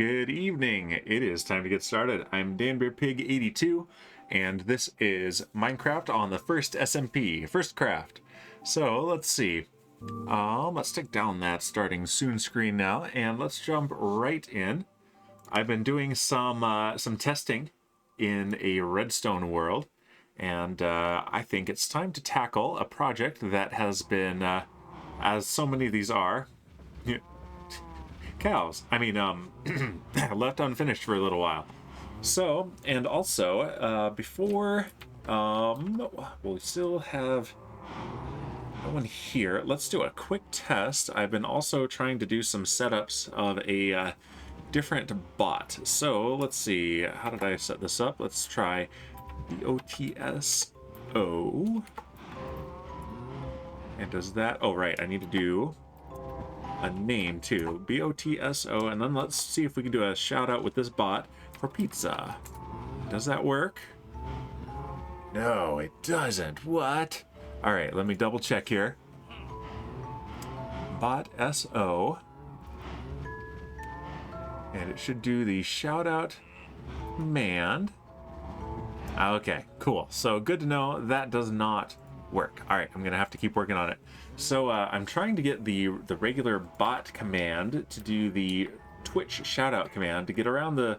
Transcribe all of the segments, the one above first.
Good evening. It is time to get started. I'm DanBearPig82, and this is Minecraft on the first SMP, FirstCraft. So let's see. Let's take down that starting soon screen now, and let's jump right in. I've been doing some testing in a Redstone world, and I think it's time to tackle a project that has been, as so many of these are, cows. I mean, left unfinished for a little while. So, and also, before, we still have no one here. Let's do a quick test. I've been also trying to do some setups of a different bot. So, let's see. How did I set this up? Let's try the OTSO. And does that... Oh, right. I need to do a name too, BOTSO, and then let's see if we can do a shout out with this bot for pizza. Does that work? No, it doesn't. What? All right, let me double check here. Bot SO, and it should do the shout out command. Okay, cool. So good to know that does not work. All right, I'm gonna have to keep working on it. So I'm trying to get the regular bot command to do the Twitch shoutout command to get around the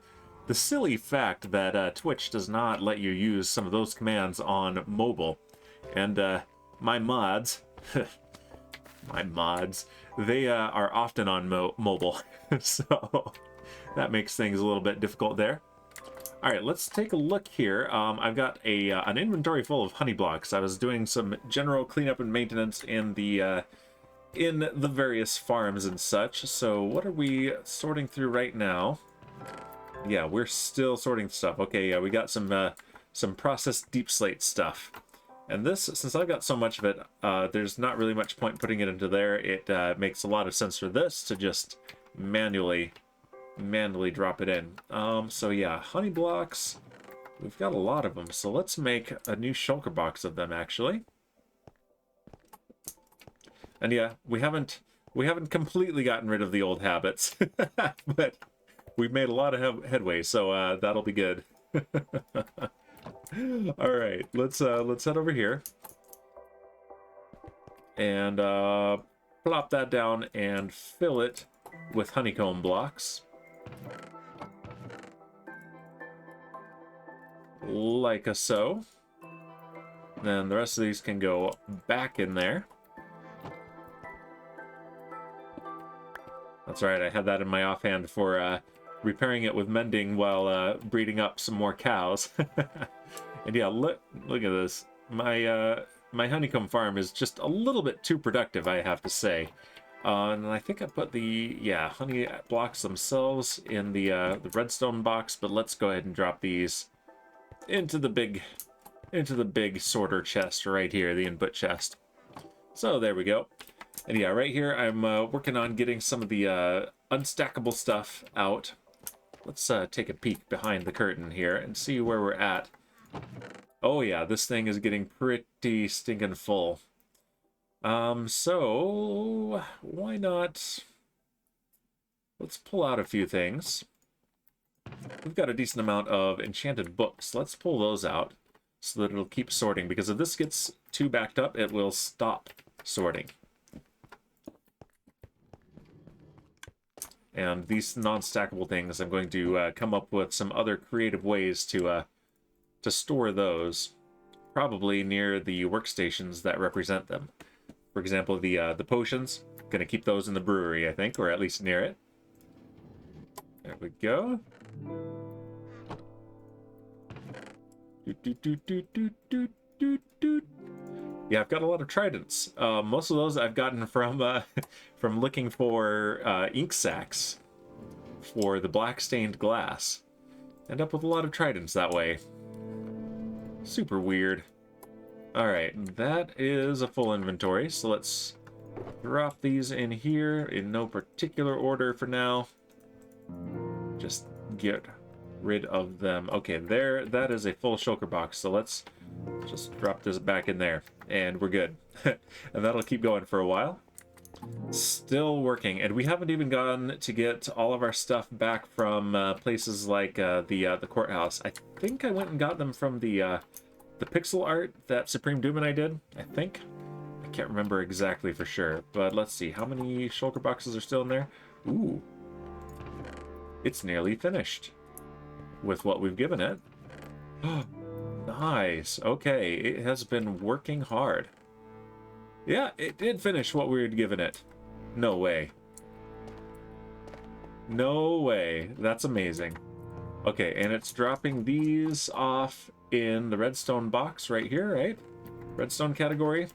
silly fact that Twitch does not let you use some of those commands on mobile. And my mods, they are often on mobile, so that makes things a little bit difficult there. All right, let's take a look here. I've got an inventory full of honey blocks. I was doing some general cleanup and maintenance in the various farms and such. So what are we sorting through right now? Yeah, we're still sorting stuff. Okay, yeah, we got some processed deep slate stuff. And this, since I've got so much of it, there's not really much point putting it into there. It makes a lot of sense for this to just manually drop it in. So yeah, honey blocks, we've got a lot of them, so let's make a new shulker box of them actually. And yeah, we haven't completely gotten rid of the old habits, but we've made a lot of headway, so that'll be good. All right, let's head over here and plop that down and fill it with honeycomb blocks. Like a so. Then the rest of these can go back in there. That's right, I had that in my offhand for repairing it with mending while breeding up some more cows. And yeah, look at this. My honeycomb farm is just a little bit too productive, I have to say. And I think I put the honey blocks themselves in the redstone box, but let's go ahead and drop these into the big sorter chest right here, the input chest. So there we go. And yeah, right here I'm working on getting some of the unstackable stuff out. Let's take a peek behind the curtain here and see where we're at. Oh yeah, this thing is getting pretty stinking full. So why not, let's pull out a few things. We've got a decent amount of enchanted books. Let's pull those out so that it'll keep sorting, because if this gets too backed up, it will stop sorting. And these non-stackable things, I'm going to come up with some other creative ways to store those, probably near the workstations that represent them. For example, the potions, gonna keep those in the brewery, I think, or at least near it. There we go. Yeah, I've got a lot of tridents. Most of those I've gotten from from looking for ink sacs for the black stained glass. End up with a lot of tridents that way. Super weird. Alright, that is a full inventory, so let's drop these in here in no particular order for now. Just get rid of them. Okay, there, that is a full shulker box, so let's just drop this back in there, and we're good. And that'll keep going for a while. Still working, and we haven't even gone to get all of our stuff back from places like the courthouse. I think I went and got them from the pixel art that Supreme Doom and I did. I think. I can't remember exactly for sure, but let's see. How many shulker boxes are still in there? Ooh. It's nearly finished with what we've given it. Nice. Okay, it has been working hard. Yeah, it did finish what we had given it. No way. No way. That's amazing. Okay, and it's dropping these off in the redstone box right here, right? Redstone category.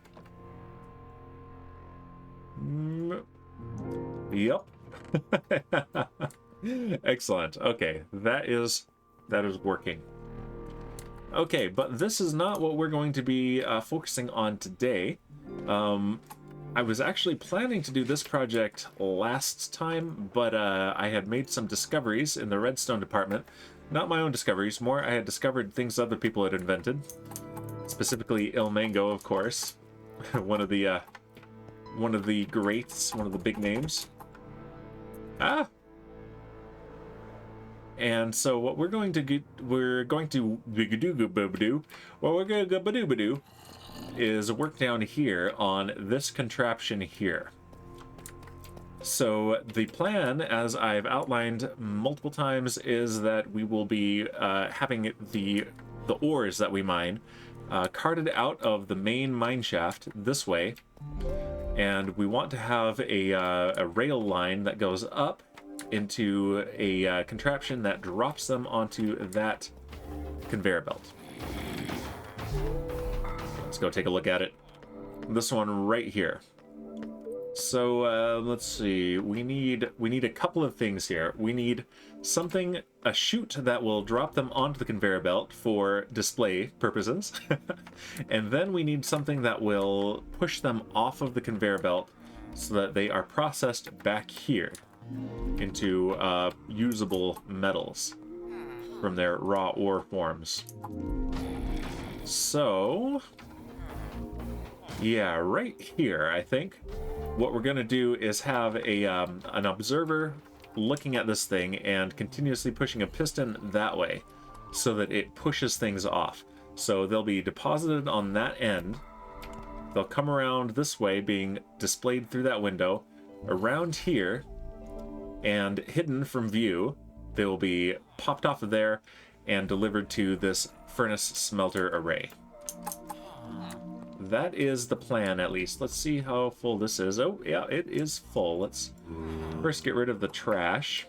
Yep. Excellent. Okay, that is working. Okay, but this is not what we're going to be focusing on today. I was actually planning to do this project last time, but I had made some discoveries in the redstone department. Not my own discoveries, more I had discovered things other people had invented. Specifically Il Mango, of course. one of the greats, one of the big names. Ah! And so what we're going to do is work down here on this contraption here. So the plan, as I've outlined multiple times, is that we will be having the ores that we mine carted out of the main mine shaft this way, and we want to have a rail line that goes up into a contraption that drops them onto that conveyor belt. Let's go take a look at it. This one right here. So let's see. We need a couple of things here. We need something, a chute that will drop them onto the conveyor belt for display purposes, and then we need something that will push them off of the conveyor belt so that they are processed back here into usable metals from their raw ore forms. So yeah, right here, I think what we're going to do is have an observer looking at this thing and continuously pushing a piston that way so that it pushes things off. So they'll be deposited on that end. They'll come around this way, being displayed through that window, around here, and hidden from view. They will be popped off of there and delivered to this furnace smelter array. That is the plan, at least. Let's see how full this is. Oh, yeah, it is full. Let's first get rid of the trash.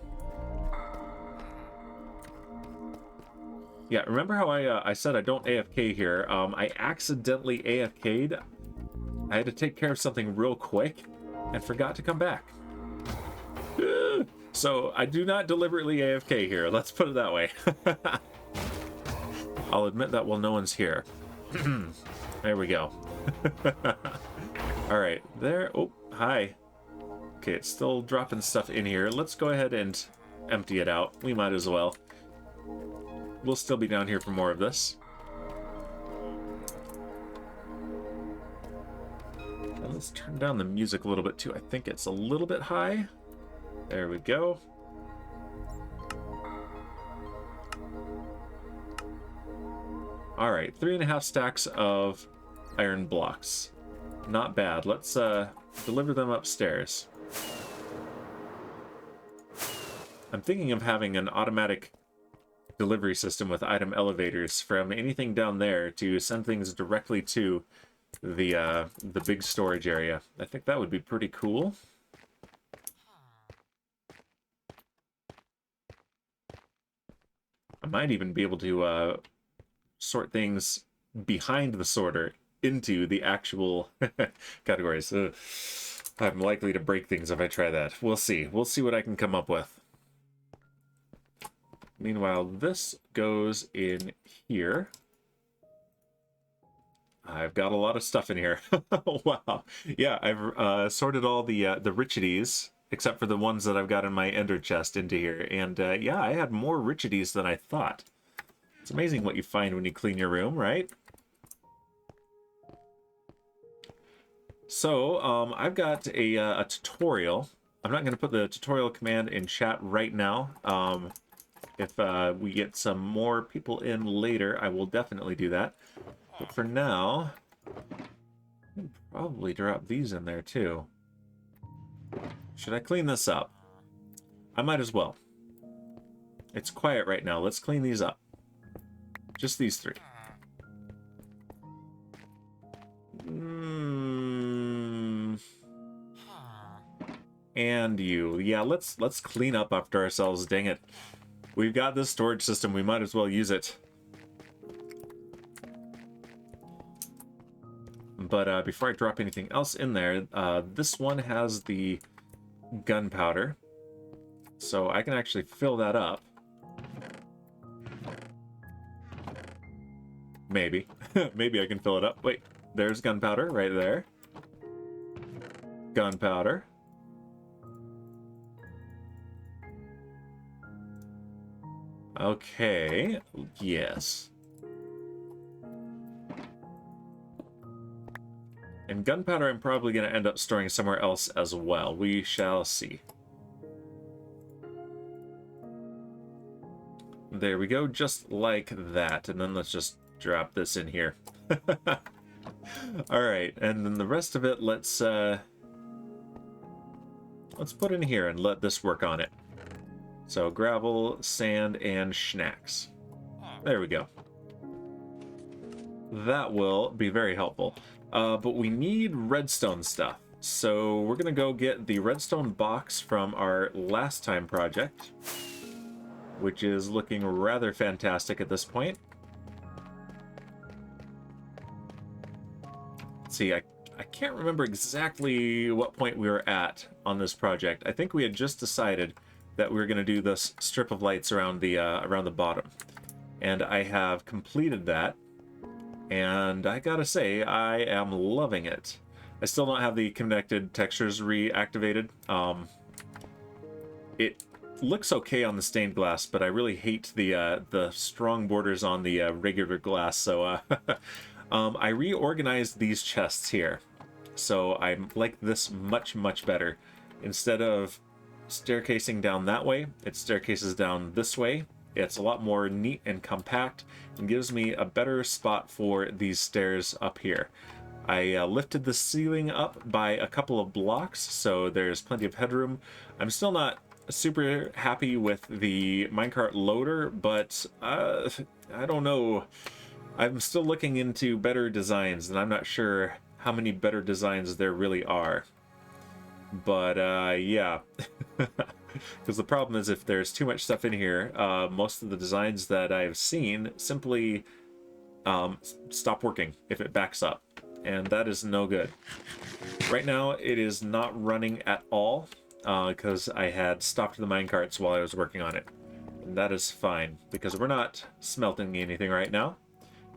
Yeah, remember how I said I don't AFK here? I accidentally AFK'd. I had to take care of something real quick and forgot to come back. So I do not deliberately AFK here. Let's put it that way. I'll admit that while no one's here. There we go. All right, there. Oh, hi. Okay, it's still dropping stuff in here. Let's go ahead and empty it out. We might as well. We'll still be down here for more of this. And let's turn down the music a little bit too. I think it's a little bit high. There we go. All right, 3.5 stacks of iron blocks. Not bad. Let's deliver them upstairs. I'm thinking of having an automatic delivery system with item elevators from anything down there to send things directly to the big storage area. I think that would be pretty cool. I might even be able to sort things behind the sorter into the actual categories. I'm likely to break things if I try that. We'll see. We'll see what I can come up with. Meanwhile, this goes in here. I've got a lot of stuff in here. Wow. Yeah, I've sorted all the richides, except for the ones that I've got in my ender chest, into here. And yeah, I had more richides than I thought. It's amazing what you find when you clean your room, right? So, I've got a tutorial. I'm not going to put the tutorial command in chat right now. If we get some more people in later, I will definitely do that. But for now, I'll probably drop these in there too. Should I clean this up? I might as well. It's quiet right now. Let's clean these up. Just these three. And you. Yeah, let's clean up after ourselves, dang it. We've got this storage system, we might as well use it. But before I drop anything else in there, this one has the gunpowder. So I can actually fill that up. Maybe. Maybe I can fill it up. Wait, there's gunpowder right there. Gunpowder. Okay, yes. And gunpowder I'm probably going to end up storing somewhere else as well. We shall see. There we go, just like that. And then let's just drop this in here. Alright, and then the rest of it, let's put in here and let this work on it. So gravel, sand, and schnacks. There we go. That will be very helpful. But we need redstone stuff. So we're going to go get the redstone box from our last time project, which is looking rather fantastic at this point. Let's see, I can't remember exactly what point we were at on this project. I think we had just decided that we were going to do this strip of lights around the bottom. And I have completed that. And I gotta say, I am loving it. I still don't have the connected textures reactivated. It looks okay on the stained glass, but I really hate the strong borders on the regular glass. So I reorganized these chests here. So I like this much, much better. Instead of staircasing down that way, it staircases down this way. It's a lot more neat and compact and gives me a better spot for these stairs up here. I lifted the ceiling up by a couple of blocks, so there's plenty of headroom. I'm still not super happy with the minecart loader, but I don't know. I'm still looking into better designs, and I'm not sure how many better designs there really are. But yeah. Because the problem is if there's too much stuff in here, most of the designs that I've seen simply stop working if it backs up. And that is no good. Right now, it is not running at all because I had stopped the minecarts while I was working on it. And that is fine because we're not smelting anything right now.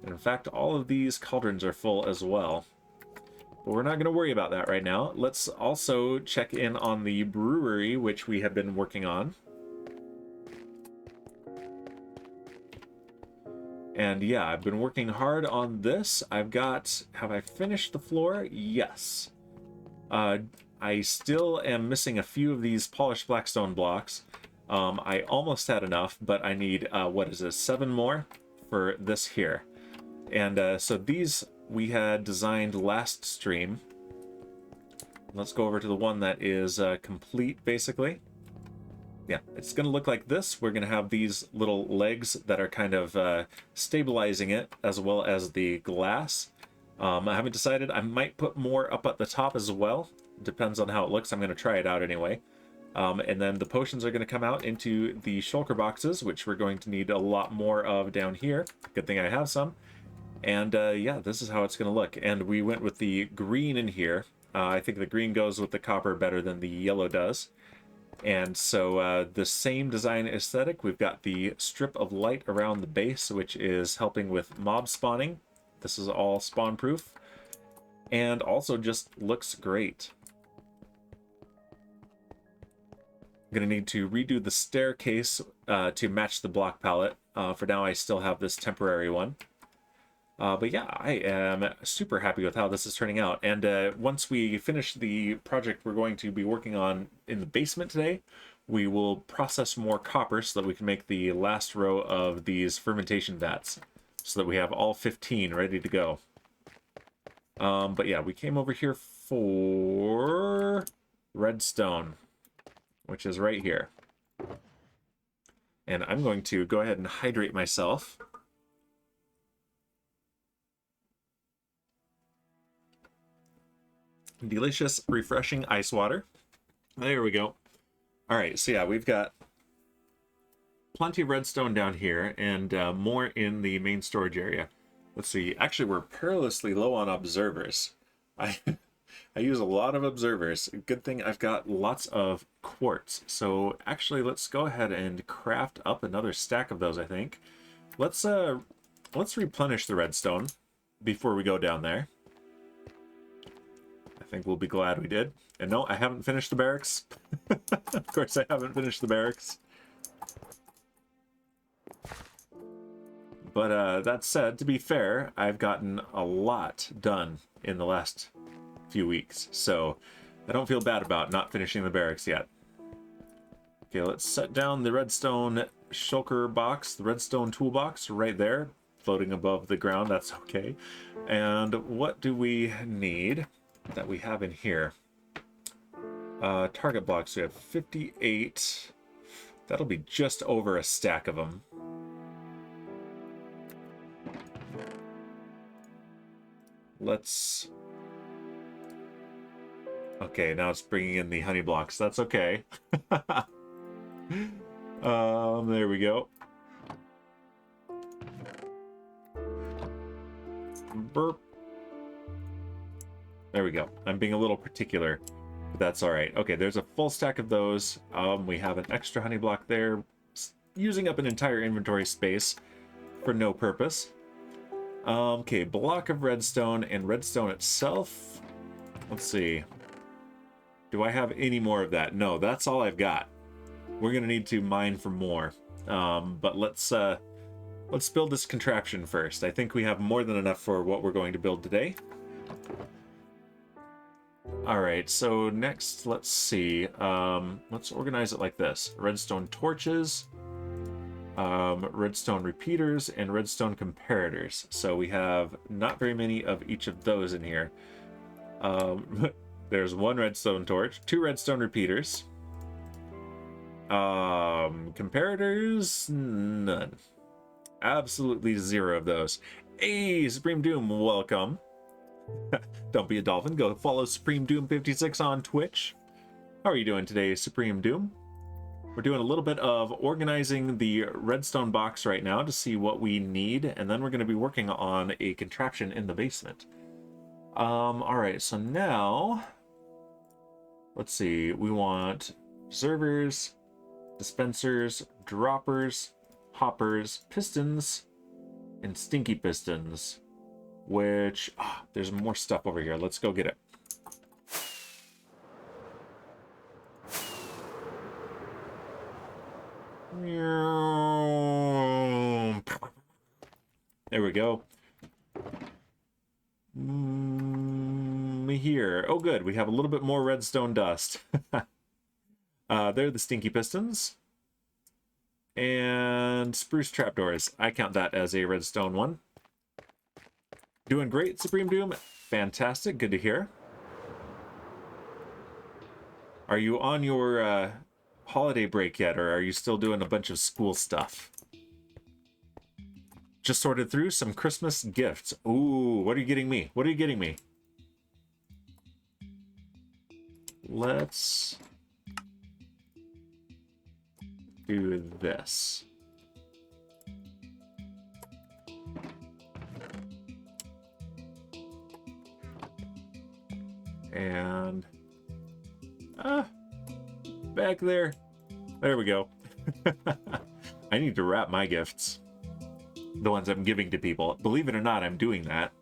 And in fact, all of these cauldrons are full as well. But we're not going to worry about that right now. Let's also check in on the brewery, which we have been working on. And yeah, I've been working hard on this. Have I finished the floor? Yes. I still am missing a few of these polished blackstone blocks. I almost had enough, but I need, 7 more for this here. And so these we had designed last stream. Let's go over to the one that is complete, basically. Yeah, it's going to look like this. We're going to have these little legs that are kind of stabilizing it, as well as the glass. I haven't decided. I might put more up at the top as well. Depends on how it looks. I'm going to try it out anyway. And then the potions are going to come out into the shulker boxes, which we're going to need a lot more of down here. Good thing I have some. And yeah, this is how it's going to look. And we went with the green in here. I think the green goes with the copper better than the yellow does. And so the same design aesthetic. We've got the strip of light around the base, which is helping with mob spawning. This is all spawn proof. And also just looks great. I'm going to need to redo the staircase to match the block palette. For now, I still have this temporary one. But yeah, I am super happy with how this is turning out. And once we finish the project we're going to be working on in the basement today, we will process more copper so that we can make the last row of these fermentation vats, so that we have all 15 ready to go. But yeah, we came over here for redstone, which is right here. And I'm going to go ahead and hydrate myself. Delicious, refreshing ice water. There we go. All right, so yeah, we've got plenty of redstone down here and more in the main storage area. Let's see. Actually, we're perilously low on observers. I use a lot of observers. Good thing I've got lots of quartz. So actually, let's go ahead and craft up another stack of those, I think. Let's replenish the redstone before we go down there. I think we'll be glad we did. And no, I haven't finished the barracks. Of course, I haven't finished the barracks. But that said, to be fair, I've gotten a lot done in the last few weeks, so I don't feel bad about not finishing the barracks yet. Okay, let's set down the redstone shulker box, the redstone toolbox right there, floating above the ground. That's okay. And what do we need that we have in here? Target blocks. We have 58. That'll be just over a stack of them. Let's... Okay, now it's bringing in the honey blocks. That's okay. There we go. Burp. There we go. I'm being a little particular, but that's all right. Okay, there's a full stack of those. We have an extra honey block there, using up an entire inventory space for no purpose. Okay, block of redstone and redstone itself. Let's see. Do I have any more of that? No, that's all I've got. We're gonna need to mine for more. But let's build this contraption first. I think we have more than enough for what we're going to build today. All right, so next, let's see. Let's organize it like this: redstone torches, redstone repeaters, and redstone comparators. So we have not very many of each of those in here. There's one redstone torch, 2 redstone repeaters. Comparators, none. Absolutely 0 of those. Hey, Supreme Doom, welcome. Don't be a dolphin. Go follow Supreme Doom 56 on Twitch. How are you doing today, Supreme Doom? We're doing a little bit of organizing the redstone box right now to see what we need, and then we're going to be working on a contraption in the basement. All right, so now let's see. We want observers, dispensers, droppers, hoppers, pistons, and stinky pistons. Which, there's more stuff over here. Let's go get it. There we go. Here. Oh, good. We have a little bit more redstone dust. They're the stinky pistons. And spruce trapdoors. I count that as a redstone one. Doing great, Supreme Doom. Fantastic. Good to hear. Are you on your holiday break yet, or are you still doing a bunch of school stuff? Just sorted through some Christmas gifts. Ooh, what are you getting me? What are you getting me? Let's do this. And back there. There we go. I need to wrap my gifts. The ones I'm giving to people. Believe it or not, I'm doing that.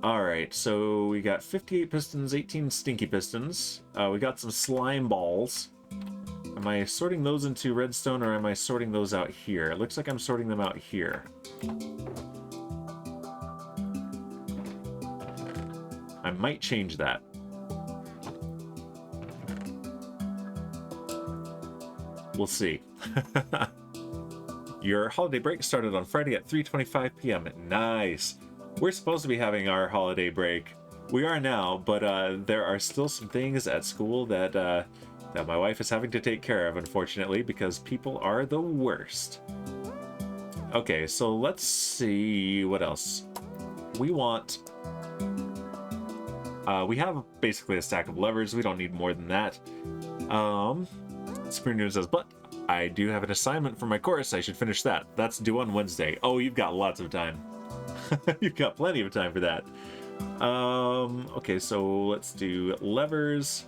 Alright, so we got 58 pistons, 18 stinky pistons. We got some slime balls. Am I sorting those into redstone, or am I sorting those out here? It looks like I'm sorting them out here. I might change that. We'll see. Your holiday break started on Friday at 3:25 p.m. Nice. We're supposed to be having our holiday break. We are now, but there are still some things at school that that my wife is having to take care of, unfortunately, because people are the worst. Okay, so let's see what else. We want... we have basically a stack of levers. We don't need more than that. Spring News says, but I do have an assignment for my course. I should finish that. That's due on Wednesday. Oh, you've got lots of time. You've got plenty of time for that. Okay, so let's do levers,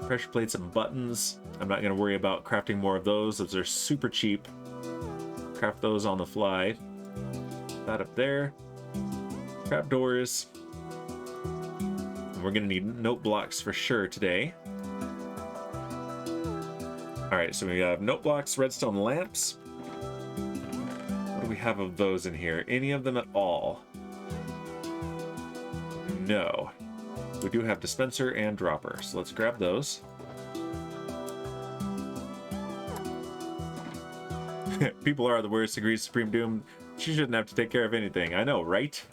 pressure plates, and buttons. I'm not going to worry about crafting more of those. Those are super cheap. Craft those on the fly. That up there. Trap doors. And we're going to need note blocks for sure today. Alright, so we have note blocks, redstone lamps. What do we have of those in here? Any of them at all? No. We do have dispenser and dropper, so let's grab those. People are the worst, agrees Supreme Doom. She shouldn't have to take care of anything. I know, right?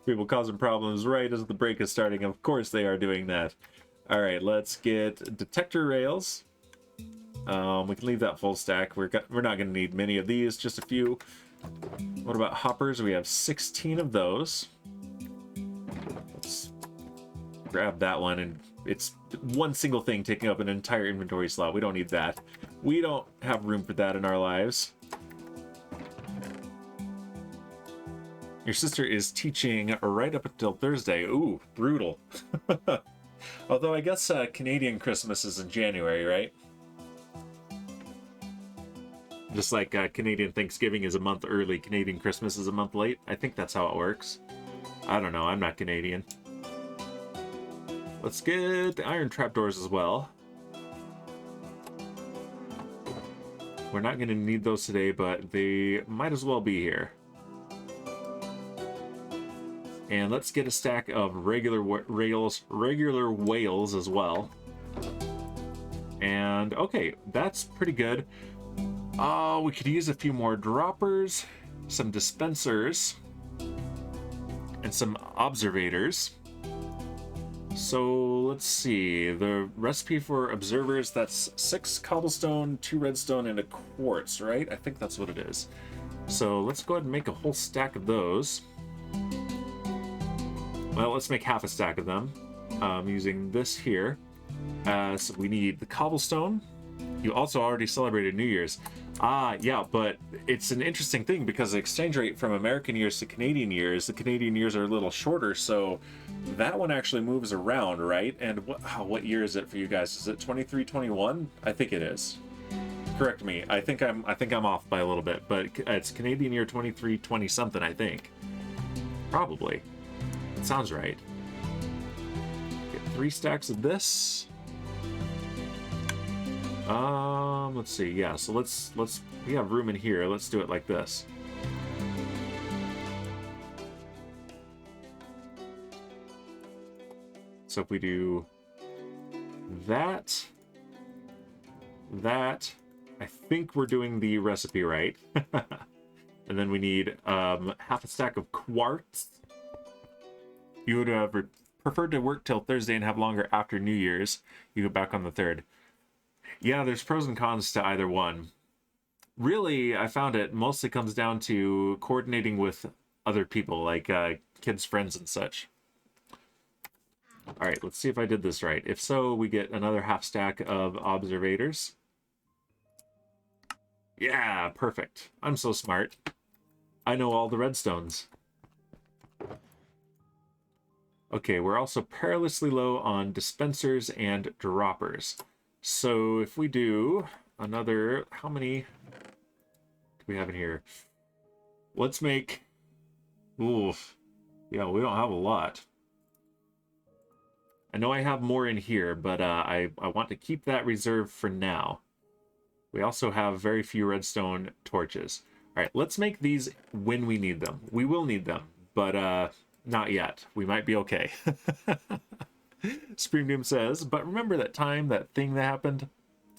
People causing problems right as the break is starting. Of course they are doing that. Alright, let's get detector rails. We can leave that full stack. We're not going to need many of these, just a few. What about hoppers? We have 16 of those. Let's grab that one, and it's one single thing taking up an entire inventory slot. We don't need that. We don't have room for that in our lives. Your sister is teaching right up until Thursday. Ooh, brutal. Although I guess Canadian Christmas is in January, right? Just like Canadian Thanksgiving is a month early, Canadian Christmas is a month late. I think that's how it works. I don't know, I'm not Canadian. Let's get the iron trapdoors as well. We're not going to need those today, but they might as well be here. And let's get a stack of regular whales as well. And okay, that's pretty good. We could use a few more droppers, some dispensers, and some observators. So let's see, the recipe for observers, that's 6 cobblestone, 2 redstone, and a quartz, right? I think that's what it is. So let's go ahead and make a whole stack of those. Well, let's make half a stack of them using this here. So we need the cobblestone. You also already celebrated New Year's. Yeah, but it's an interesting thing because the exchange rate from American years to Canadian years, the Canadian years are a little shorter, so that one actually moves around, right? And what year is it for you guys? Is it 2321? I think it is. Correct me. I think I'm off by a little bit, but it's Canadian year 2320 something, I think. Probably. It sounds right. Get 3 stacks of this. Let's see. Yeah, so let's we have room in here. Let's do it like this. So if we do that, I think we're doing the recipe right. And then we need half a stack of quartz. You would have preferred to work till Thursday and have longer after New Year's. You go back on the 3rd. Yeah, there's pros and cons to either one. Really, I found it mostly comes down to coordinating with other people, like kids' friends and such. All right, let's see if I did this right. If so, we get another half stack of observators. Yeah, perfect. I'm so smart. I know all the redstones. Okay, we're also perilously low on dispensers and droppers. So if we do another, how many do we have in here? Let's make, oof, yeah, we don't have a lot. I know I have more in here, but I want to keep that reserved for now. We also have very few redstone torches. All right, let's make these when we need them. We will need them, but not yet. We might be okay. Supreme Doom says, but remember that time, that thing that happened?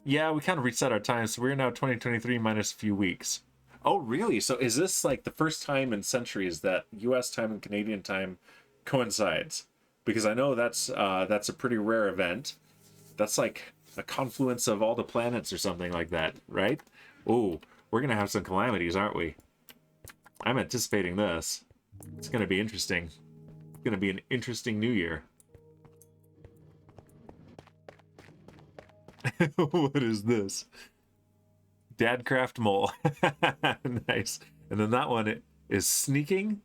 Yeah, we kind of reset our time, so we're now 2023 minus a few weeks. Oh, really? So is this like the first time in centuries that US time and Canadian time coincides? Because I know that's a pretty rare event. That's like a confluence of all the planets or something like that, right? Oh, we're going to have some calamities, aren't we? I'm anticipating this. It's going to be interesting. It's going to be an interesting new year. What is this? Dadcraft mole. Nice. And then that one is sneaking.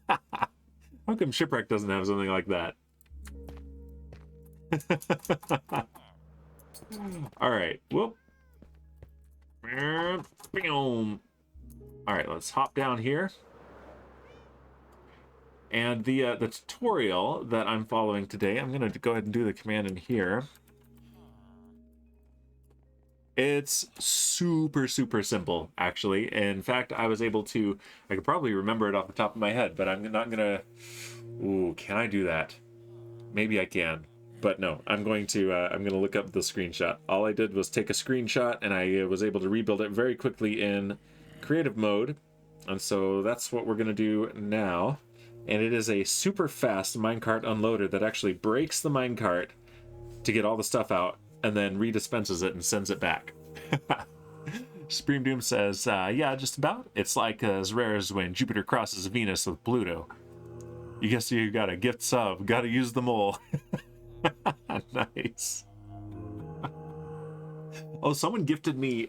How come Shipwreck doesn't have something like that? All right. Whoop. All right, let's hop down here. And the tutorial that I'm following today, I'm going to go ahead and do the command in here. It's super, super simple, actually. In fact, I was able to, I could probably remember it off the top of my head, but I'm not going to, ooh, can I do that? Maybe I can, but no, I'm going to look up the screenshot. All I did was take a screenshot and I was able to rebuild it very quickly in creative mode. And so that's what we're going to do now. And it is a super fast minecart unloader that actually breaks the minecart to get all the stuff out and then redispenses it and sends it back. Supreme Doom says, yeah, just about. It's like as rare as when Jupiter crosses Venus with Pluto. You guess you got a gift sub. Got to use them all. Nice. Oh, someone gifted me,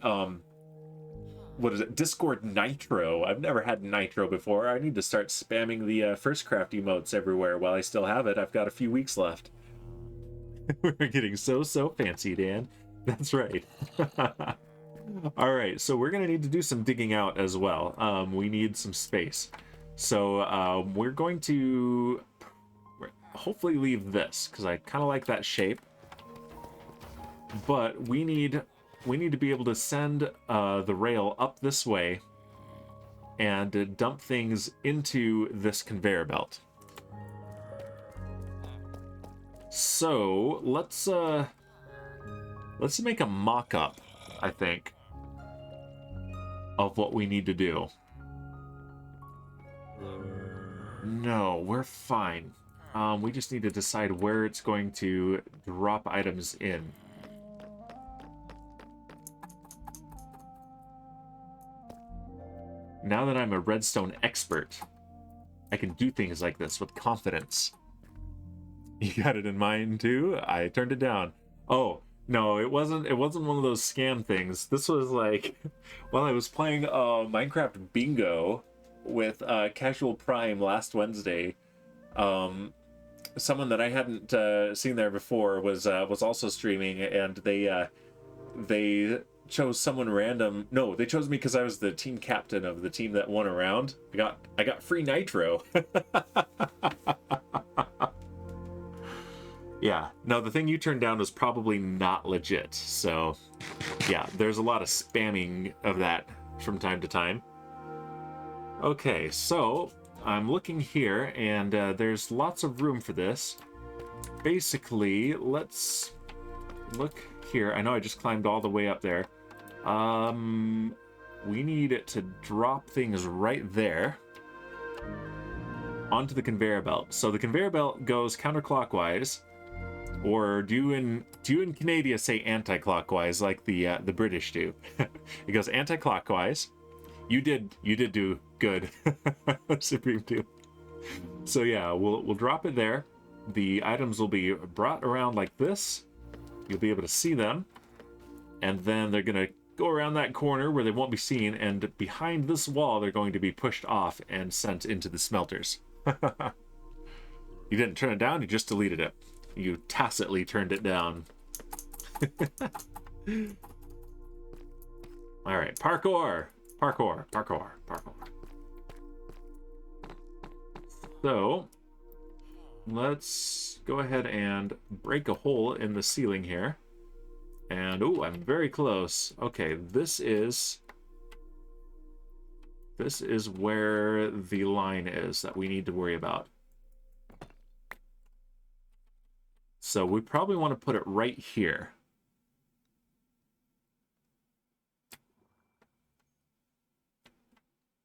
what is it? Discord Nitro. I've never had Nitro before. I need to start spamming the FirstCraft emotes everywhere while I still have it. I've got a few weeks left. We're getting so fancy, Dan. That's right. All right, so we're gonna need to do some digging out as well. We need some space. So we're going to hopefully leave this because I kind of like that shape. But we need to be able to send the rail up this way and dump things into this conveyor belt. So let's make a mock-up, I think, of what we need to do. No, we're fine. We just need to decide where it's going to drop items in. Now that I'm a redstone expert, I can do things like this with confidence. You got it in mind too? I turned it down. Oh, no, it wasn't one of those scam things. This was like while I was playing Minecraft Bingo with Casual Prime last Wednesday. Someone that I hadn't seen there before was also streaming, and they chose someone random. No, they chose me because I was the team captain of the team that won a round. I got free nitro. Yeah, no, the thing you turned down was probably not legit. So yeah, there's a lot of spamming of that from time to time. Okay, so I'm looking here, and there's lots of room for this. Basically, let's look here. I know I just climbed all the way up there. We need it to drop things right there onto the conveyor belt. So the conveyor belt goes counterclockwise, or do you in Canada say anti-clockwise like the British do? It goes anti-clockwise. You did do good, Supreme Doom. So yeah, we'll drop it there. The items will be brought around like this. You'll be able to see them, and then they're gonna go around that corner where they won't be seen, and behind this wall they're going to be pushed off and sent into the smelters. You didn't turn it down, you just deleted it. You tacitly turned it down. All right, parkour. So let's go ahead and break a hole in the ceiling here. And oh, I'm very close. Okay, this is This is where the line is that we need to worry about. So we probably want to put it right here.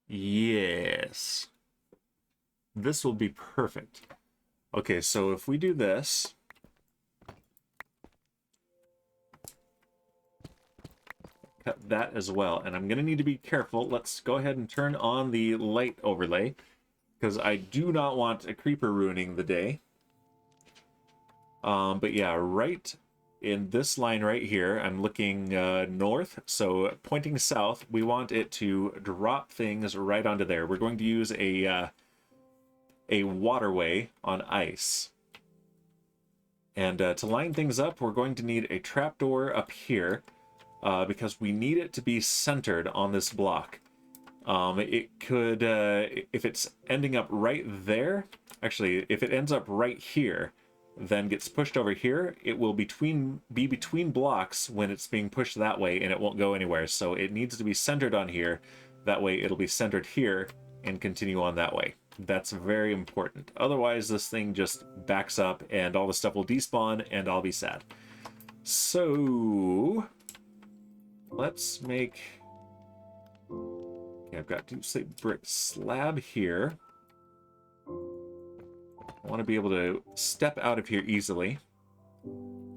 Yes. This will be perfect. Okay, so if we do this, cut that as well. And I'm going to need to be careful. Let's go ahead and turn on the light overlay, because I do not want a creeper ruining the day. But yeah, right in this line right here, I'm looking north. So pointing south, we want it to drop things right onto there. We're going to use a waterway on ice. And to line things up, we're going to need a trapdoor up here, because we need it to be centered on this block. It could, if it's ending up right there, actually, if it ends up right here, then gets pushed over here, it will be between blocks when it's being pushed that way, and it won't go anywhere. So it needs to be centered on here. That way it'll be centered here and continue on that way. That's very important. Otherwise, this thing just backs up and all the stuff will despawn and I'll be sad. So let's make... Okay, I've got deep slate brick slab here. I want to be able to step out of here easily.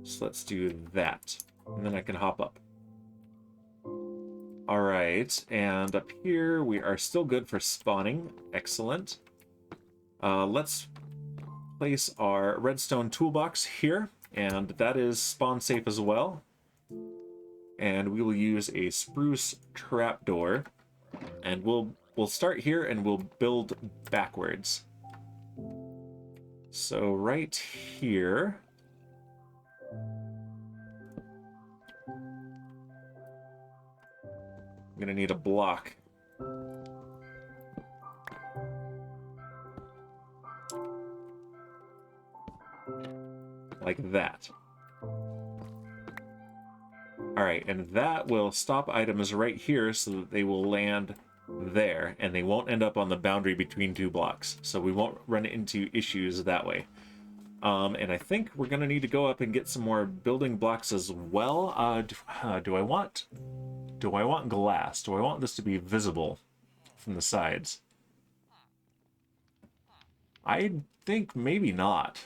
So let's do that. And then I can hop up. All right, and up here we are still good for spawning. Excellent. Let's place our redstone toolbox here, and that is spawn safe as well. And we will use a spruce trapdoor, and we'll start here and we'll build backwards. So right here, I'm gonna need a block. Like that. Alright, and that will stop items right here so that they will land there, and they won't end up on the boundary between two blocks. So we won't run into issues that way. And I think we're gonna need to go up and get some more building blocks as well. Do I want glass? Do I want this to be visible from the sides? I think maybe not.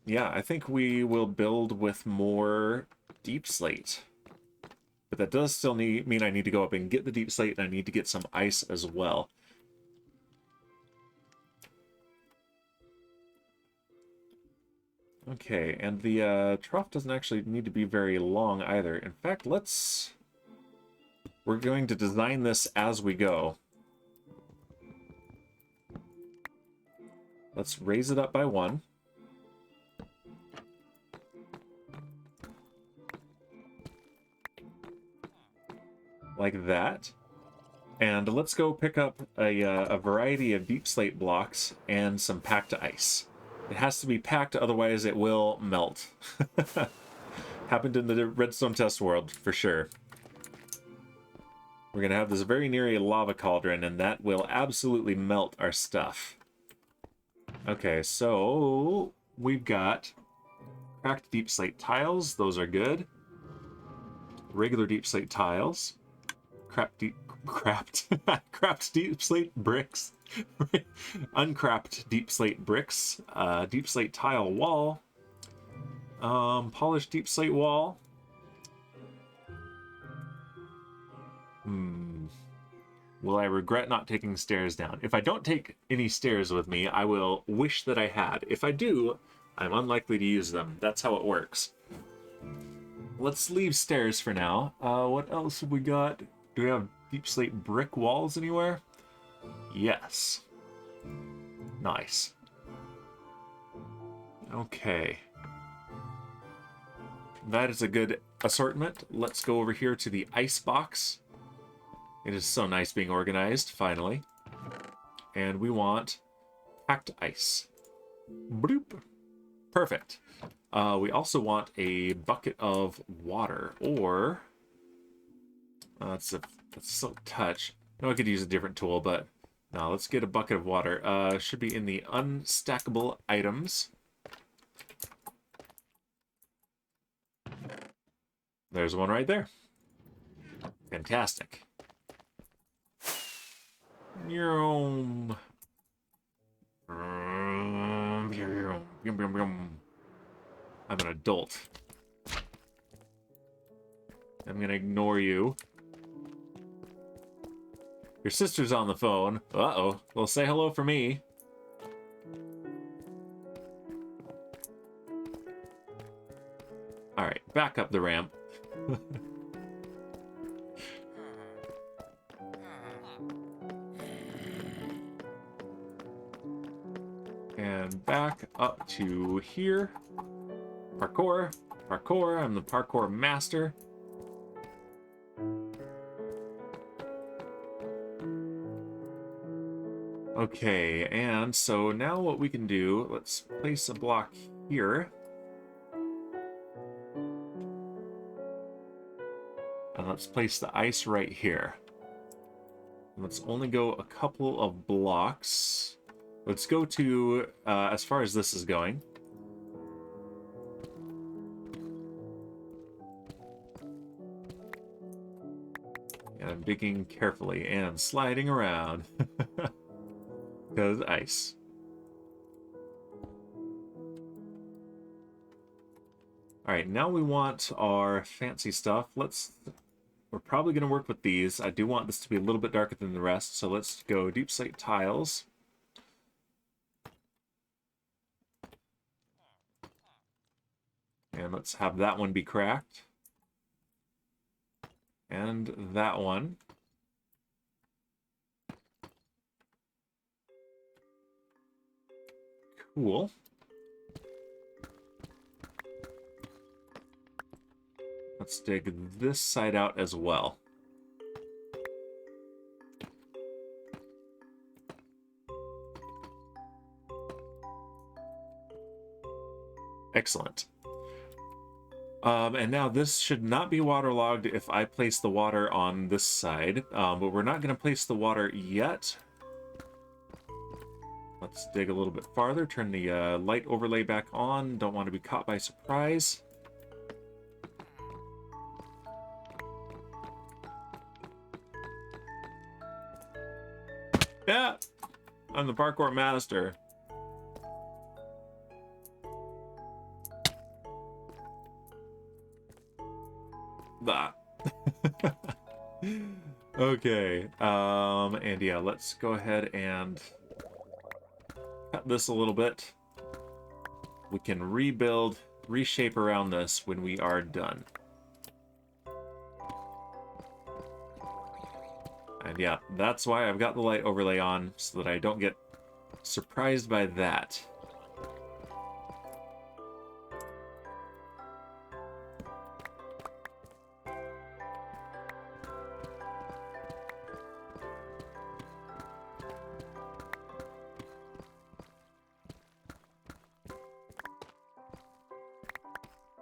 Yeah, I think we will build with more deep slate. But that does still mean I need to go up and get the deep slate, and I need to get some ice as well. Okay, and the trough doesn't actually need to be very long either. In fact, we're going to design this as we go. Let's raise it up by 1. Like that. And let's go pick up a variety of deep slate blocks and some packed ice. It has to be packed, otherwise it will melt. Happened in the redstone test world, for sure. We're going to have this very near a lava cauldron, and that will absolutely melt our stuff. Okay, so we've got cracked deep slate tiles. Those are good. Regular deep slate tiles. Cracked deep slate bricks. Uncrapped deep slate bricks. Deep slate tile wall. Polished deep slate wall. Will I regret not taking stairs down? If I don't take any stairs with me, I will wish that I had. If I do, I'm unlikely to use them. That's how it works. Let's leave stairs for now. What else have we got? Do we have deep slate brick walls anywhere? Yes. Nice. Okay. That is a good assortment. Let's go over here to the ice box. It is so nice being organized, finally. And we want packed ice. Bloop. Perfect. We also want a bucket of water, or That's so touch. No, I could use a different tool, but no, let's get a bucket of water. Should be in the unstackable items. There's one right there. Fantastic. I'm an adult. I'm gonna ignore you. Your sister's on the phone. Uh-oh. Well, say hello for me. Alright, back up the ramp. And back up to here. Parkour. Parkour. I'm the parkour master. Okay, and so now what we can do, let's place a block here. And let's place the ice right here. Let's only go a couple of blocks. Let's go to, as far as this is going. And I'm digging carefully and sliding around. Because ice. Alright, now we want our fancy stuff. We're probably going to work with these. I do want this to be a little bit darker than the rest, so let's go deep slate tiles. And let's have that one be cracked. And that one. Cool. Let's dig this side out as well. Excellent. And now this should not be waterlogged if I place the water on this side, but we're not going to place the water yet. Let's dig a little bit farther, turn the light overlay back on. Don't want to be caught by surprise. Yeah, I'm the parkour master. Bah. Okay, and yeah, let's go ahead and cut this a little bit. We can rebuild, reshape around this when we are done. And yeah, that's why I've got the light overlay on, so that I don't get surprised by that.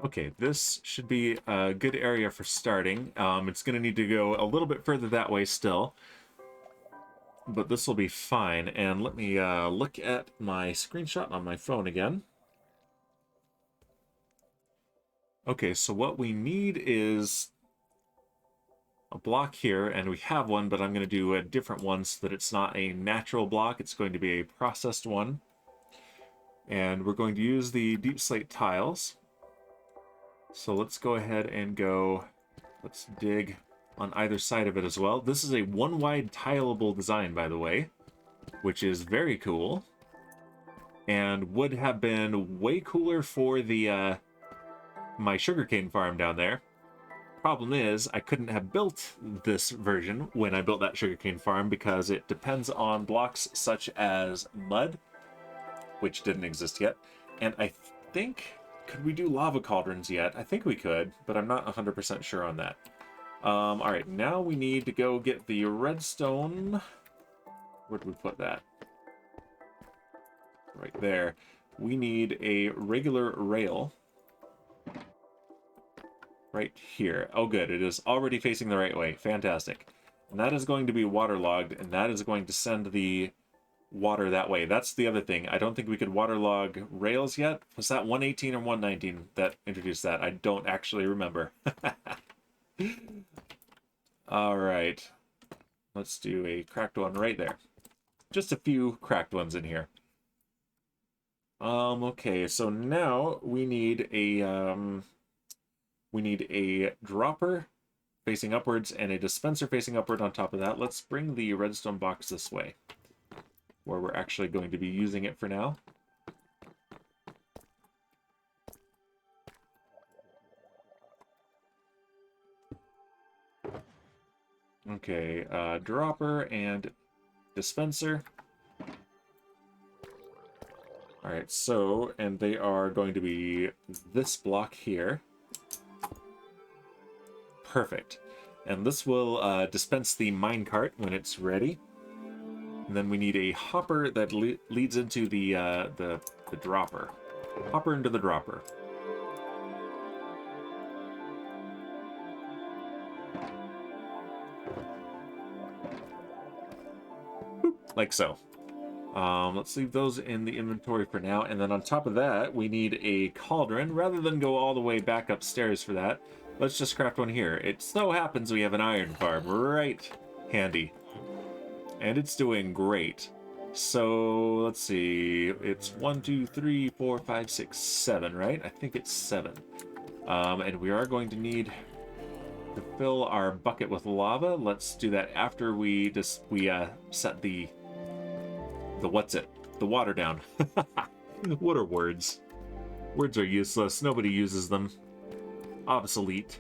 Okay, this should be a good area for starting. It's going to need to go a little bit further that way still, but this will be fine. And let me look at my screenshot on my phone again. Okay, so what we need is a block here, and we have one, but I'm going to do a different one so that it's not a natural block. It's going to be a processed one. And we're going to use the deep slate tiles. So let's go ahead and let's dig on either side of it as well. This is a one-wide tileable design, by the way, which is very cool. And would have been way cooler for the my sugarcane farm down there. Problem is, I couldn't have built this version when I built that sugarcane farm because it depends on blocks such as mud, which didn't exist yet. And I think... could we do lava cauldrons yet? I think we could, but I'm not 100% sure on that. Alright, now we need to go get the redstone. Where did we put that? Right there. We need a regular rail. right here. Oh, good. It is already facing the right way. Fantastic. And that is going to be waterlogged, and that is going to send the water that way. That's the other thing. I don't think we could waterlog rails yet. Was that 118 or 119 that introduced that? I don't actually remember. All right. Let's do a cracked one right there. Just a few cracked ones in here. Okay, so now we need a dropper facing upwards and a dispenser facing upward on top of that. Let's bring the redstone box this way, where we're actually going to be using it for now. Okay, dropper and dispenser. All right, so, and they are going to be this block here. Perfect. And this will dispense the minecart when it's ready. And then we need a hopper that leads into the dropper. Hopper into the dropper. Boop, like so. Let's leave those in the inventory for now. And then on top of that, we need a cauldron. Rather than go all the way back upstairs for that, let's just craft one here. It so happens we have an iron farm right handy. And it's doing great. So, let's see. It's 1, 2, 3, 4, 5, 6, 7, right? I think it's 7. And we are going to need to fill our bucket with lava. Let's do that after we set the water down. What are words? Words are useless. Nobody uses them. Obsolete.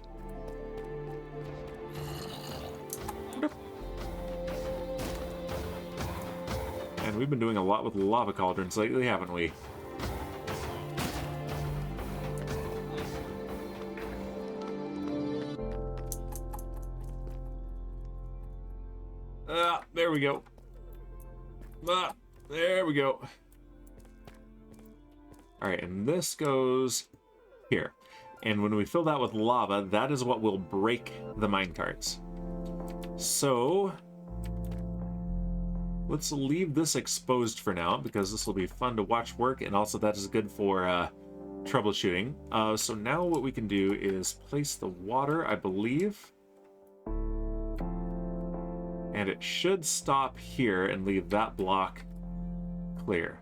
And we've been doing a lot with lava cauldrons lately, haven't we? There we go. There we go. All right, and this goes here. And when we fill that with lava, that is what will break the minecarts. So let's leave this exposed for now, because this will be fun to watch work, and also that is good for troubleshooting. So now what we can do is place the water, I believe. And it should stop here and leave that block clear.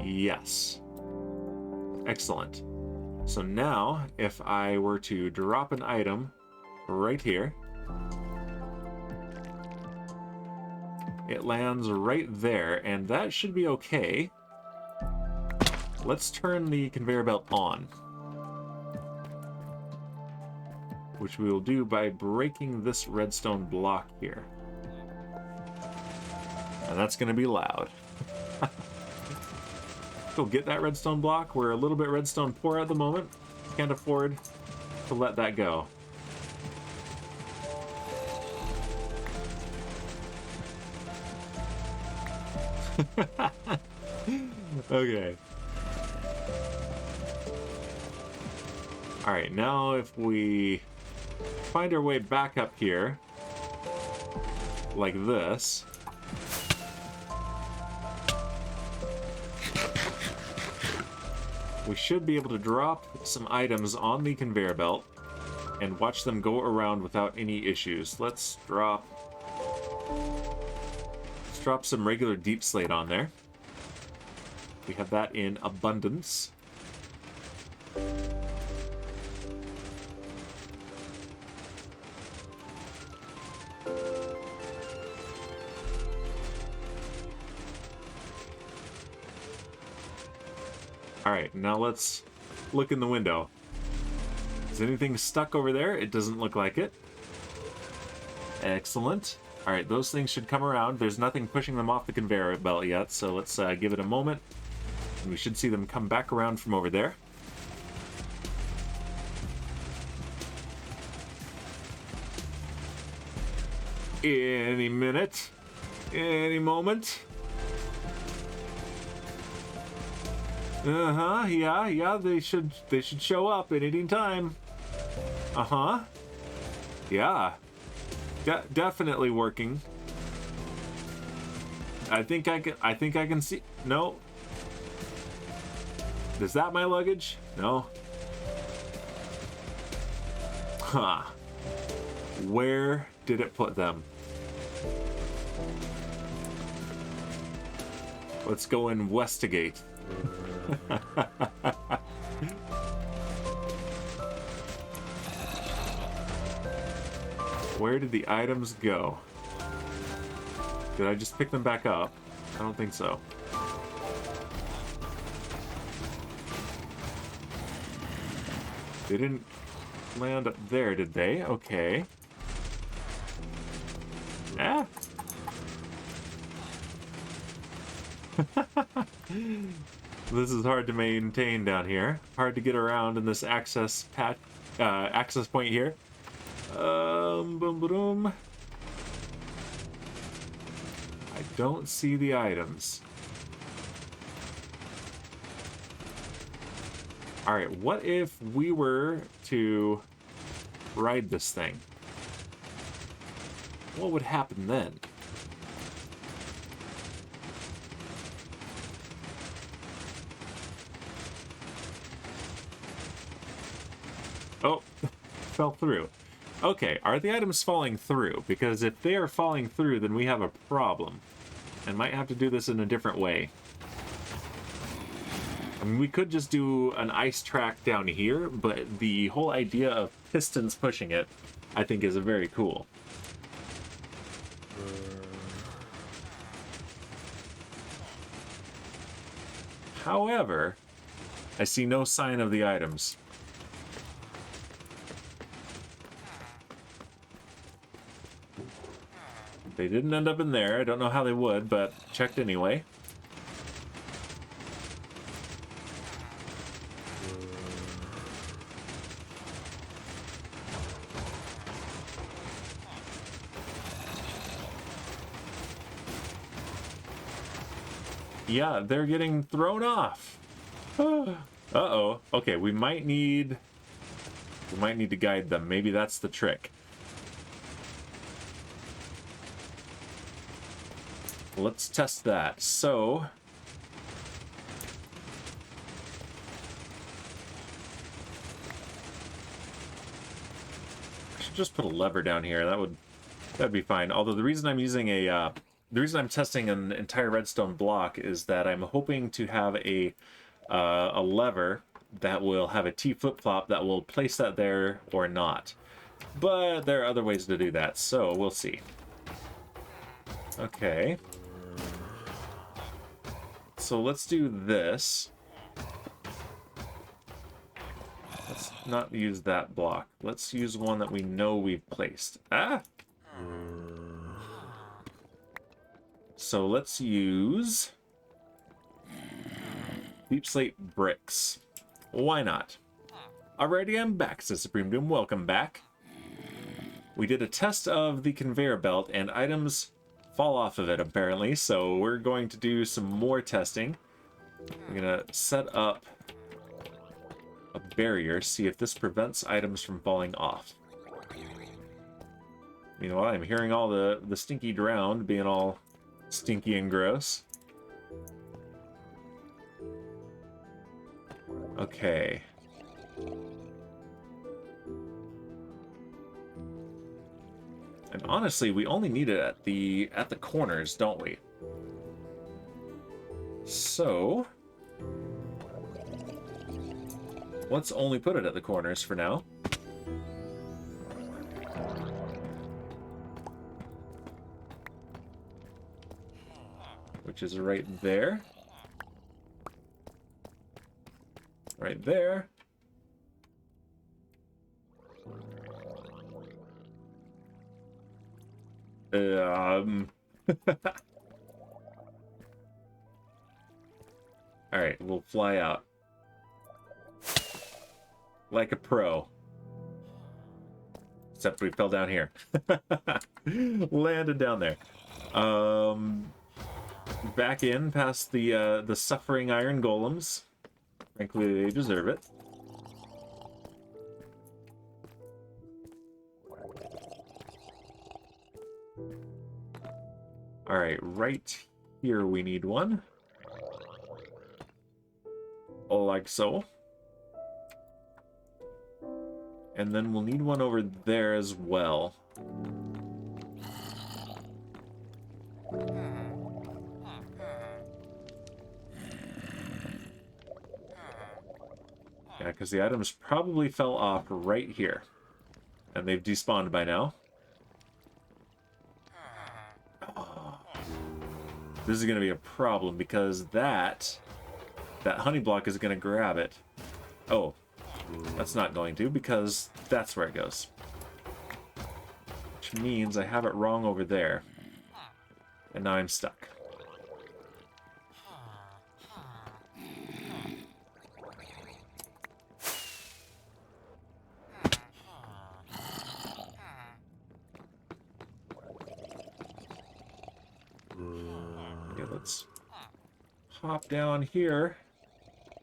Yes. Excellent. So now, if I were to drop an item right here, it lands right there, and that should be okay. Let's turn the conveyor belt on, which we will do by breaking this redstone block here. And that's going to be loud. Go get that redstone block. We're a little bit redstone poor at the moment. Can't afford to let that go. Okay. Alright, now if we find our way back up here, like this, we should be able to drop some items on the conveyor belt and watch them go around without any issues. Let's drop some regular deep slate on there. We have that in abundance. Alright, now let's look in the window. Is anything stuck over there? It doesn't look like it. Excellent. Alright, those things should come around. There's nothing pushing them off the conveyor belt yet, so let's give it a moment. And we should see them come back around from over there. Any minute. Any moment. Uh-huh, yeah, they should show up at any time. Uh-huh. Yeah. Definitely working. I think I can see. No. Is that my luggage? No. Huh. Where did it put them? Let's go investigate. Where did the items go? Did I just pick them back up? I don't think so. They didn't land up there, did they? Okay. Ah. This is hard to maintain down here. Hard to get around in this access point here. Boom, boom. I don't see the items. All right, what if we were to ride this thing? What would happen then? Oh, fell through. Okay, are the items falling through? Because if they are falling through, then we have a problem. And might have to do this in a different way. I mean, we could just do an ice track down here, but the whole idea of pistons pushing it, I think, is very cool. However, I see no sign of the items. They didn't end up in there. I don't know how they would, but checked anyway. Yeah, they're getting thrown off. Uh-oh. Okay, we might need to guide them. Maybe that's the trick. Let's test that. So, I should just put a lever down here. That'd be fine. Although the reason I'm using the reason I'm testing an entire redstone block is that I'm hoping to have a lever that will have a T flip-flop that will place that there or not. But there are other ways to do that, so we'll see. Okay. So let's do this. Let's not use that block. Let's use one that we know we've placed. Ah! So let's use deep slate bricks. Why not? Alrighty, I'm back, says Supreme Doom. Welcome back. We did a test of the conveyor belt, and items fall off of it, apparently, so we're going to do some more testing. I'm gonna set up a barrier, see if this prevents items from falling off. Meanwhile, I'm hearing all the stinky drowned being all stinky and gross. Okay. And honestly, we only need it at the corners, don't we? So let's only put it at the corners for now. Which is right there. Right there. Alright, we'll fly out. Like a pro. Except we fell down here. Landed down there. Back in past the suffering iron golems. Frankly, they deserve it. Alright, right here we need one. Like so. And then we'll need one over there as well. Yeah, because the items probably fell off right here. And they've despawned by now. Oh. This is going to be a problem because that honey block is going to grab it. Oh, that's not going to because that's where it goes. Which means I have it wrong over there. And now I'm stuck. Okay, let's hop down here.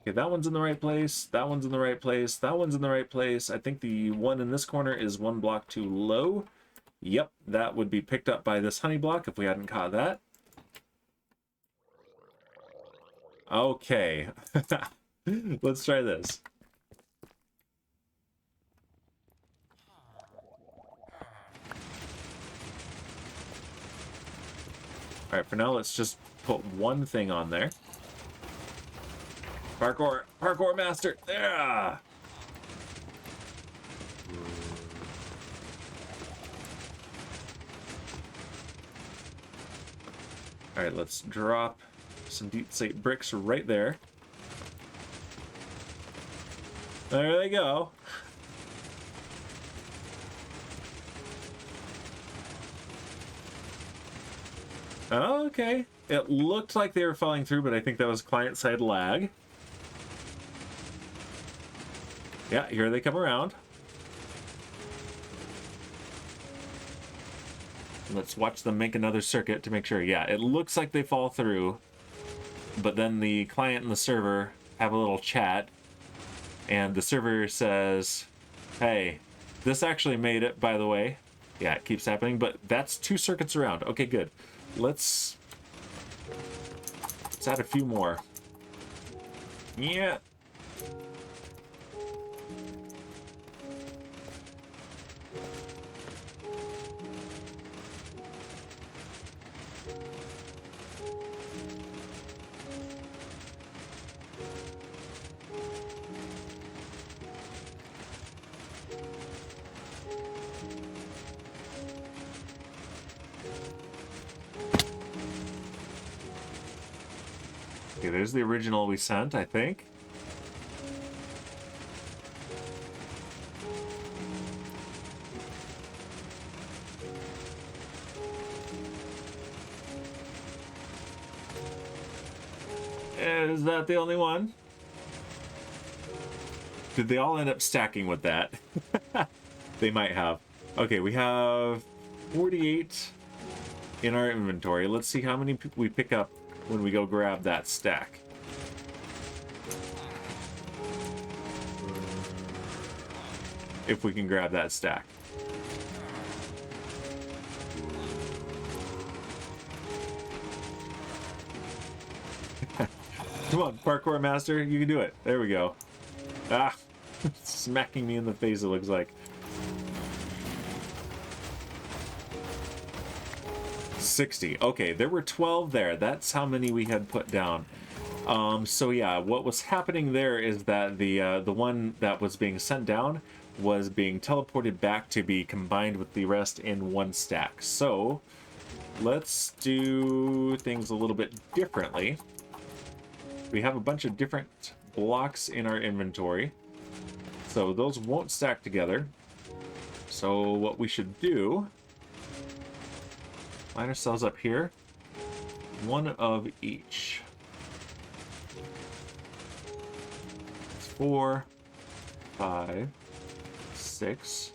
Okay, that one's in the right place, that one's in the right place, that one's in the right place. I think the one in this corner is one block too low. Yep, that would be picked up by this honey block if we hadn't caught that. Okay. Let's try this. Alright, for now let's just put one thing on there. Parkour! Parkour master! Yeah! Alright, let's drop some deep slate bricks right there. There they go. Oh, okay. It looked like they were falling through, but I think that was client-side lag. Yeah, here they come around. Let's watch them make another circuit to make sure. Yeah, it looks like they fall through, but then the client and the server have a little chat, and the server says, hey, this actually made it, by the way. Yeah, it keeps happening, but that's 2 circuits around. Okay, good. Let's add a few more. Yeah. Okay, there's the original we sent, I think. Is that the only one? Did they all end up stacking with that? They might have. Okay, we have 48 in our inventory. Let's see how many we pick up when we go grab that stack. If we can grab that stack. Come on, parkour master, you can do it. There we go. Ah, smacking me in the face, it looks like. 60. Okay, there were 12 there. That's how many we had put down. So yeah, what was happening there is that the one that was being sent down was being teleported back to be combined with the rest in one stack. So let's do things a little bit differently. We have a bunch of different blocks in our inventory, so those won't stack together. So what we should do, line ourselves up here, one of each. 4, 5, 6.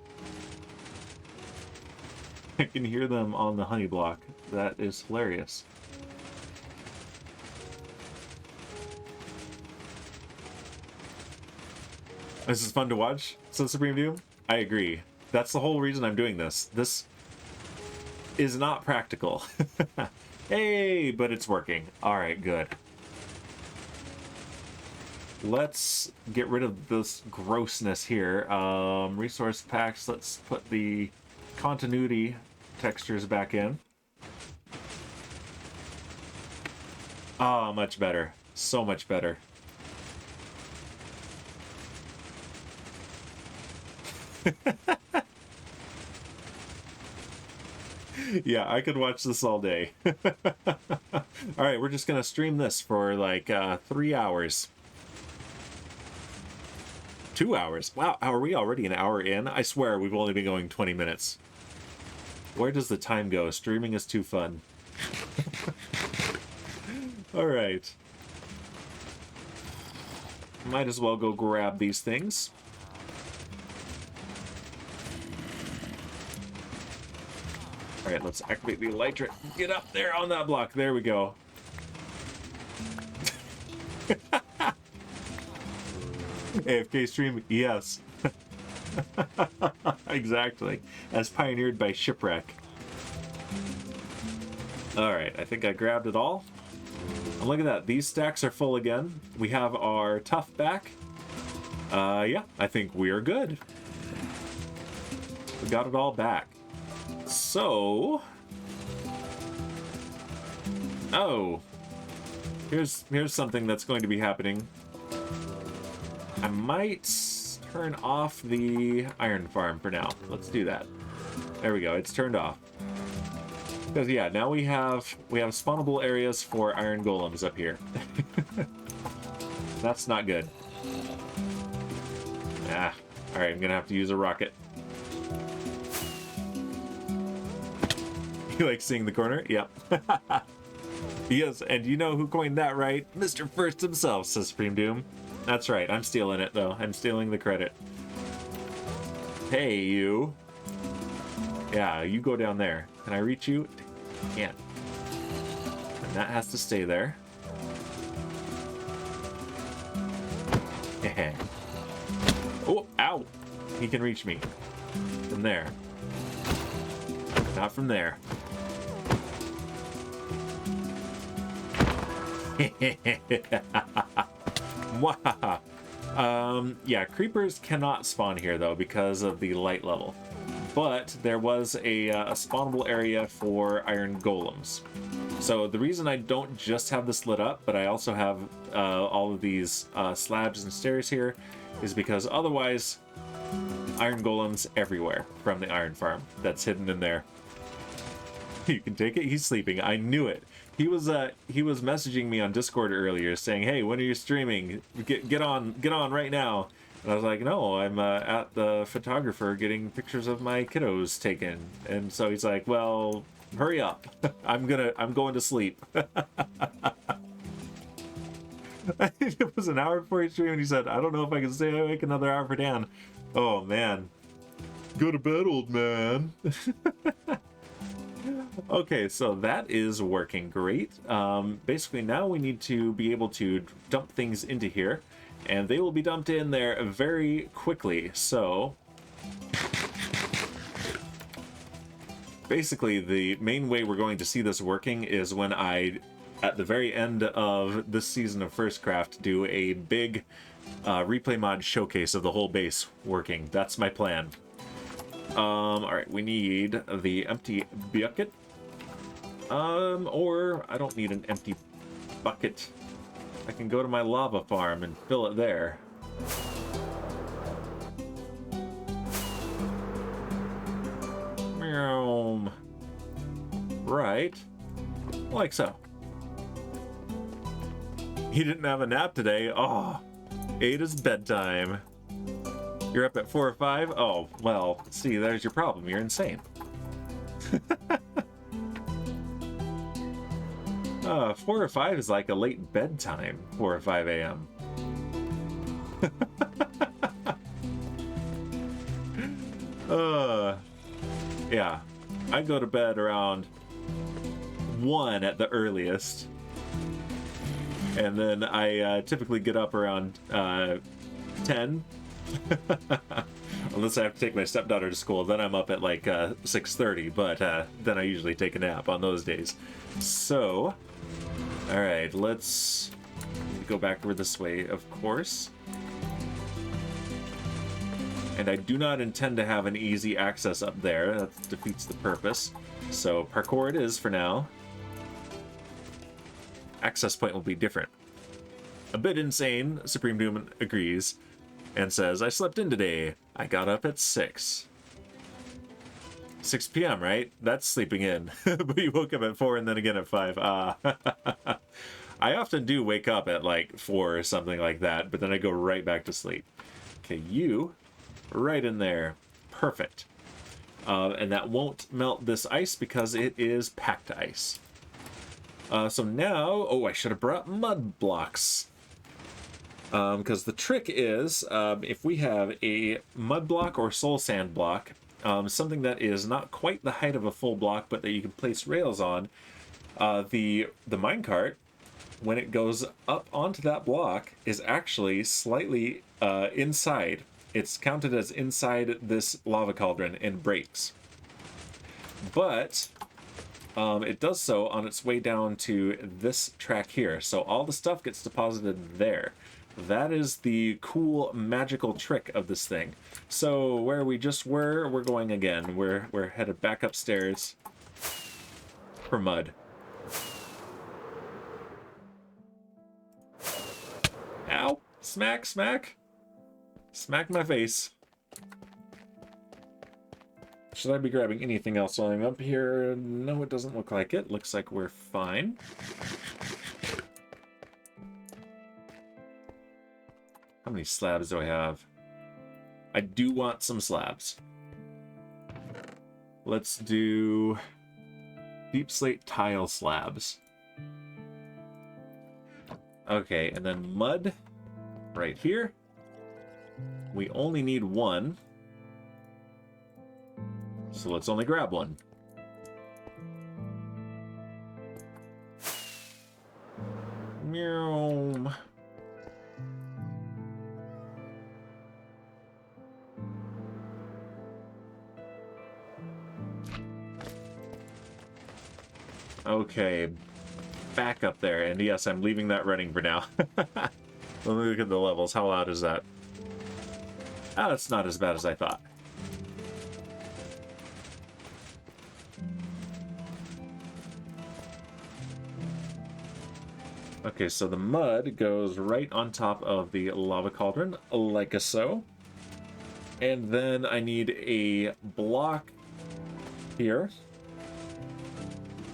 I can hear them on the honey block. That is hilarious. This is fun to watch, says Supreme Doom. I agree. That's the whole reason I'm doing this. This is not practical. Hey, but it's working. All right, good. Let's get rid of this grossness here. Resource packs, let's put the continuity textures back in. Oh, much better. So much better. Yeah, I could watch this all day. All right, we're just gonna stream this for like 3 hours. 2 hours. Wow, are we already an hour in? I swear we've only been going 20 minutes. Where does the time go? Streaming is too fun. All right. Might as well go grab these things. All right, let's activate the elytra. Get up there on that block. There we go. AFK stream, yes. Exactly. As pioneered by Shipwreck. Alright, I think I grabbed it all. And look at that, these stacks are full again. We have our tough back. Yeah, I think we are good. We got it all back. So... Oh. Here's something that's going to be happening. I might turn off the iron farm for now. Let's do that. There we go. It's turned off. Because yeah, now we have spawnable areas for iron golems up here. That's not good. Ah. All right, I'm gonna have to use a rocket. You like seeing the corner? Yep. Yes, and you know who coined that, right? Mr. First himself, says Supreme Doom. That's right, I'm stealing it, though. I'm stealing the credit. Hey, you. Yeah, you go down there. Can I reach you? Can't. And that has to stay there. Oh, ow! He can reach me. From there. Not from there. Yeah, creepers cannot spawn here though because of the light level, but there was a spawnable area for iron golems. So the reason I don't just have this lit up, but I also have all of these slabs and stairs here, is because otherwise iron golems everywhere from the iron farm that's hidden in there. You can take it. He's sleeping. I knew it. He was messaging me on Discord earlier saying, "Hey, when are you streaming? Get on right now." And I was like, "No, I'm at the photographer getting pictures of my kiddos taken." And so he's like, "Well, hurry up. I'm going to sleep." It was an hour before he streamed, and he said, "I don't know if I can stay awake another hour for Dan." Oh man, go to bed, old man. Okay, so that is working great. Basically, now we need to be able to dump things into here, and they will be dumped in there very quickly. So, basically, the main way we're going to see this working is when I, at the very end of this season of FirstCraft, do a big replay mod showcase of the whole base working. That's my plan. Alright, we need the empty bucket. Or I don't need an empty bucket. I can go to my lava farm and fill it there. Meow. Right. Like so. He didn't have a nap today. Oh, 8 is bedtime. You're up at 4 or 5? Oh, well, see, there's your problem. You're insane. 4 or 5 is like a late bedtime, 4 or 5 a.m. Yeah, I go to bed around 1 at the earliest. And then I typically get up around 10. Unless I have to take my stepdaughter to school, then I'm up at like 6:30, but then I usually take a nap on those days. So, all right, let's go backward this way, of course. And I do not intend to have an easy access up there. That defeats the purpose. So parkour it is for now. Access point will be different. A bit insane, Supreme Doom agrees, and says, I slept in today. I got up at 6. 6 p.m., right? That's sleeping in. But you woke up at 4 and then again at 5. I often do wake up at like 4 or something like that, but then I go right back to sleep. Okay, you, right in there. Perfect. And that won't melt this ice because it is packed ice. So now, oh, I should have brought mud blocks. Because the trick is, if we have a mud block or soul sand block, something that is not quite the height of a full block, but that you can place rails on, the minecart, when it goes up onto that block, is actually slightly inside. It's counted as inside this lava cauldron and breaks. But it does so on its way down to this track here. So all the stuff gets deposited there. That is the cool magical trick of this thing. So where we just were, we're going again. We're headed back upstairs for mud. Ow! Smack, smack! Smack my face. Should I be grabbing anything else while I'm up here? No, it doesn't look like it. Looks like we're fine. How many slabs do I have? I do want some slabs. Let's do deep slate tile slabs. Okay, and then mud right here. We only need 1. So let's only grab 1. Meow. Okay, back up there. And yes, I'm leaving that running for now. Let me look at the levels. How loud is that? Ah, it's not as bad as I thought. Okay, so the mud goes right on top of the lava cauldron, like so. And then I need a block here.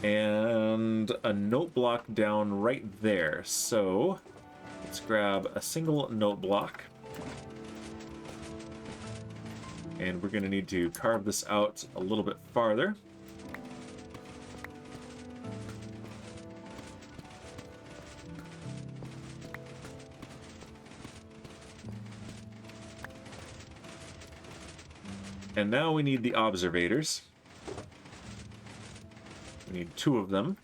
And a note block down right there. So let's grab a single note block. And we're going to need to carve this out a little bit farther. And now we need the observators. We need 2 of them.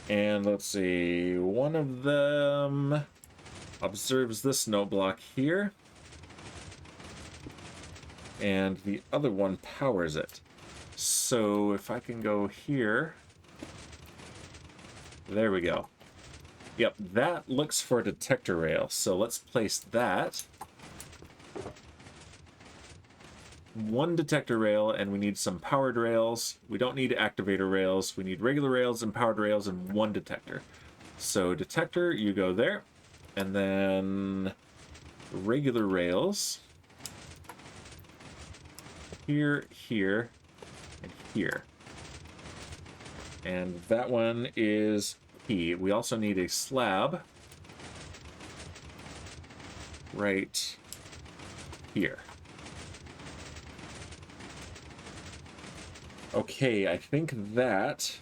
And let's see, one of them observes this note block here. And the other one powers it. So if I can go here. There we go. Yep, that looks for a detector rail. So let's place that. 1 detector rail, and we need some powered rails. We don't need activator rails. We need regular rails and powered rails and 1 detector. So detector, you go there. And then regular rails. Here, here, and here. And that one is key. We also need a slab right here. Okay, I think that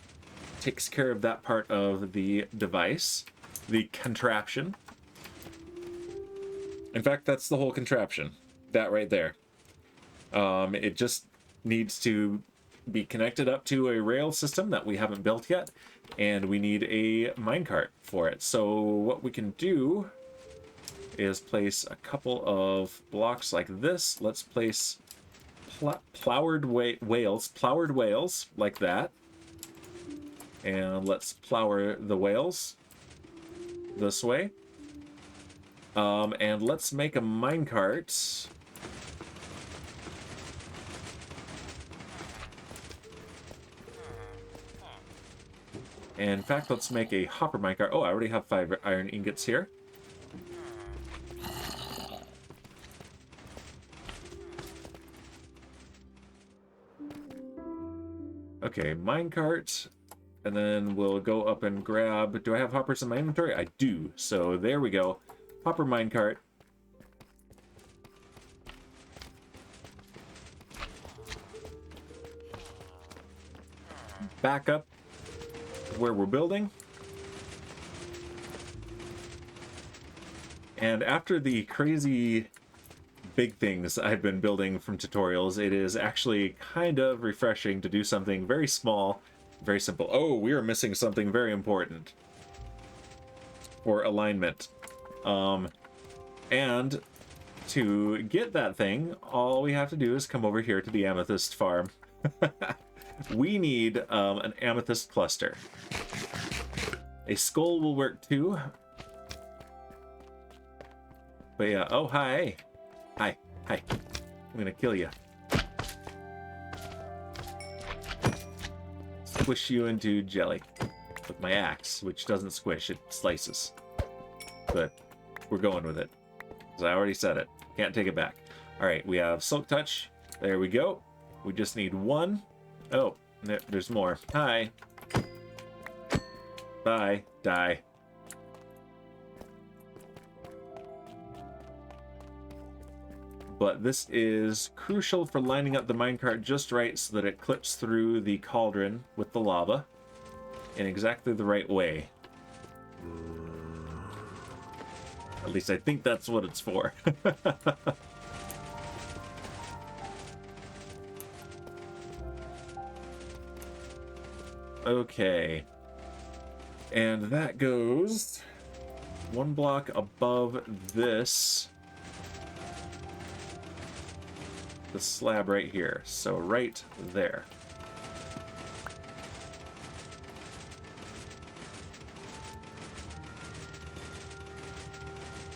takes care of that part of the device, the contraption. In fact, that's the whole contraption, that right there. It just needs to be connected up to a rail system that we haven't built yet, and we need a minecart for it. So what we can do is place a couple of blocks like this. Let's place plowed whales like that. And let's plow the whales this way. And let's make a minecart. And in fact, let's make a hopper minecart. Oh, I already have 5 iron ingots here. Okay, minecart. And then we'll go up and grab... Do I have hoppers in my inventory? I do. So there we go. Hopper minecart. Back up where we're building. And after the crazy big things I've been building from tutorials, it is actually kind of refreshing to do something very small, very simple. Oh, we are missing something very important for alignment. And to get that thing, all we have to do is come over here to the amethyst farm. We need an amethyst cluster. A skull will work too. But yeah, oh, hi. Hi. I'm gonna kill you. Squish you into jelly with my axe, which doesn't squish, it slices. But we're going with it, because I already said it. Can't take it back. Alright, we have Silk Touch. There we go. We just need 1. Oh, there's more. Hi. Bye. Die. But this is crucial for lining up the minecart just right so that it clips through the cauldron with the lava in exactly the right way. At least I think that's what it's for. Okay. And that goes 1 block above this. The slab right here. So right there.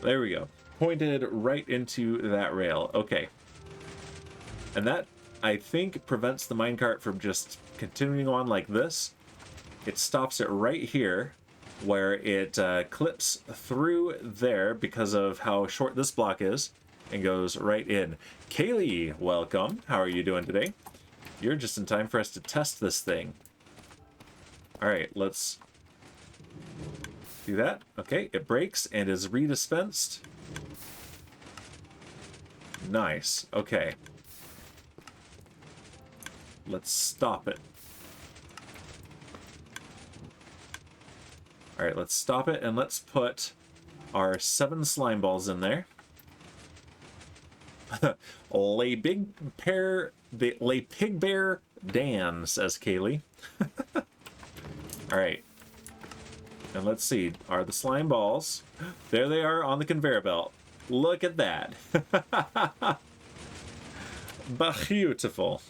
There we go. Pointed right into that rail. Okay. And that, I think, prevents the minecart from just continuing on like this. It stops it right here, where it clips through there because of how short this block is, and goes right in. Kaylee, welcome. How are you doing today? You're just in time for us to test this thing. All right, let's do that. Okay, it breaks and is redispensed. Nice. Okay. Let's stop it. All right, let's stop it, and let's put our 7 slime balls in there. Lay pig bear Dan, says Kaylee. All right. And let's see, are the slime balls? There they are on the conveyor belt. Look at that. Beautiful.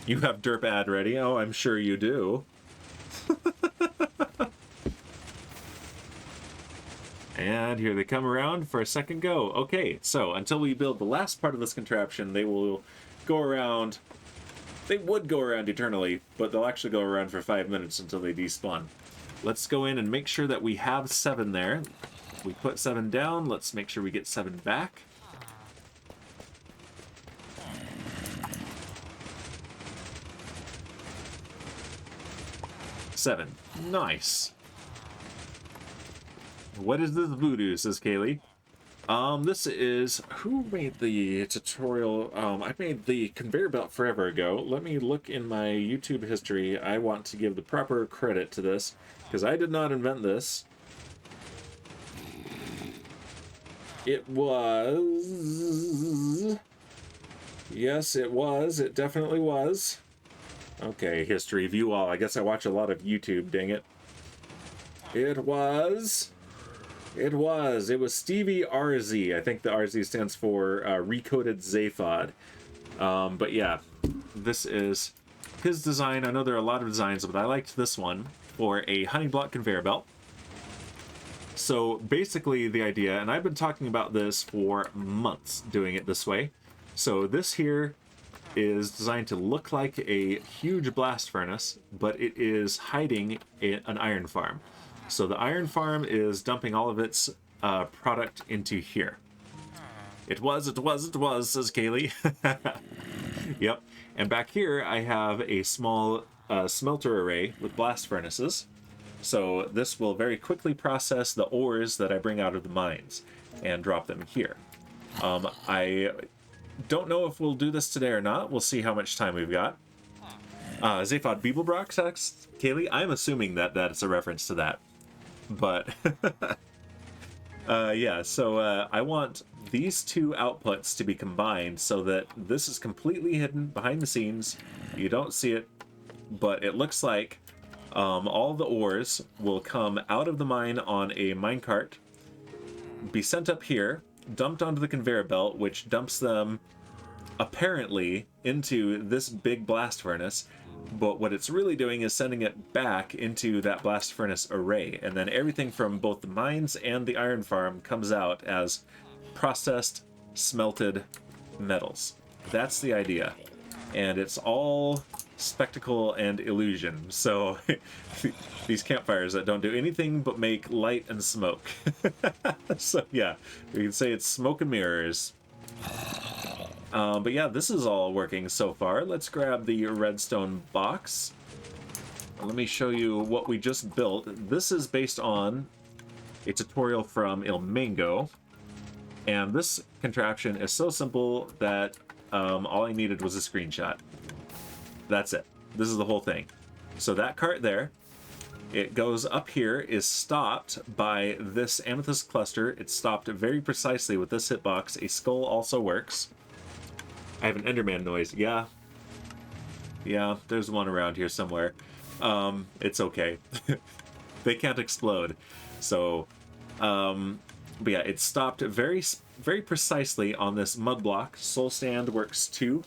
You have derp ad ready. Oh, I'm sure you do. And here they come around for a second go. Okay, so until we build the last part of this contraption, they will go around. They would go around eternally, but they'll actually go around for 5 minutes until they despawn. Let's go in and make sure that we have 7 there. We put 7 down. Let's make sure we get 7 back. Seven. Nice. What is this voodoo, says Kaylee. This is... Who made the tutorial? I made the conveyor belt forever ago. Let me look in my YouTube history. I want to give the proper credit to this, because I did not invent this. It was... Yes, it was. It definitely was. Okay, history view all. I guess I watch a lot of YouTube, dang it. It was... It was Stevie RZ. I think the RZ stands for Recoded Zaphod. But yeah, this is his design. I know there are a lot of designs, but I liked this one for a honey block conveyor belt. So basically the idea, and I've been talking about this for months, doing it this way. So this here is designed to look like a huge blast furnace, but it is hiding an iron farm. So the iron farm is dumping all of its product into here. It was, says Kaylee. Yep. And back here I have a small smelter array with blast furnaces. So this will very quickly process the ores that I bring out of the mines and drop them here. I don't know if we'll do this today or not. We'll see how much time we've got. Zaphod Beeblebrock text, Kaylee, I'm assuming that that's a reference to that. But yeah, so I want these two outputs to be combined so that this is completely hidden behind the scenes. You don't see it, but it looks like all the ores will come out of the mine on a minecart, be sent up here, dumped onto the conveyor belt, which dumps them apparently into this big blast furnace. But what it's really doing is sending it back into that blast furnace array, and then everything from both the mines and the iron farm comes out as processed, smelted metals. That's the idea. And it's all spectacle and illusion. So these campfires that don't do anything but make light and smoke. So yeah, we can say it's smoke and mirrors. But yeah, this is all working so far. Let's grab the redstone box. Let me show you what we just built. This is based on a tutorial from Ilmango. And this contraption is so simple that all I needed was a screenshot. That's it. This is the whole thing. So that cart there, it goes up here, is stopped by this amethyst cluster. It's stopped very precisely with this hitbox. A skull also works. I have an Enderman noise. Yeah. Yeah, there's one around here somewhere. It's okay. They can't explode. So, but yeah, it's stopped very precisely on this mud block. Soul Sand works too,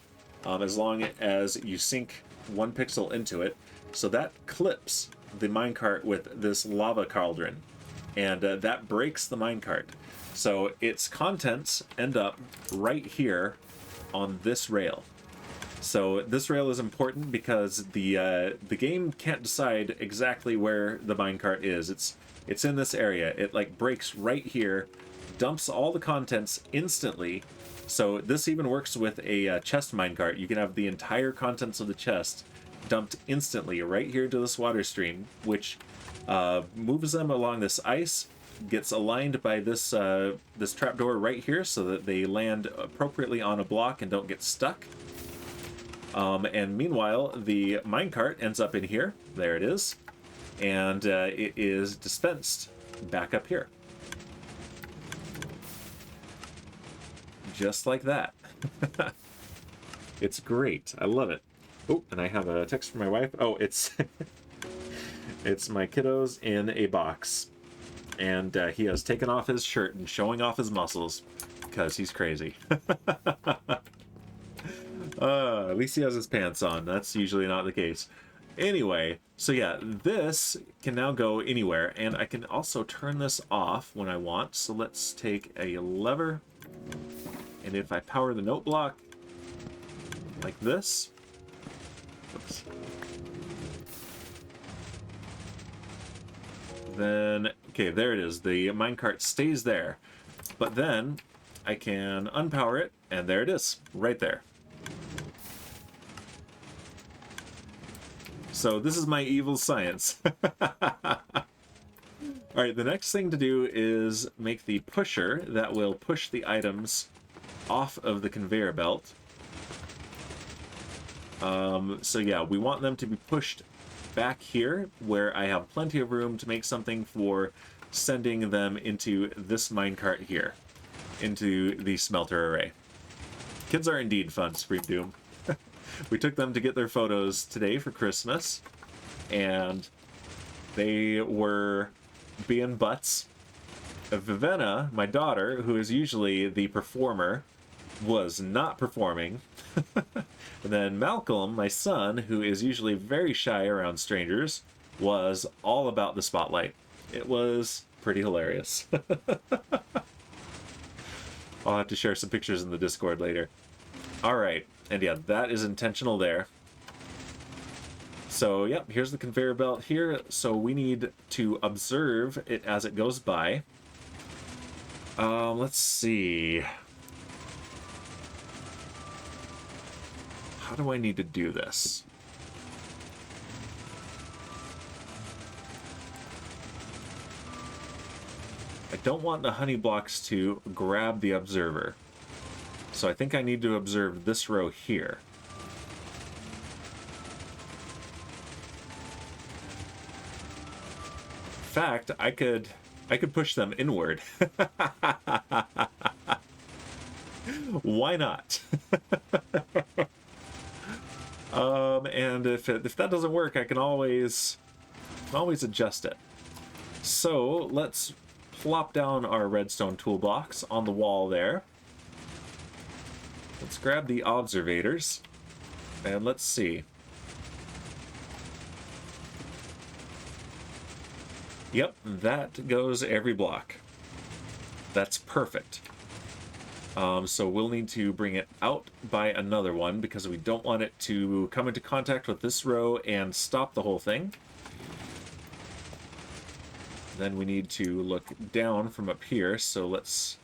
as long as you sink 1 pixel into it. So that clips the minecart with this lava cauldron, and that breaks the minecart. So its contents end up right here on this rail. So this rail is important because the game can't decide exactly where the minecart is. It's in this area. It like breaks right here, dumps all the contents instantly. So this even works with a chest minecart. You can have the entire contents of the chest dumped instantly right here to this water stream, which moves them along this ice, gets aligned by this this trapdoor right here so that they land appropriately on a block and don't get stuck. And meanwhile, the minecart ends up in here. There it is. And it is dispensed back up here. Just like that. It's great. I love it. Oh, and I have a text from my wife. Oh, it's it's my kiddos in a box. And he has taken off his shirt and showing off his muscles because he's crazy. At least he has his pants on. That's usually not the case. Anyway, so yeah, this can now go anywhere, and I can also turn this off when I want. So let's take a lever, and if I power the note block like this, oops, then, okay, there it is. The minecart stays there, but then I can unpower it, and there it is, right there. So this is my evil science. Alright, the next thing to do is make the pusher that will push the items off of the conveyor belt. So yeah, we want them to be pushed back here, where I have plenty of room to make something for sending them into this minecart here, into the smelter array. Kids are indeed fun, Scream Doom. We took them to get their photos today for Christmas, and they were being butts. Vivenna, my daughter, who is usually the performer, was not performing. And then Malcolm, my son, who is usually very shy around strangers, was all about the spotlight. It was pretty hilarious. I'll have to share some pictures in the Discord later. All right, and yeah, that is intentional there. So, yep, here's the conveyor belt here. So we need to observe it as it goes by. Let's see. How do I need to do this? I don't want the honey blocks to grab the observer. So I think I need to observe this row here. In fact, I could push them inward. Why not? And if that doesn't work, I can always adjust it. So let's plop down our redstone toolbox on the wall there. Let's grab the observators and let's see. Yep, that goes every block. That's perfect. So we'll need to bring it out by another one because we don't want it to come into contact with this row and stop the whole thing. Then we need to look down from up here, so let's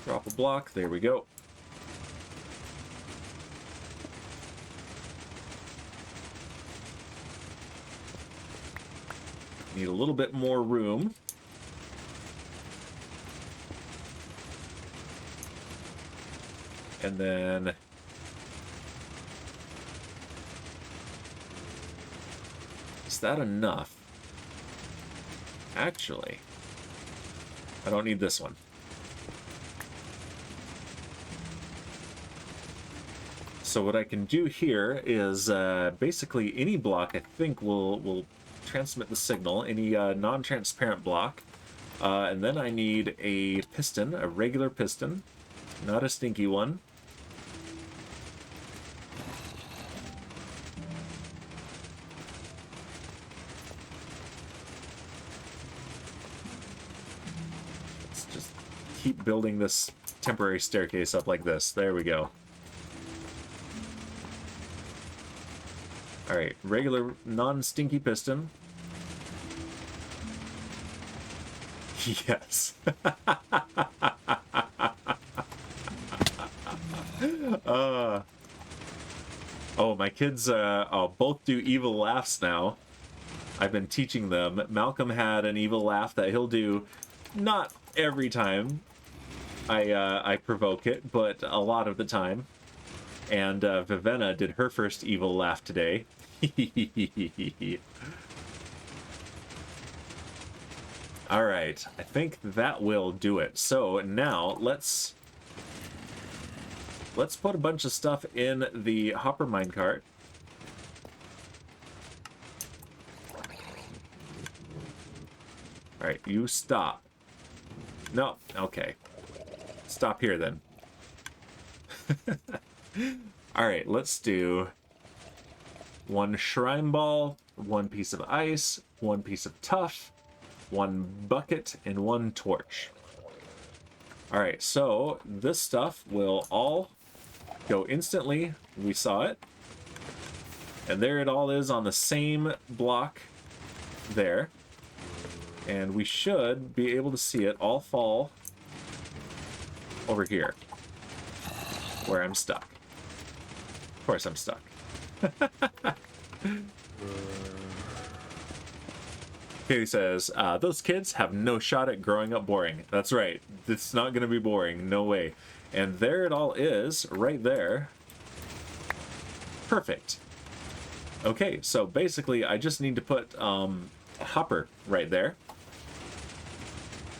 drop a block. There we go. Need a little bit more room. And then is that enough? Actually, I don't need this one. So what I can do here is basically any block I think will transmit the signal, any non-transparent block. And then I need a piston, a regular piston, not a stinky one. Let's just keep building this temporary staircase up like this. There we go. All right, regular non-stinky piston. Yes. Oh, my kids both do evil laughs now. I've been teaching them. Malcolm had an evil laugh that he'll do not every time I provoke it, but a lot of the time. And Vivenna did her first evil laugh today. All right, I think that will do it. So now let's put a bunch of stuff in the hopper minecart. All right, you stop. No, okay. Stop here then. All right, let's do one shrine ball, one piece of ice, one piece of tuff, one bucket, and one torch. All right, so this stuff will all go instantly. We saw it. And there it all is on the same block there. And we should be able to see it all fall over here, where I'm stuck. Of course I'm stuck. Katie says, those kids have no shot at growing up boring. That's right. It's not going to be boring. No way. And there it all is, right there. Perfect. Okay, so basically I just need to put a hopper right there.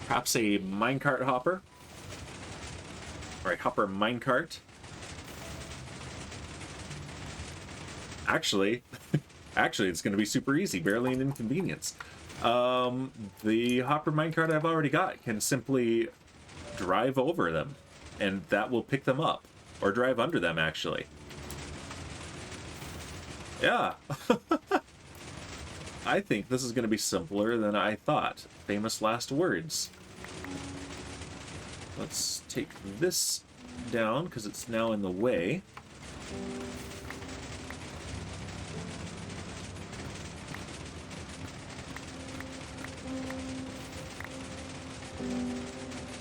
Perhaps a minecart hopper. All right, hopper minecart. Actually, it's going to be super easy, barely an inconvenience. The hopper minecart I've already got can simply drive over them, and that will pick them up. Or drive under them, actually. Yeah. I think this is going to be simpler than I thought. Famous last words. Let's take this down, because it's now in the way.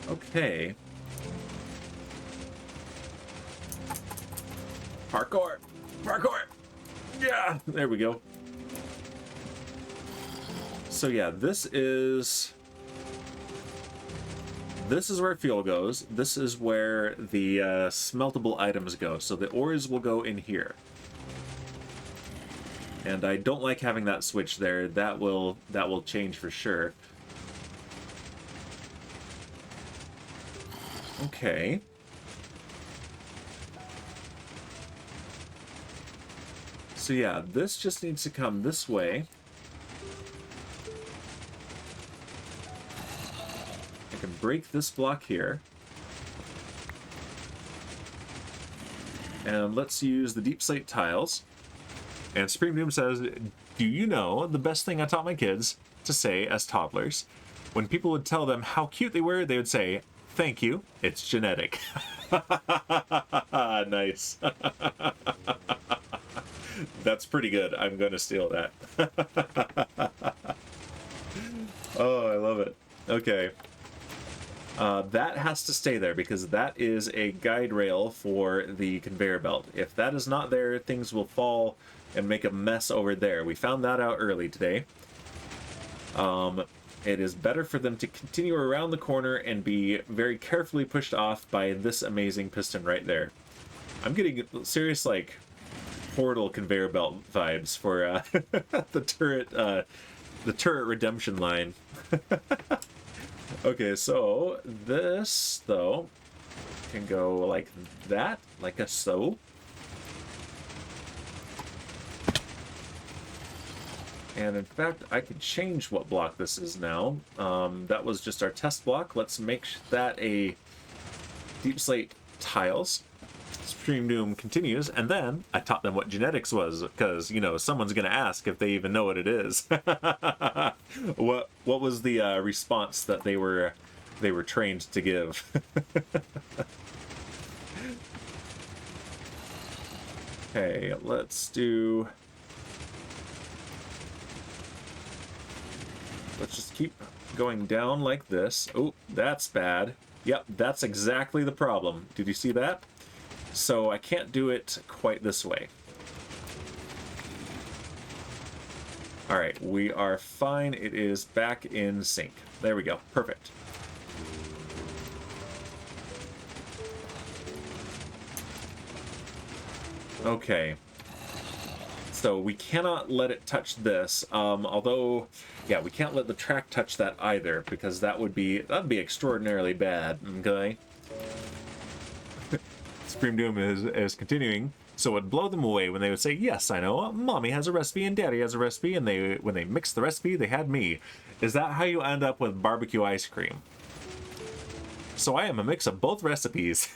Okay. Parkour! Parkour! Yeah! There we go. So yeah, this is where fuel goes. This is where the smeltable items go. So the ores will go in here. And I don't like having that switch there. That will change for sure. Okay. So yeah, this just needs to come this way. I can break this block here. And let's use the deep slate tiles. And Supreme Doom says, do you know the best thing I taught my kids to say as toddlers? When people would tell them how cute they were, they would say, thank you, it's genetic. Nice. That's pretty good. I'm going to steal that. Oh, I love it. Okay. That has to stay there because that is a guide rail for the conveyor belt. If that is not there, things will fall and make a mess over there. We found that out early today. It is better for them to continue around the corner and be very carefully pushed off by this amazing piston right there. I'm getting serious, like, portal conveyor belt vibes for the turret redemption line. Okay, so this though can go like that, like a so. And in fact, I could change what block this is now. That was just our test block. Let's make that a deep slate tiles. Supreme Doom continues, and then I taught them what genetics was, because, you know, someone's going to ask if they even know what it is. What was the response that they were trained to give? Okay, let's just keep going down like this. Oh, that's bad. Yep, that's exactly the problem. Did you see that? So I can't do it quite this way. Alright, we are fine. It is back in sync. There we go. Perfect. Okay. So we cannot let it touch this. Although, yeah, we can't let the track touch that either, because that'd be extraordinarily bad. Okay. Supreme Doom is continuing, so it would blow them away when they would say, yes, I know, Mommy has a recipe and Daddy has a recipe, and when they mixed the recipe, they had me. Is that how you end up with barbecue ice cream? So I am a mix of both recipes.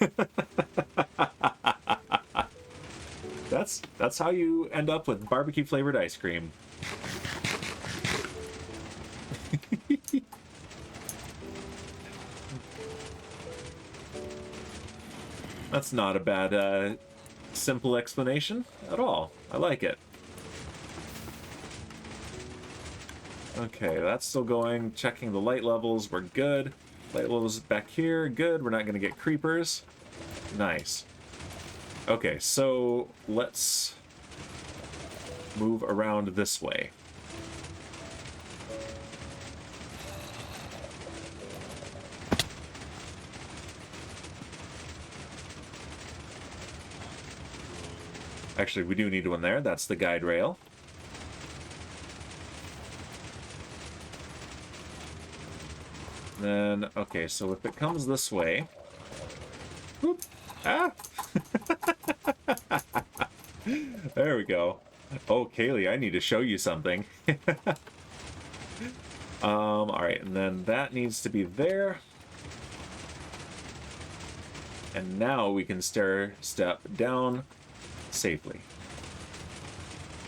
That's how you end up with barbecue flavored ice cream. That's not a bad, simple explanation at all. I like it. Okay, that's still going. Checking the light levels. We're good. Light levels back here. Good. We're not going to get creepers. Nice. Okay, so let's move around this way. Actually, we do need one there. That's the guide rail. Then, okay, so if it comes this way... Whoop! Ah! There we go. Oh, Kaylee, I need to show you something. All right, and then that needs to be there. And now we can step down safely.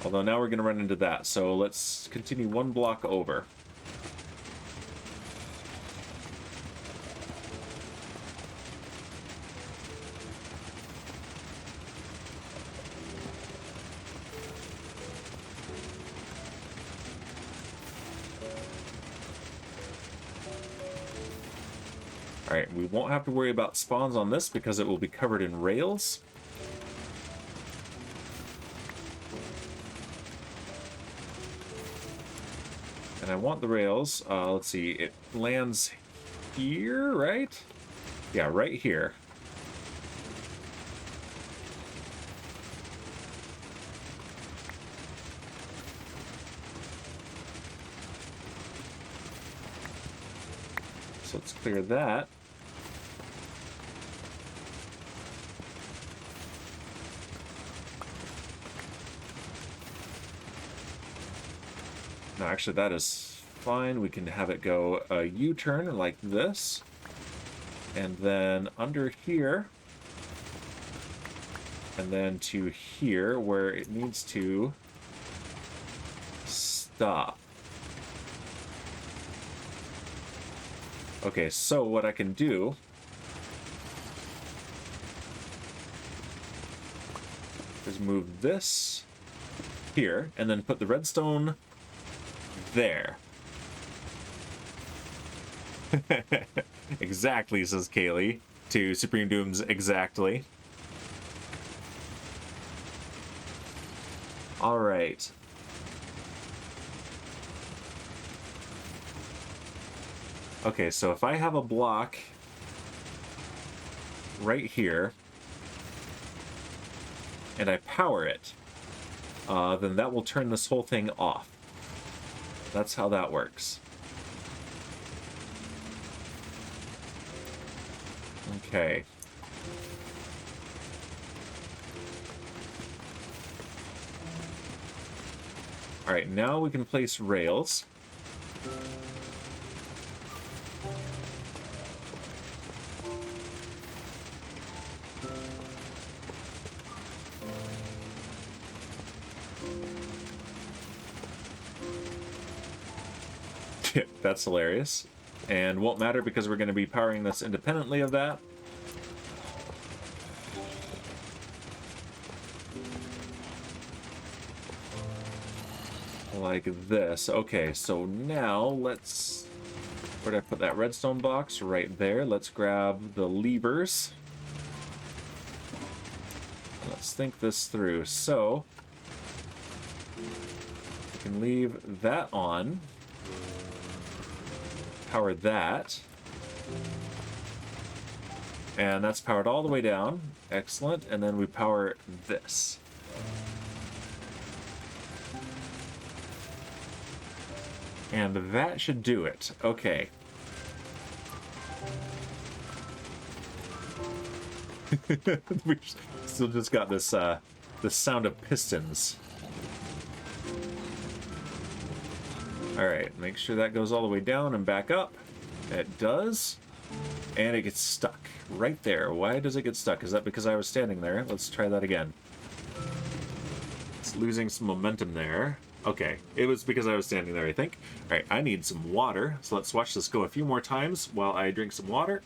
Although now we're going to run into that, so let's continue one block over. Alright, we won't have to worry about spawns on this because it will be covered in rails. And I want the rails, let's see, it lands here, right? Yeah, right here. So let's clear that. No, actually, that is fine. We can have it go a U-turn like this. And then under here. And then to here, where it needs to stop. Okay, so what I can do is move this here, and then put the redstone there. Exactly, says Kaylee to Supreme Doom's exactly. All right. Okay, so if I have a block right here and I power it, then that will turn this whole thing off. That's how that works. Okay. All right, now we can place rails. That's hilarious. And won't matter because we're going to be powering this independently of that. Like this. Okay, so now let's... Where did I put that redstone box? Right there. Let's grab the levers. Let's think this through. So, we can leave that on. Power that. And that's powered all the way down. Excellent. And then we power this. And that should do it. Okay. We still just got this the sound of pistons. Alright, make sure that goes all the way down and back up. It does. And it gets stuck right there. Why does it get stuck? Is that because I was standing there? Let's try that again. It's losing some momentum there. Okay, it was because I was standing there, I think. Alright, I need some water. So let's watch this go a few more times while I drink some water.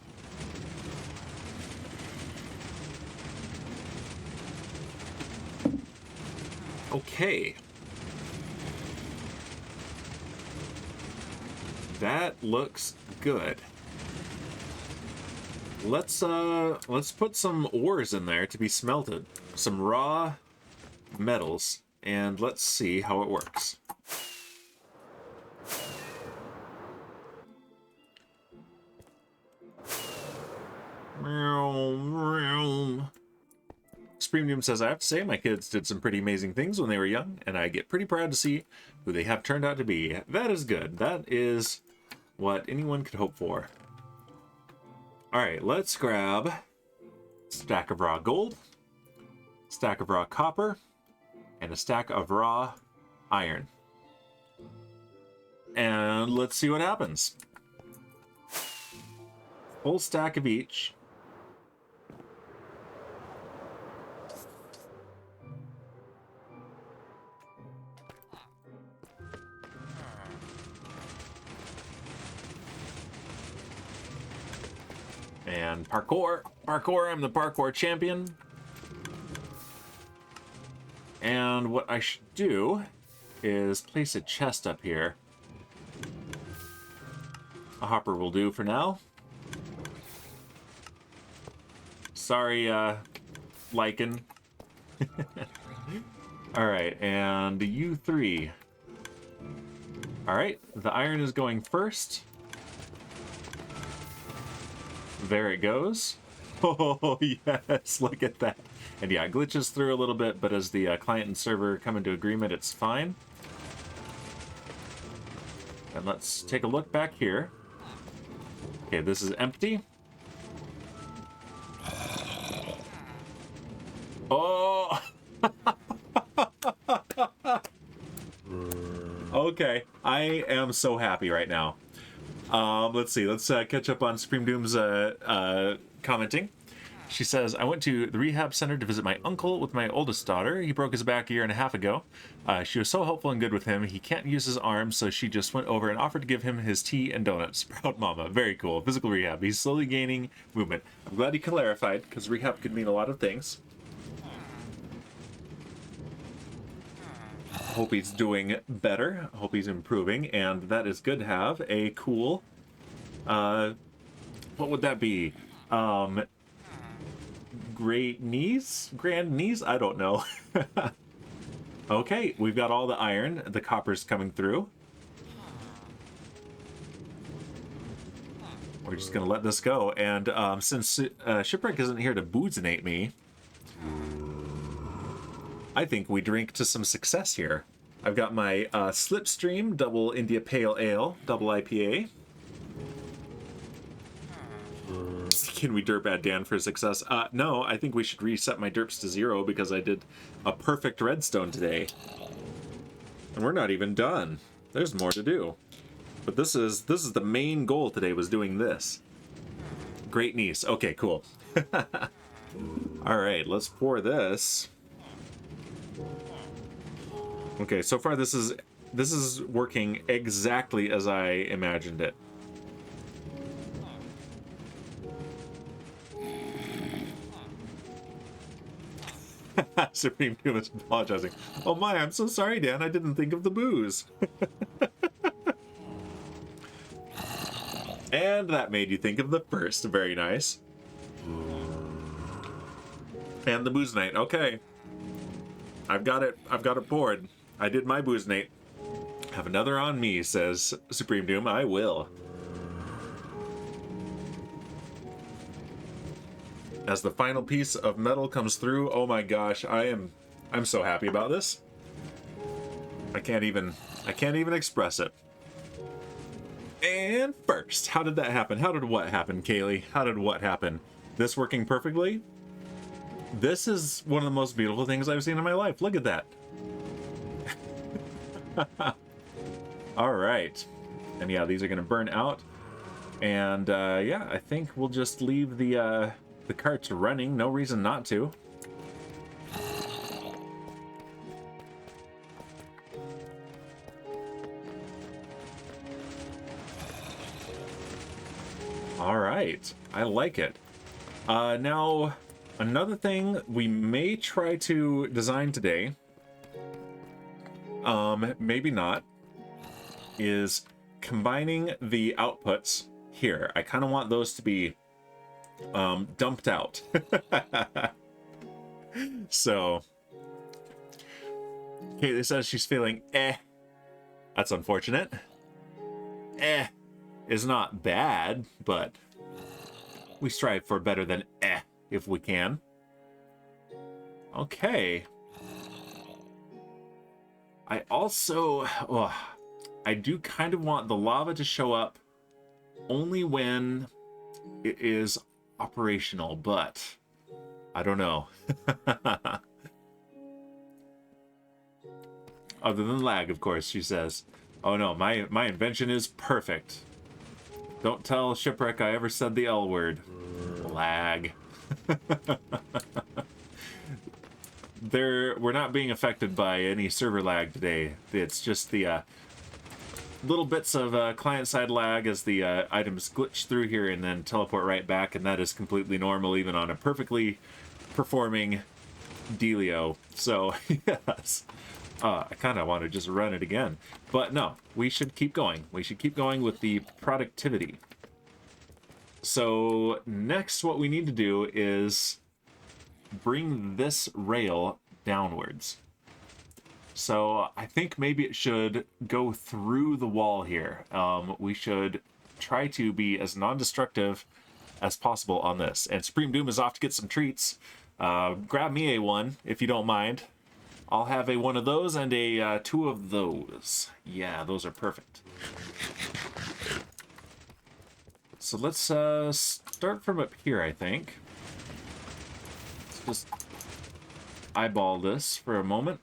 Okay. That looks good. Let's put some ores in there to be smelted. Some raw metals, and let's see how it works. Supreme Doom says, I have to say, my kids did some pretty amazing things when they were young, and I get pretty proud to see who they have turned out to be. That is good. That is what anyone could hope for. Alright, let's grab a stack of raw gold, stack of raw copper, and a stack of raw iron. And let's see what happens. Full stack of each. And parkour. Parkour, I'm the parkour champion. And what I should do is place a chest up here. A hopper will do for now. Sorry, Lichen. Alright, and you three. Alright, the iron is going first. There it goes. Oh, yes, look at that. And yeah, it glitches through a little bit, but as the client and server come into agreement, it's fine. And let's take a look back here. Okay, this is empty. Oh! Okay, I am so happy right now. Let's see. Let's catch up on Supreme Doom's commenting. She says, I went to the rehab center to visit my uncle with my oldest daughter. He broke his back a year and a half ago. She was so helpful and good with him. He can't use his arms, so she just went over and offered to give him his tea and donuts. Proud mama. Very cool. Physical rehab. He's slowly gaining movement. I'm glad you clarified, because rehab could mean a lot of things. Hope he's doing better. Hope he's improving, and that is good to have. A cool... what would that be? Great knees? Grand knees? I don't know. Okay, we've got all the iron. The copper's coming through. We're just gonna let this go. And since Shipwreck isn't here to boozanate me, I think we drink to some success here. I've got my Slipstream Double India Pale Ale, Double IPA. Can we derp add Dan for success? No, I think we should reset my derps to 0 because I did a perfect redstone today. And we're not even done. There's more to do. But this is the main goal today, was doing this. Great niece. Okay, cool. Alright, let's pour this. Okay, so far this is working exactly as I imagined it. Supreme Doom is apologizing. Oh my, I'm so sorry, Dan. I didn't think of the booze. And that made you think of the first. Very nice. And the booze night. Okay. I've got it poured. I did my booze night. Have another on me, says Supreme Doom. I will. As the final piece of metal comes through, oh my gosh, I'm so happy about this. I can't even express it. And first, how did that happen? How did what happen, Kaylee? How did what happen? This working perfectly? This is one of the most beautiful things I've seen in my life. Look at that. All right. And yeah, these are going to burn out. And yeah, I think we'll just leave the carts running. No reason not to. All right. I like it. Now, another thing we may try to design today, maybe not, is combining the outputs here. I kind of want those to be dumped out. So, Kaylee says she's feeling That's unfortunate. Is not bad, but we strive for better than if we can. Okay. I also, I do kind of want the lava to show up only when it is operational, but I don't know. Other than lag, of course, she says. Oh no, my invention is perfect. Don't tell Shipwreck I ever said the L word. Lag. We're not being affected by any server lag today. It's just the little bits of client-side lag as the items glitch through here and then teleport right back, and that is completely normal even on a perfectly performing Delio. So, yes. I kind of want to just run it again. But no, we should keep going. We should keep going with the productivity. So, next what we need to do is bring this rail downwards. So I think maybe it should go through the wall here. We should try to be as non-destructive as possible on this. And Supreme Doom is off to get some treats. Grab me a one, if you don't mind. I'll have a one of those and a two of those. Yeah, those are perfect. So let's start from up here, I think. Let's just eyeball this for a moment.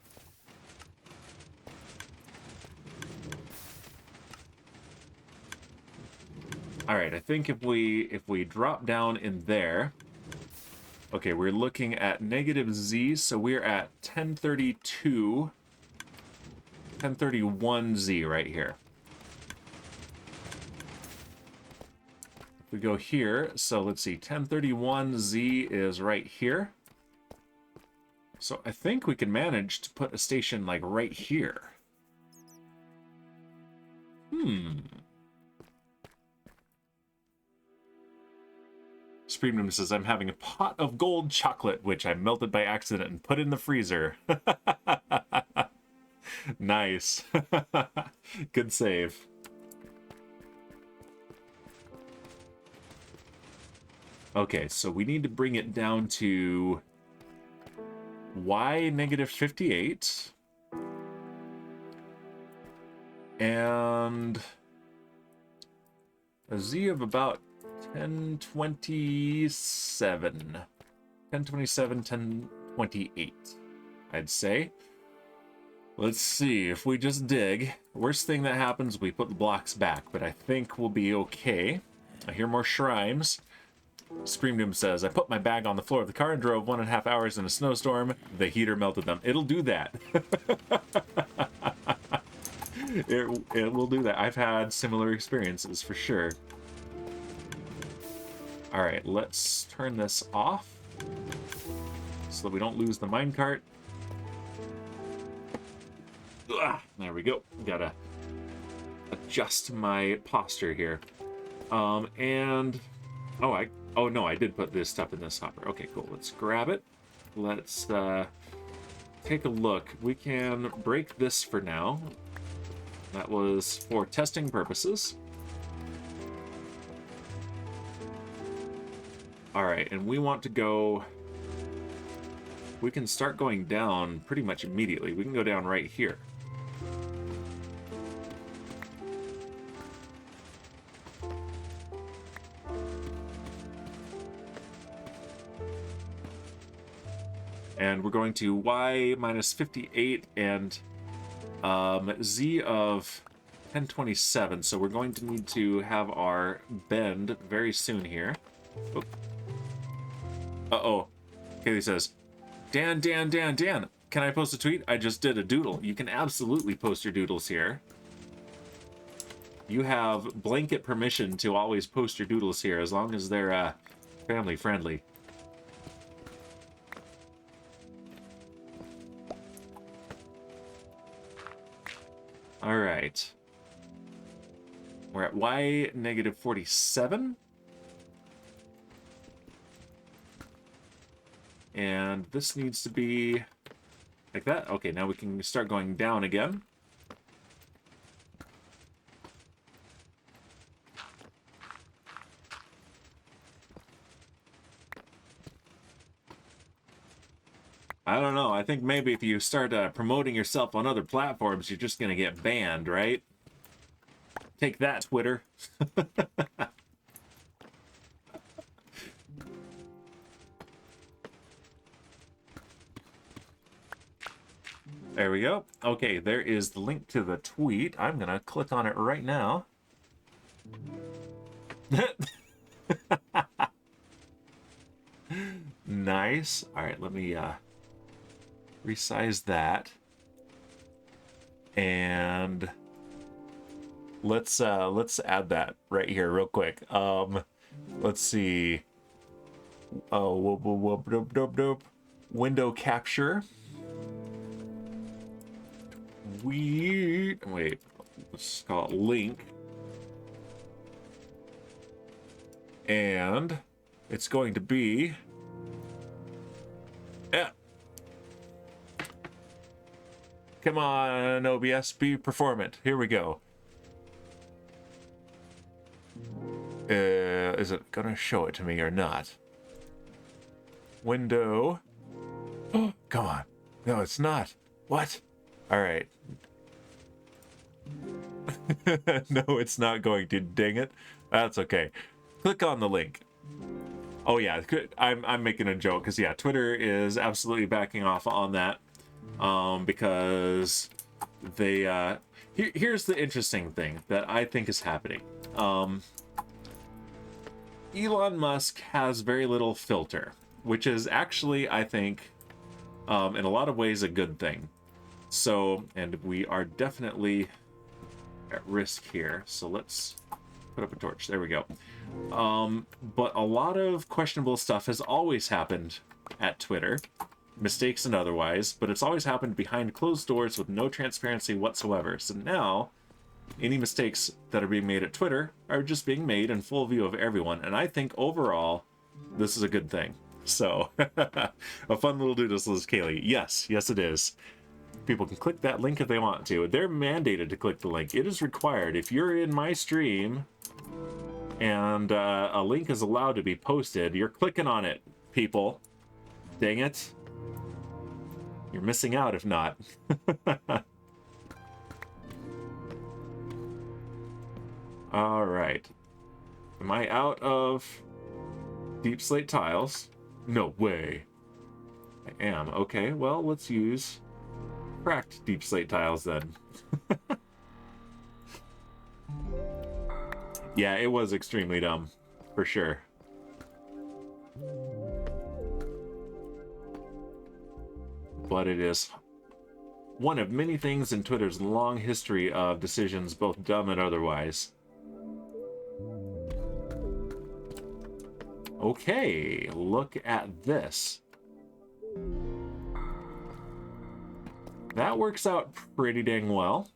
All right, I think if we drop down in there, okay, we're looking at negative Z, so we're at 1032, 1031 Z right here. If we go here, so let's see, 1031 Z is right here. So I think we can manage to put a station like right here. Supreme says, I'm having a pot of gold chocolate, which I melted by accident and put in the freezer. Nice. Good save. Okay, so we need to bring it down to Y negative 58. And a Z of about 1027. 1027, 1028, I'd say. Let's see, if we just dig, worst thing that happens, we put the blocks back, but I think we'll be okay. I hear more shrines. Supreme Doom says, I put my bag on the floor of the car and drove 1.5 hours in a snowstorm. The heater melted them. It'll do that. It will do that. I've had similar experiences for sure. All right, let's turn this off so that we don't lose the minecart. There we go. Gotta adjust my posture here. Oh no, I did put this stuff in this hopper. Okay, cool. Let's grab it. Let's take a look. We can break this for now. That was for testing purposes. All right, and we want to go... We can start going down pretty much immediately. We can go down right here. And we're going to Y minus 58 and Z of 1027. So we're going to need to have our bend very soon here. Oh. Uh-oh. Kaylee says, Dan, can I post a tweet? I just did a doodle. You can absolutely post your doodles here. You have blanket permission to always post your doodles here as long as they're family friendly. All right. We're at Y negative 47. And this needs to be like that. Okay, now we can start going down again. I don't know. I think maybe if you start promoting yourself on other platforms, you're just going to get banned, right? Take that, Twitter. There we go. Okay, there is the link to the tweet. I'm gonna click on it right now. Nice. All right, let me resize that. And let's add that right here real quick. Let's see. Oh, window capture. Wait, let's call it link. And it's going to be, yeah. Come on, OBS, be performant. Here we go. Is it gonna show it to me or not? Window. Oh, come on. No, it's not. What? All right. No, it's not going to. Dang it. That's okay. Click on the link. Oh yeah, I'm making a joke because yeah, Twitter is absolutely backing off on that, because they here's the interesting thing that I think is happening. Elon Musk has very little filter, which is actually, I think, in a lot of ways a good thing. So, and we are definitely at risk here, so let's put up a torch. There we go. But a lot of questionable stuff has always happened at Twitter, mistakes and otherwise, but it's always happened behind closed doors with no transparency whatsoever. So now, any mistakes that are being made at Twitter are just being made in full view of everyone, and I think overall, this is a good thing. So, a fun little doodle, says Kaylee. Yes, it is. People can click that link if they want to. They're mandated to click the link. It is required. If you're in my stream and a link is allowed to be posted, you're clicking on it, people. Dang it. You're missing out if not. All right. Am I out of deep slate tiles? No way. I am. Okay, well, let's use cracked deep slate tiles then. Yeah, it was extremely dumb, for sure. But it is one of many things in Twitter's long history of decisions, both dumb and otherwise. Okay, look at this. That works out pretty dang well.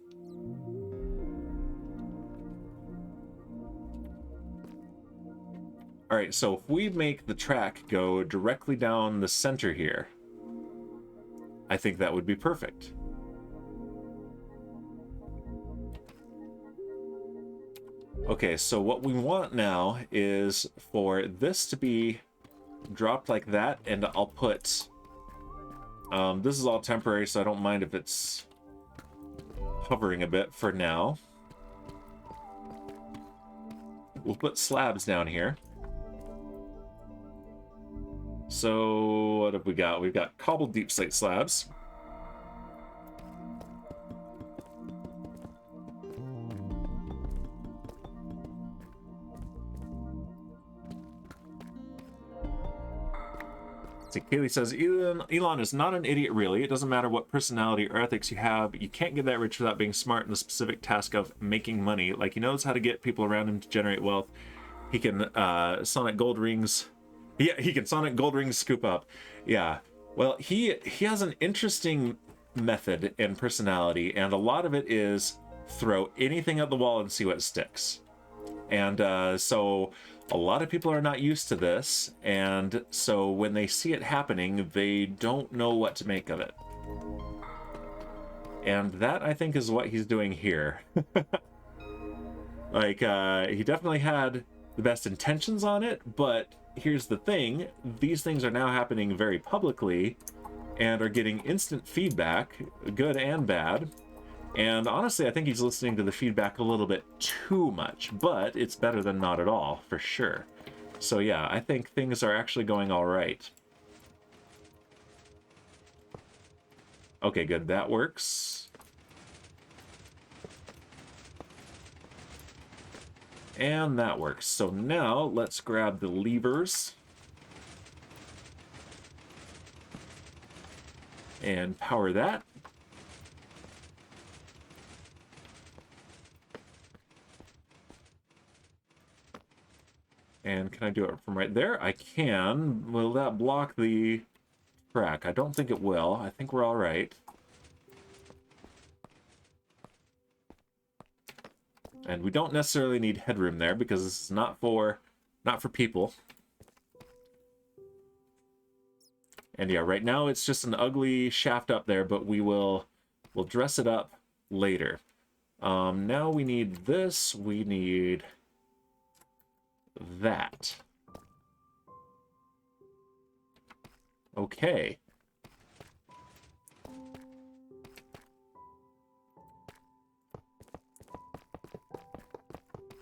All right, so if we make the track go directly down the center here, I think that would be perfect. Okay, so what we want now is for this to be dropped like that, and I'll put... this is all temporary, so I don't mind if it's hovering a bit for now. We'll put slabs down here. So what have we got? We've got cobbled deep slate slabs. See, Kaylee says, Elon is not an idiot, really. It doesn't matter what personality or ethics you have. You can't get that rich without being smart in the specific task of making money. Like, he knows how to get people around him to generate wealth. He can sonic gold rings. Yeah, he can sonic gold rings scoop up. Yeah. Well, he has an interesting method and personality, and a lot of it is throw anything at the wall and see what sticks. And so a lot of people are not used to this, and so when they see it happening, they don't know what to make of it. And that, I think, is what he's doing here. Like, he definitely had the best intentions on it, but here's the thing. These things are now happening very publicly and are getting instant feedback, good and bad. And honestly, I think he's listening to the feedback a little bit too much, but it's better than not at all, for sure. So yeah, I think things are actually going all right. Okay, good. That works. And that works. So now let's grab the levers and power that. And can I do it from right there? I can. Will that block the track? I don't think it will. I think we're all right. And we don't necessarily need headroom there because this is not for people. And yeah, right now it's just an ugly shaft up there, but we'll dress it up later. Now we need this. We need that. Okay.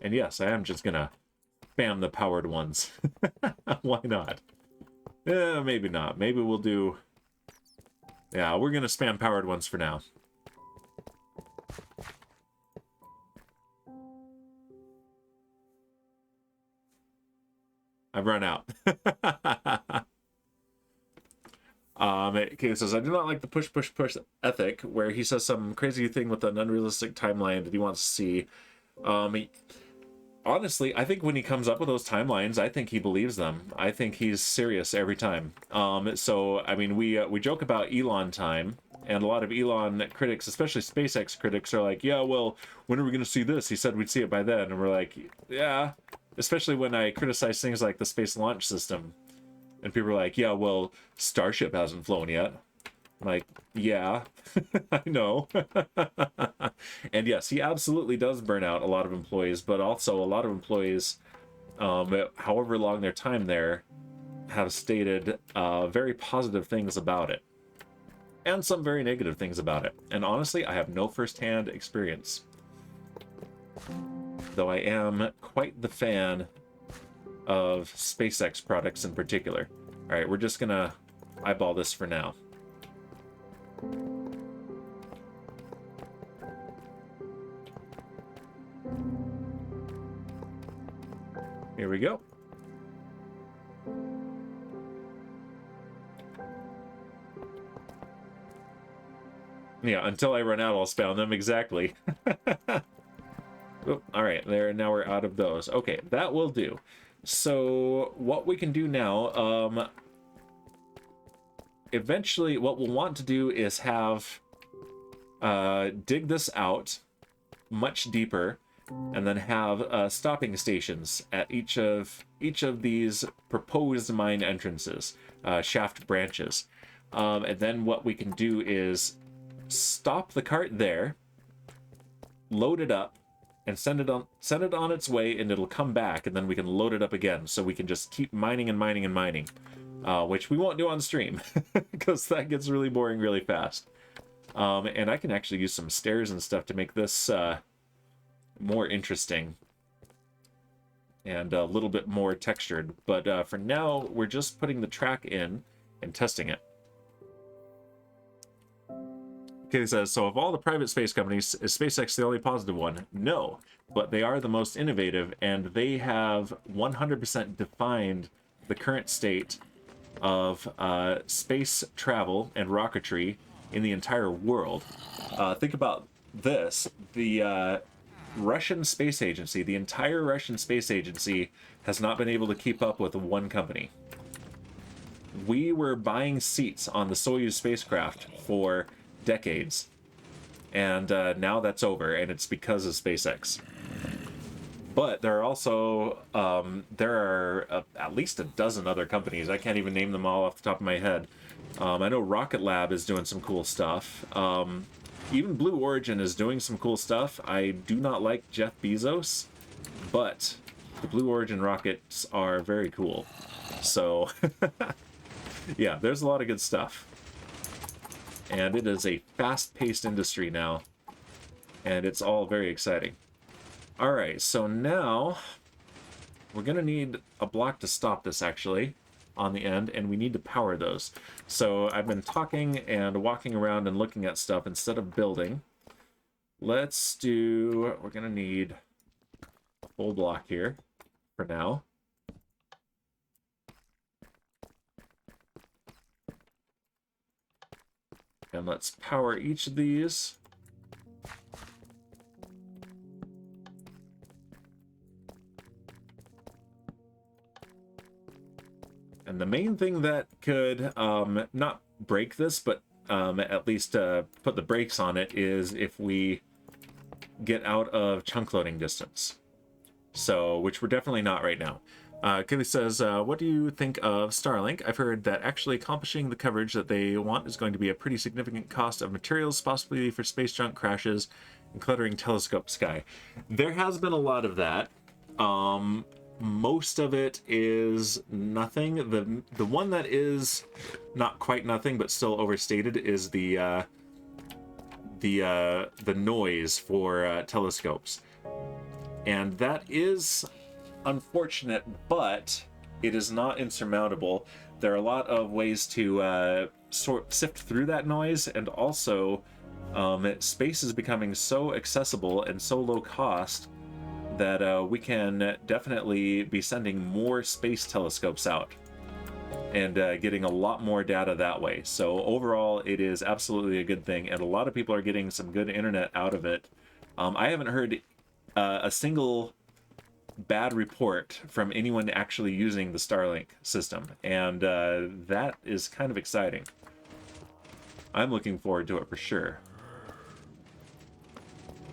And yes, I am just gonna spam the powered ones. Why not? Maybe not. Maybe we'll do... Yeah, we're gonna spam powered ones for now. I've run out. Okay, it says, I do not like the push, push, push ethic, where he says some crazy thing with an unrealistic timeline that he wants to see. Honestly, I think when he comes up with those timelines, I think he believes them. I think he's serious every time. So, I mean, we joke about Elon time, and a lot of Elon critics, especially SpaceX critics, are like, yeah, well, when are we going to see this? He said we'd see it by then. And we're like, yeah. Especially when I criticize things like the Space Launch System. And people are like, yeah, well, Starship hasn't flown yet. I'm like, yeah, I know. And yes, he absolutely does burn out a lot of employees, but also a lot of employees, however long their time there, have stated very positive things about it. And some very negative things about it. And honestly, I have no first-hand experience. Though I am quite the fan of SpaceX products in particular. All right, we're just gonna eyeball this for now. Here we go. Yeah, until I run out, I'll spam them exactly. Oh, all right, there. Now we're out of those. Okay, that will do. So what we can do now, eventually what we'll want to do is have dig this out much deeper, and then have stopping stations at each of these proposed mine entrances, shaft branches. And then what we can do is stop the cart there, load it up, and send it on its way, and it'll come back, and then we can load it up again, so we can just keep mining and mining and mining, which we won't do on stream because that gets really boring really fast. And I can actually use some stairs and stuff to make this more interesting and a little bit more textured, but for now we're just putting the track in and testing it. Okay, it says, so of all the private space companies, is SpaceX the only positive one? No, but they are the most innovative, and they have 100% defined the current state of space travel and rocketry in the entire world. Think about this. The Russian Space Agency, the entire Russian Space Agency, has not been able to keep up with one company. We were buying seats on the Soyuz spacecraft for decades, and now that's over, and it's because of SpaceX. But there are also at least a dozen other companies. I can't even name them all off the top of my head. I know Rocket Lab is doing some cool stuff. Even Blue Origin is doing some cool stuff. I do not like Jeff Bezos, but the Blue Origin rockets are very cool. So yeah, there's a lot of good stuff. And it is a fast-paced industry now, and it's all very exciting. All right, so now we're gonna need a block to stop this, actually. on the end, and we need to power those. So I've been talking and walking around and looking at stuff instead of building. Let's do, we're gonna need a full block here for now. And let's power each of these. And the main thing that could not break this, but at least put the brakes on it, is if we get out of chunk loading distance. So, which we're definitely not right now. Kaylee says, what do you think of Starlink? I've heard that actually accomplishing the coverage that they want is going to be a pretty significant cost of materials, possibly for space junk crashes and cluttering telescope sky. There has been a lot of that. Most of it is nothing. The one that is not quite nothing but still overstated is the noise for telescopes, and that is unfortunate, but it is not insurmountable. There are a lot of ways to sift through that noise, and also space is becoming so accessible and so low cost that we can definitely be sending more space telescopes out and getting a lot more data that way. So overall, it is absolutely a good thing, and a lot of people are getting some good internet out of it. I haven't heard a single bad report from anyone actually using the Starlink system, and that is kind of exciting. I'm looking forward to it for sure.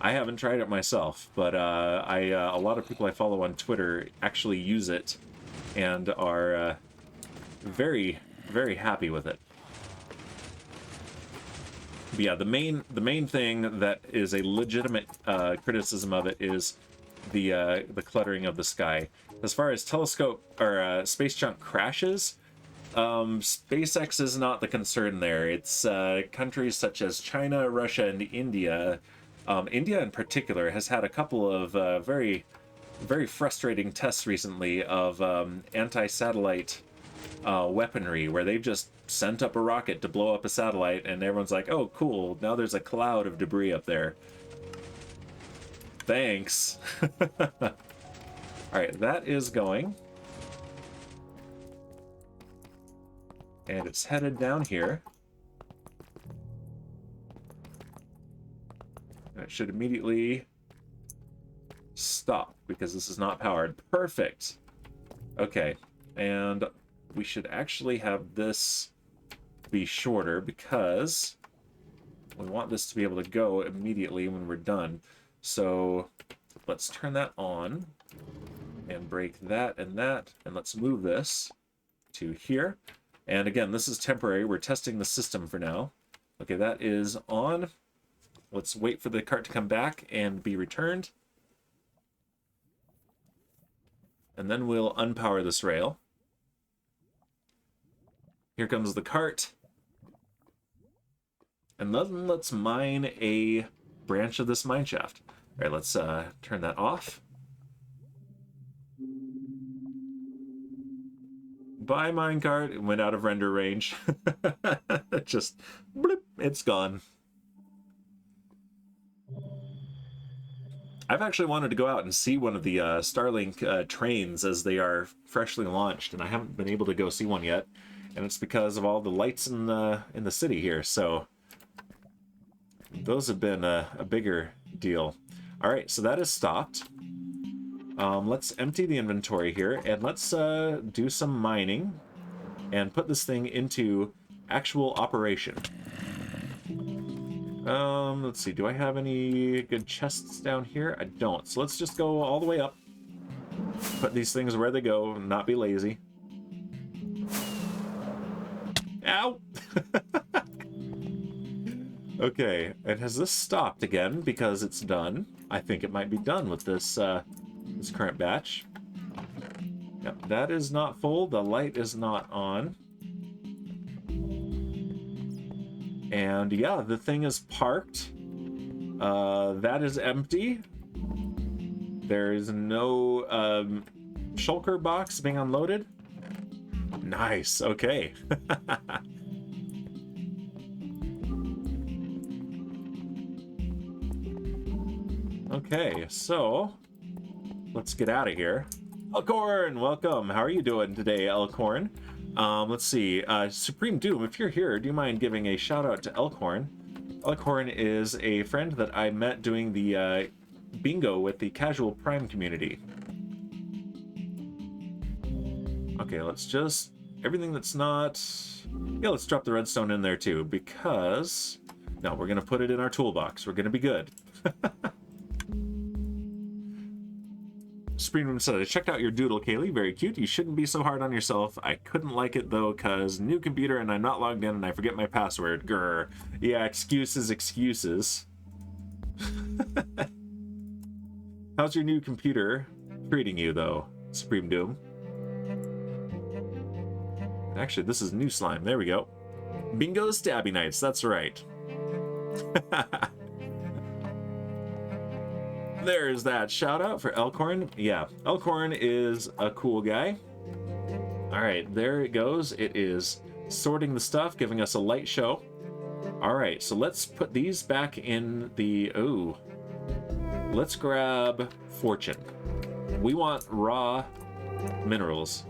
I haven't tried it myself, but a lot of people I follow on Twitter actually use it and are very, very happy with it. But yeah, the main thing that is a legitimate criticism of it is the cluttering of the sky. As far as telescope or space junk crashes, SpaceX is not the concern there. It's countries such as China, Russia, and India. India in particular has had a couple of very, very frustrating tests recently of anti-satellite weaponry, where they've just sent up a rocket to blow up a satellite, and everyone's like, oh cool, now there's a cloud of debris up there. Thanks. Alright, that is going. And it's headed down here. And it should immediately stop, because this is not powered. Perfect. Okay, and we should actually have this be shorter, because we want this to be able to go immediately when we're done. So let's turn that on and break that, and let's move this to here. And again, this is temporary. We're testing the system for now. Okay, that is on. Let's wait for the cart to come back and be returned. And then we'll unpower this rail. Here comes the cart. And then let's mine a branch of this mineshaft. All right, let's turn that off. Bye, minecart. It went out of render range. Just bloop, it's gone. I've actually wanted to go out and see one of the Starlink trains as they are freshly launched, and I haven't been able to go see one yet. And it's because of all the lights in the city here. So those have been a bigger deal. All right, so that is stopped. Let's empty the inventory here, and let's do some mining and put this thing into actual operation. Let's see, do I have any good chests down here? I don't, so let's just go all the way up. Put these things where they go, and not be lazy. Ow! Okay, and has this stopped again because it's done? I think it might be done with this this current batch. Yep, that is not full. The light is not on. And yeah, the thing is parked. That is empty. There is no shulker box being unloaded. Nice. Okay. Okay, so let's get out of here. Elkhorn, welcome. How are you doing today, Elkhorn? Let's see. Supreme Doom, if you're here, do you mind giving a shout out to Elkhorn? Elkhorn is a friend that I met doing the bingo with the Casual Prime community. Okay, let's just... everything that's not... yeah, let's drop the redstone in there too, because... no, we're going to put it in our toolbox. We're going to be good. Supreme Room said, I checked out your doodle, Kaylee. Very cute. You shouldn't be so hard on yourself. I couldn't like it, though, because new computer and I'm not logged in and I forget my password. Grr. Yeah, excuses, excuses. How's your new computer treating you, though, Supreme Doom? Actually, this is new slime. There we go. Bingo Stabby Nights. That's right. There's that shout out for Elkhorn. Yeah, Elkhorn is a cool guy. All right, there it goes. It is sorting the stuff, giving us a light show. All right, so let's put these back in the... ooh. Let's grab Fortune. We want raw minerals.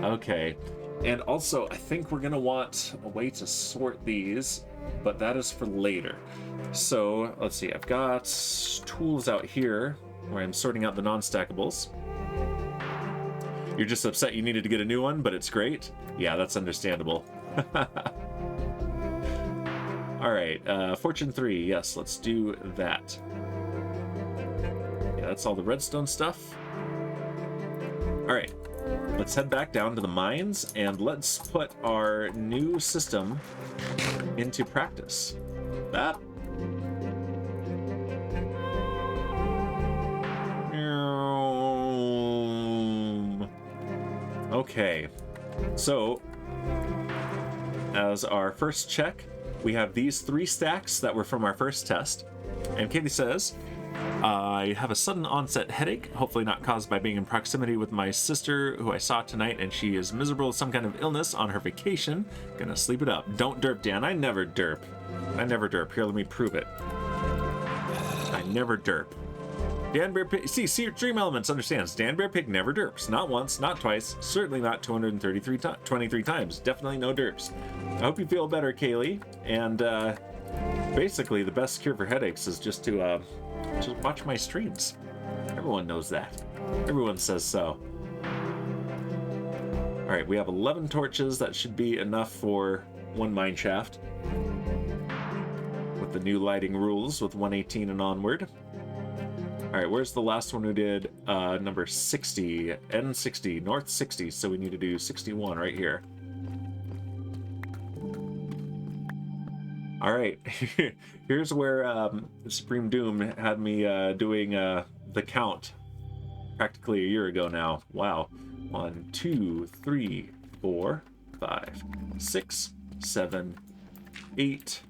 Okay, and also I think we're gonna want a way to sort these, but that is for later. So let's see, I've got tools out here where I'm sorting out the non-stackables. You're just upset you needed to get a new one, but it's great. Yeah, that's understandable. All right, Fortune 3, yes, let's do that. Yeah, that's all the redstone stuff. All right, let's head back down to the mines and let's put our new system into practice. That. Okay, so as our first check, we have these 3 stacks that were from our first test. And Katie says, I have a sudden onset headache, hopefully not caused by being in proximity with my sister, who I saw tonight, and she is miserable with some kind of illness on her vacation. Gonna sleep it up. Don't derp, Dan. I never derp. I never derp. Here, let me prove it. I never derp. Dan Bear Pig, see, Dream Elements understands. Dan Bear Pig never derps. Not once, not twice, certainly not 23 times. Definitely no derps. I hope you feel better, Kaylee. And basically, the best cure for headaches is just to watch my streams. Everyone knows that. Everyone says so. All right, we have 11 torches. That should be enough for 1 mineshaft. With the new lighting rules with 118 and onward. All right, where's the last one we did? Number 60, N60, North 60, so we need to do 61 right here. All right, here's where Supreme Doom had me doing the count practically a year ago now. Wow. 1, 2, 3, 4, 5, 6, 7, 8,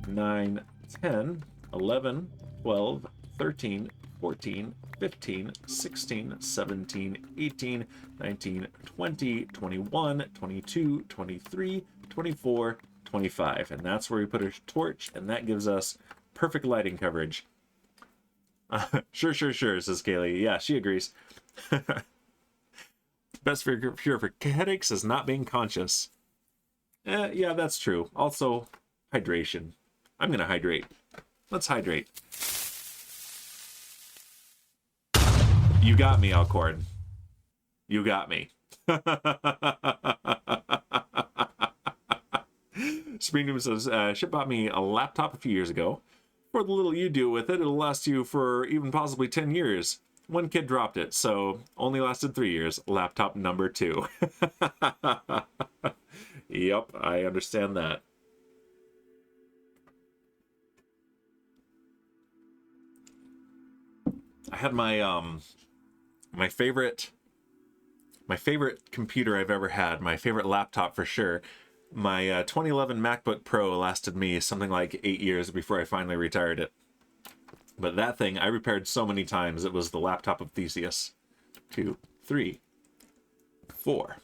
9, 10, 11, 12, 13, 14, 15, 16, 17, 18, 19, 20, 21, 22, 23, 24, 25. And that's where we put a torch, and that gives us perfect lighting coverage. Sure, says Kaylee. Yeah, she agrees. Best cure for headaches is not being conscious. Yeah, that's true. Also, hydration. I'm going to hydrate. Let's hydrate. You got me, Alcorn. You got me. Spring says, Ship bought me a laptop a few years ago. For the little you do with it, it'll last you for even possibly 10 years. One kid dropped it, so only lasted 3 years. Laptop number 2. Yep, I understand that. I had my my favorite computer I've ever had, my favorite laptop for sure. My 2011 MacBook Pro lasted me something like 8 years before I finally retired it. But that thing I repaired so many times. It was the laptop of Theseus. 2, 3, 4,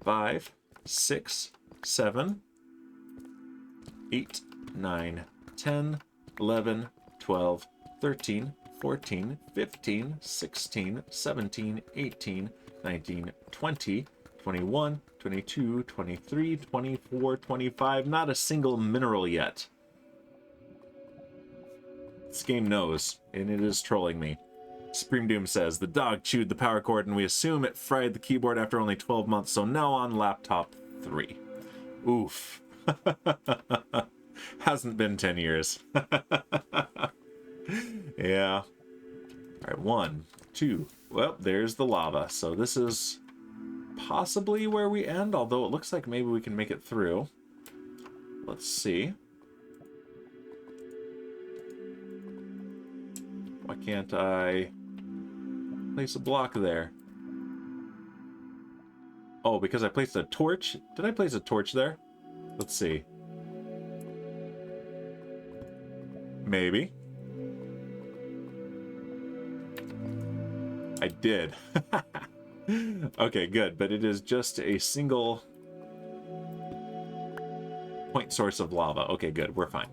5, 6, 7, 8, 9, 10, 11, 12, 13, 14, 15, 16, 17, 18, 19, 20, 21, 22, 23, 24, 25. Not a single mineral yet. This game knows, and it is trolling me. Supreme Doom says, the dog chewed the power cord and we assume it fried the keyboard after only 12 months, so now on laptop 3. Oof. Hasn't been 10 years. Yeah. Alright, 1, 2. Well, there's the lava. So this is possibly where we end, although it looks like maybe we can make it through. Let's see. Why can't I place a block there? Oh, because I placed a torch? Did I place a torch there? Let's see. Maybe. I did. Okay, good. But it is just a single point source of lava. Okay, good. We're fine.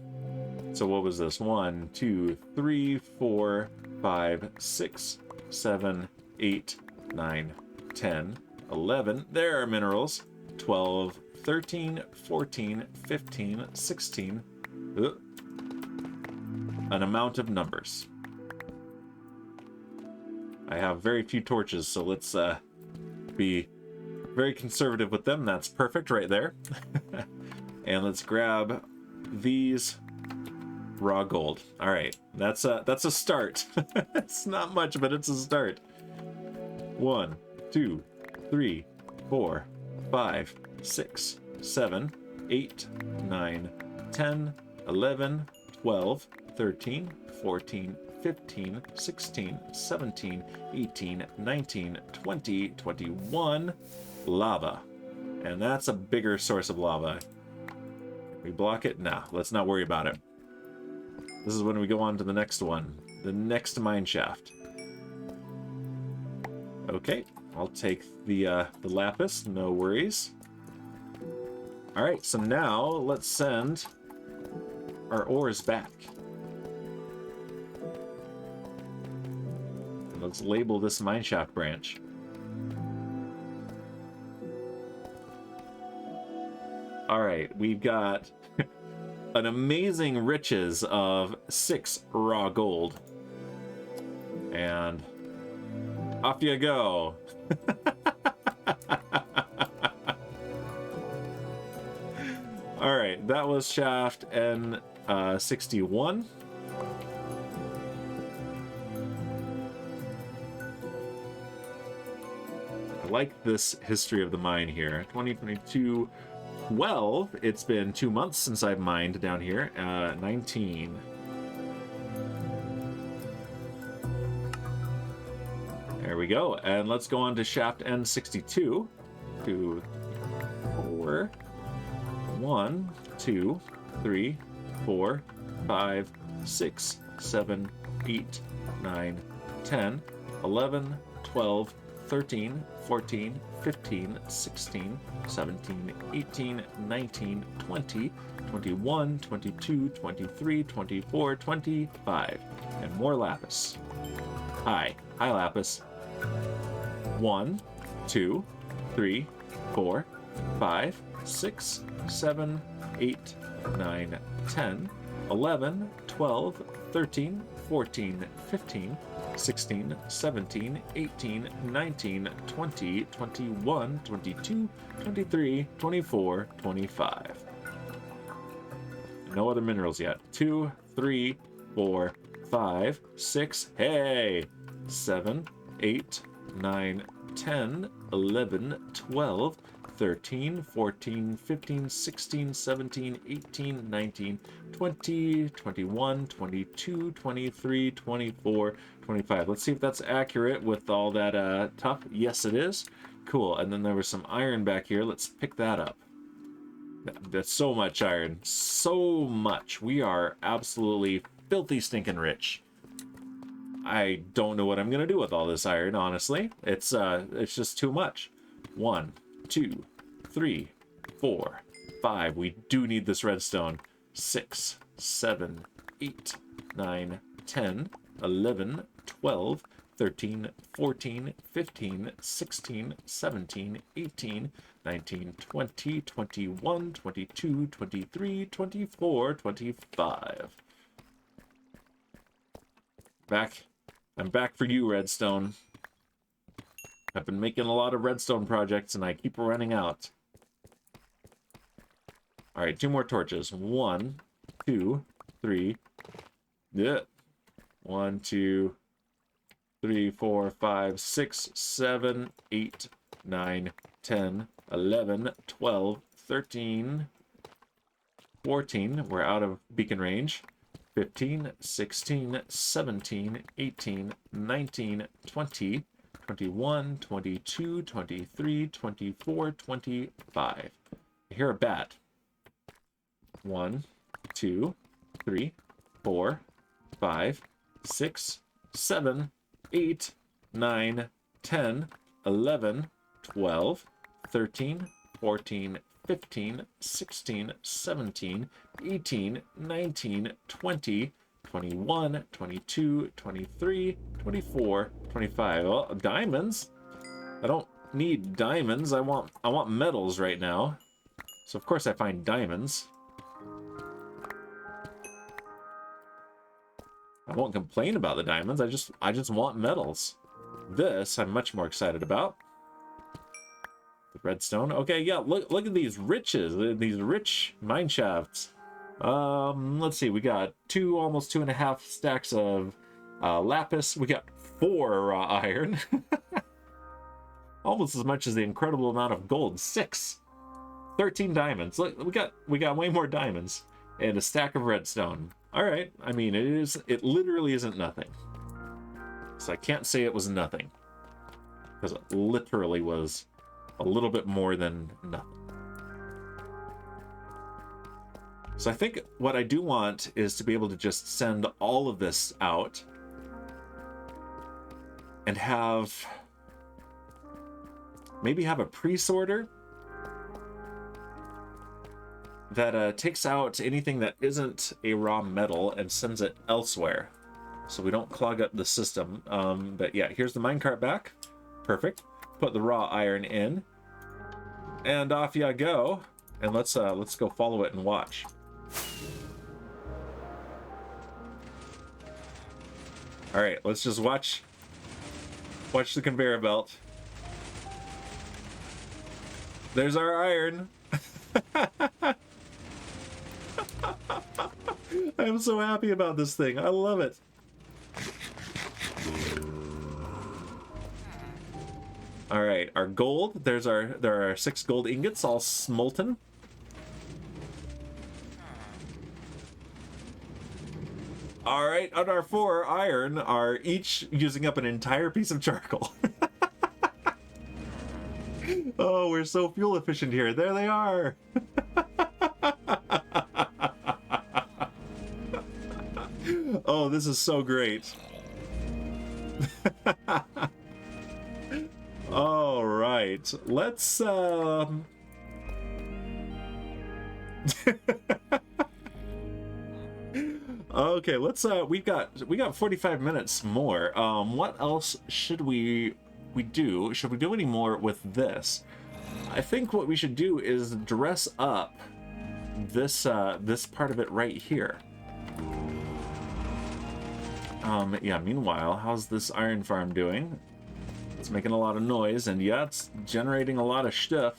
So what was this? 1, 2, 3, 4, 5, 6, 7, 8, 9, 10, 11. There are minerals. 12, 13, 14, 15, 16. An amount of numbers. I have very few torches, so let's be very conservative with them. That's perfect right there. And let's grab these raw gold. All right, that's a start. It's not much, but it's a start. 1, 2, 3, 4, 5, 6, 7, 8, 9, 10, 11, 12, 13, 14, 15, 16, 17, 18, 19, 20, 21. Lava. And that's a bigger source of lava. We block it? Nah, let's not worry about it. This is when we go on to the next one. The next mineshaft. Okay, I'll take the lapis, no worries. Alright, so now let's send our ores back. And let's label this mineshaft branch. Alright, we've got an amazing riches of 6 raw gold. And off you go. Alright, that was shaft N61. I like this history of the mine here. 2022 12. It's been 2 months since I've mined down here. 19. There we go. And let's go on to shaft N62. 2, 4. 1, 2, 3, 4, 5, 6, 7, 8, 9, 10, 11, 12, 13, 14, 15, 16, 17, 18, 19, 20, 21, 22, 23, 24, 25. And more lapis. Hi. Hi, lapis. 1, 2, 3, 4, 5, 6, 7, 8, 9, 10, 11, 12, 13, 14, 15, 16, 17, 18, 19, 20, 21, 22, 23, 24, 25. No other minerals yet. 2, 3, 4, 5, 6, hey! 7, 8, 9, 10, 11, 12, 13, 14, 15, 16, 17, 18, 19, 20, 21, 22, 23, 24, 25. Let's see if that's accurate with all that tough. Yes, it is. Cool. And then there was some iron back here. Let's pick that up. That's so much iron. So much. We are absolutely filthy stinking rich. I don't know what I'm gonna do with all this iron, honestly. It's just too much. 1, 2, 3, 4, 5. We do need this redstone. 6, 7, 8, 9, 10, 11, 12, 13, 14, 15, 16, 17, 18, 19, 20, 21, 22, 23, 24, 25. I'm back for you, redstone. I've been making a lot of redstone projects and I keep running out. All right, 2 more torches. 1, 2, 3. Yeah. 1, 2, 3, 4, 5, 6, 7, 8, 9, 10, 11, 12, 13, 14. We're out of beacon range. 15, 16, 17, 18, 19, 20, 21, 22, 23, 24, 25. I hear a bat. 1, 2, 3, 4, 5, 6, 7, 8, 9, 10, 11, 12, 13, 14, 15, 16, 17, 18, 19, 20, 21, 22, 23, 24, 25. Well, diamonds. I don't need diamonds. I want metals right now. So of course I find diamonds. I won't complain about the diamonds. I just want metals. This I'm much more excited about. The redstone. Okay, yeah, look at these riches, these rich mine shafts. Let's see, we got almost 2.5 stacks of lapis. We got 4 raw iron. Almost as much as the incredible amount of gold. 6. 13 diamonds. Look, we got way more diamonds. And a stack of redstone. Alright, I mean, it literally isn't nothing. So I can't say it was nothing. Because it literally was a little bit more than nothing. So I think what I do want is to be able to just send all of this out and maybe have a pre-sorter that takes out anything that isn't a raw metal and sends it elsewhere, so we don't clog up the system. But yeah, here's the minecart back. Perfect. Put the raw iron in, and off ya go. And let's go follow it and watch. All right, let's just watch the conveyor belt. There's our iron. I'm so happy about this thing. I love it. All right, our gold. There are 6 gold ingots, all smolten. All right, and our 4 iron are each using up an entire piece of charcoal. Oh, we're so fuel efficient here. There they are. Oh, this is so great. All right, let's okay, let's we got 45 minutes more. What else should we do? Should we do any more with this? I think what we should do is dress up this this part of it right here. Yeah, meanwhile, how's this iron farm doing? It's making a lot of noise, and yeah, it's generating a lot of stuff.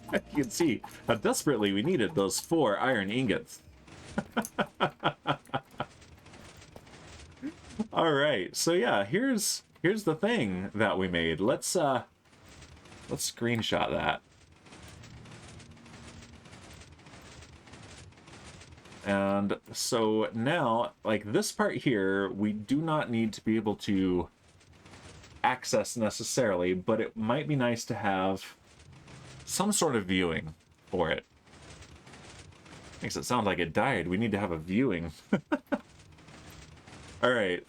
You can see how desperately we needed those 4 iron ingots. All right, so yeah, here's the thing that we made. Let's screenshot that. And so now, like this part here, we do not need to be able to access necessarily, but it might be nice to have some sort of viewing for it. Makes it sound like it died. We need to have a viewing. All right.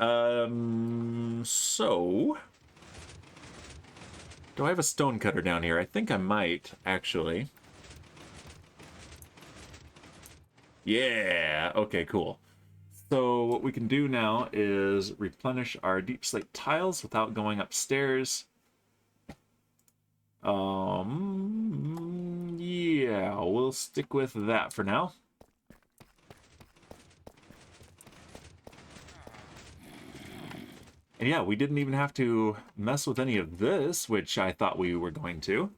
So do I have a stone cutter down here? I think I might, actually. Yeah. Okay, cool. So what we can do now is replenish our deep slate tiles without going upstairs. Yeah, we'll stick with that for now. And yeah, we didn't even have to mess with any of this, which I thought we were going to.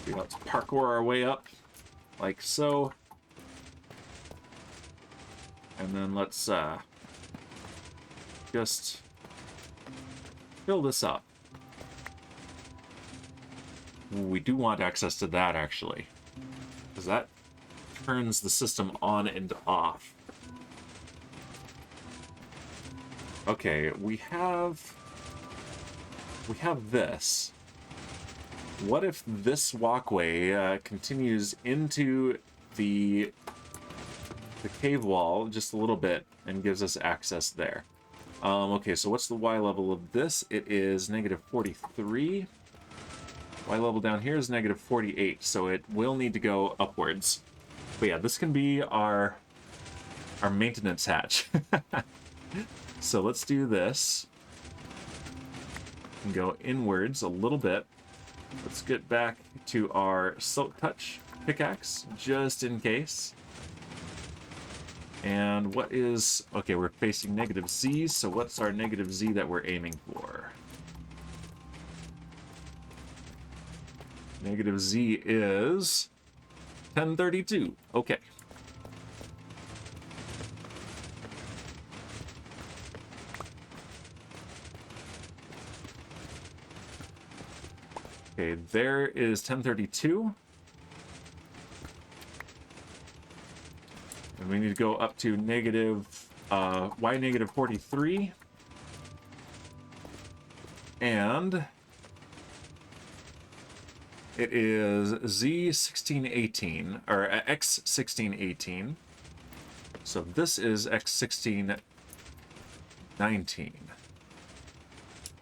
Let's parkour our way up, like so. And then let's just fill this up. We do want access to that, actually, because that turns the system on and off. Okay, we have this. What if this walkway continues into the cave wall just a little bit and gives us access there? Okay, so what's the Y level of this? It is -43. Y level down here is -48, so it will need to go upwards. But yeah, this can be our maintenance hatch. So let's do this. And go inwards a little bit. Let's get back to our Silk Touch pickaxe, just in case. And what is... Okay, we're facing -Z, so what's our -Z that we're aiming for? -Z is 1032. Okay. Okay, there is 1032. And we need to go up to Y -43. And it is Z 1618, or X 1618. So this is X 1619.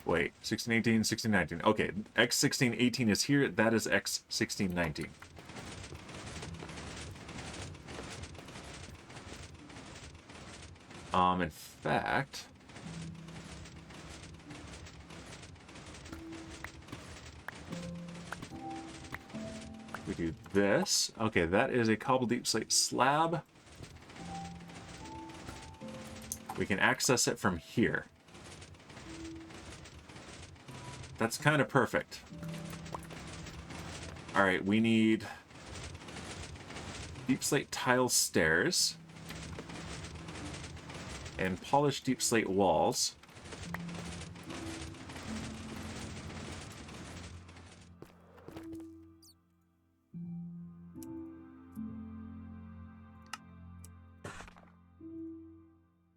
Wait, 1618, 1619. Okay, X 1618 is here. That is X 1619. In fact, we do this. Okay, that is a cobble deep slate slab. We can access it from here. That's kind of perfect. All right, we need deep slate tile stairs and polished deep slate walls.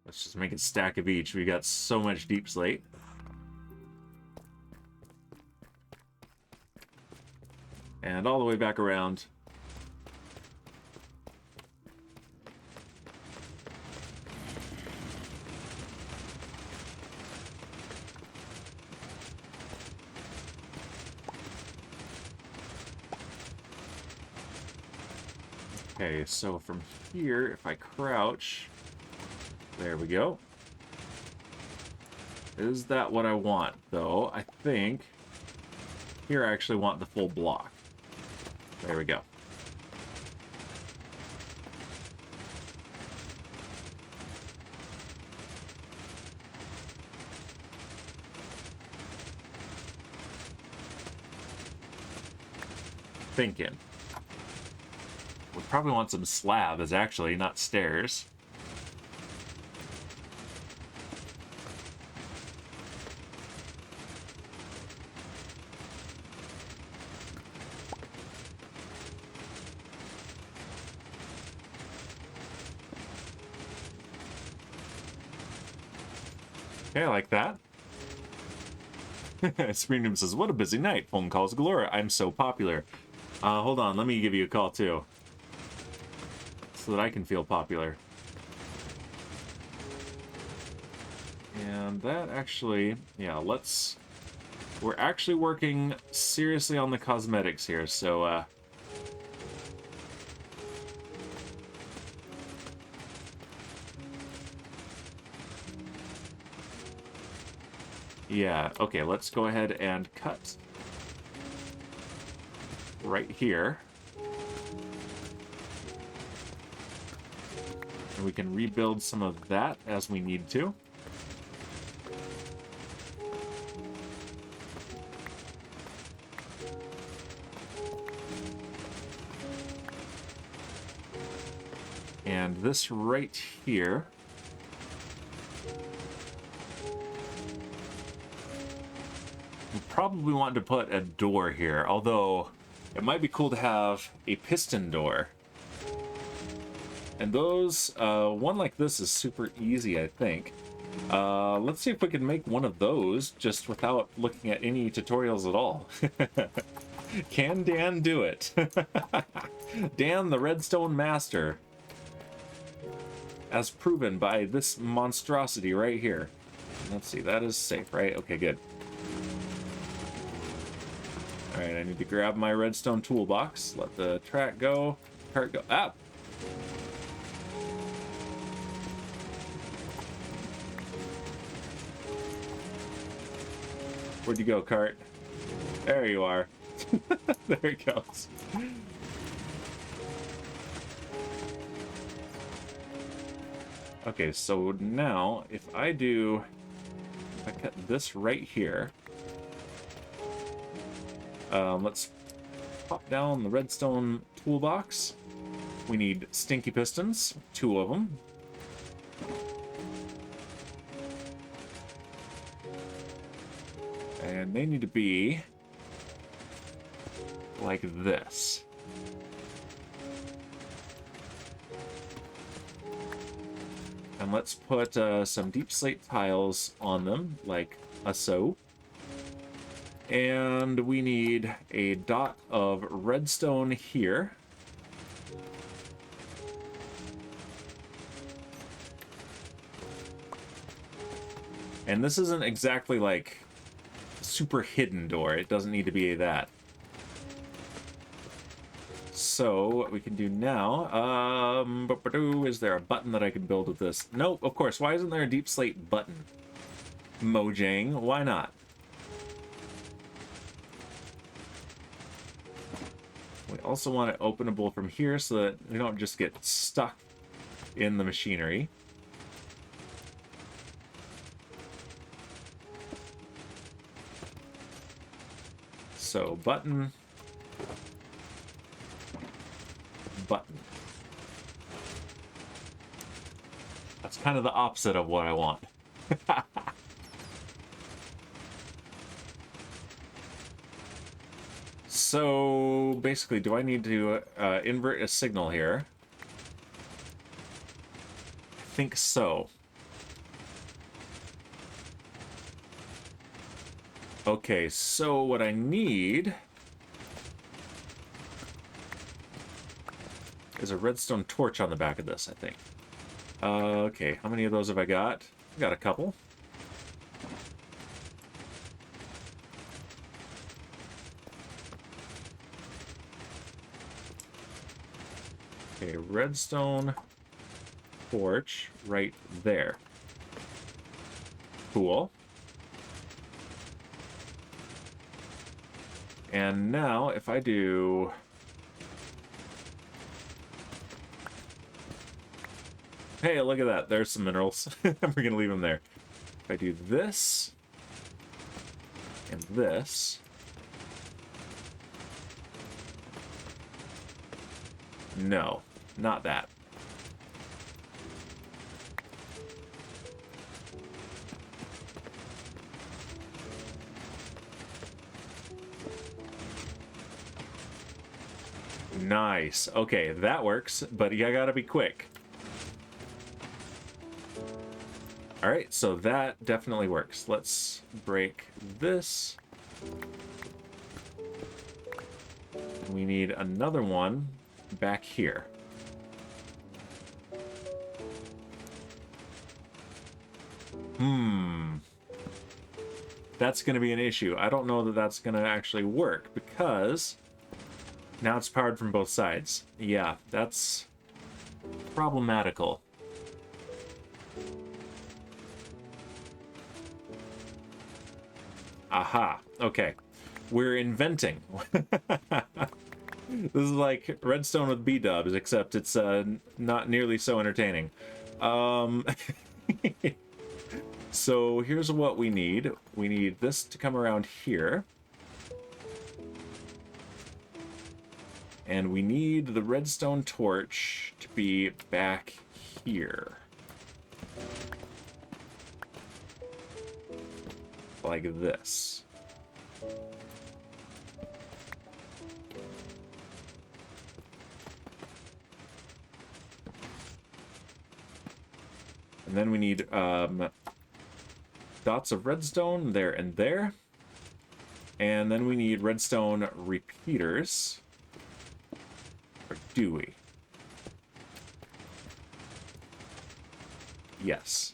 Let's just make a stack of each. We got so much deep slate. And all the way back around. Okay, so from here, if I crouch, there we go. Is that what I want, though? I think here I actually want the full block. There we go. Thinking. We probably want some slabs, actually, not stairs. Okay, I like that. Springdom says, what a busy night. Phone calls galore. I'm so popular. Hold on, let me give you a call too. So that I can feel popular. And that actually, yeah, let's... We're actually working seriously on the cosmetics here, so, yeah, okay, let's go ahead and cut right here. And we can rebuild some of that as we need to. And this right here, we probably want to put a door here, although it might be cool to have a piston door. And those, one like this is super easy, I think. Let's see if we can make one of those just without looking at any tutorials at all. Can Dan do it? Dan, the Redstone Master. As proven by this monstrosity right here. Let's see, that is safe, right? Okay, good. Alright, I need to grab my redstone toolbox. Let the track go. Cart go. Ah! Where'd you go, cart? There you are. There it goes. Okay, so now if I cut this right here, let's pop down the redstone toolbox. We need stinky pistons, 2 of them. And they need to be like this. And let's put some deep slate tiles on them, like so. And we need a dot of redstone here. And this isn't exactly like super hidden door. It doesn't need to be that. So what we can do now, is there a button that I can build with this? Nope, of course. Why isn't there a deep slate button? Mojang, why not? We also want it openable from here so that we don't just get stuck in the machinery. So button. Button. That's kind of the opposite of what I want. So basically, do I need to invert a signal here? I think so. Okay, so what I need is a redstone torch on the back of this, I think. Okay, how many of those have I got? I got a couple. Okay, redstone torch right there. Cool. And now, if I do... Hey, look at that. There's some minerals. We're going to leave them there. If I do this... and this... No, not that. Nice. Okay, that works, but you gotta be quick. All right, so that definitely works. Let's break this. We need another one back here. That's going to be an issue. I don't know that that's going to actually work because now it's powered from both sides. Yeah, that's problematical. Aha. Okay. We're inventing. This is like Redstone with B-dubs, except it's not nearly so entertaining. So here's what we need. We need this to come around here. And we need the redstone torch to be back here. Like this. And then we need dots of redstone there and there. And then we need redstone repeaters. Or do we? Yes.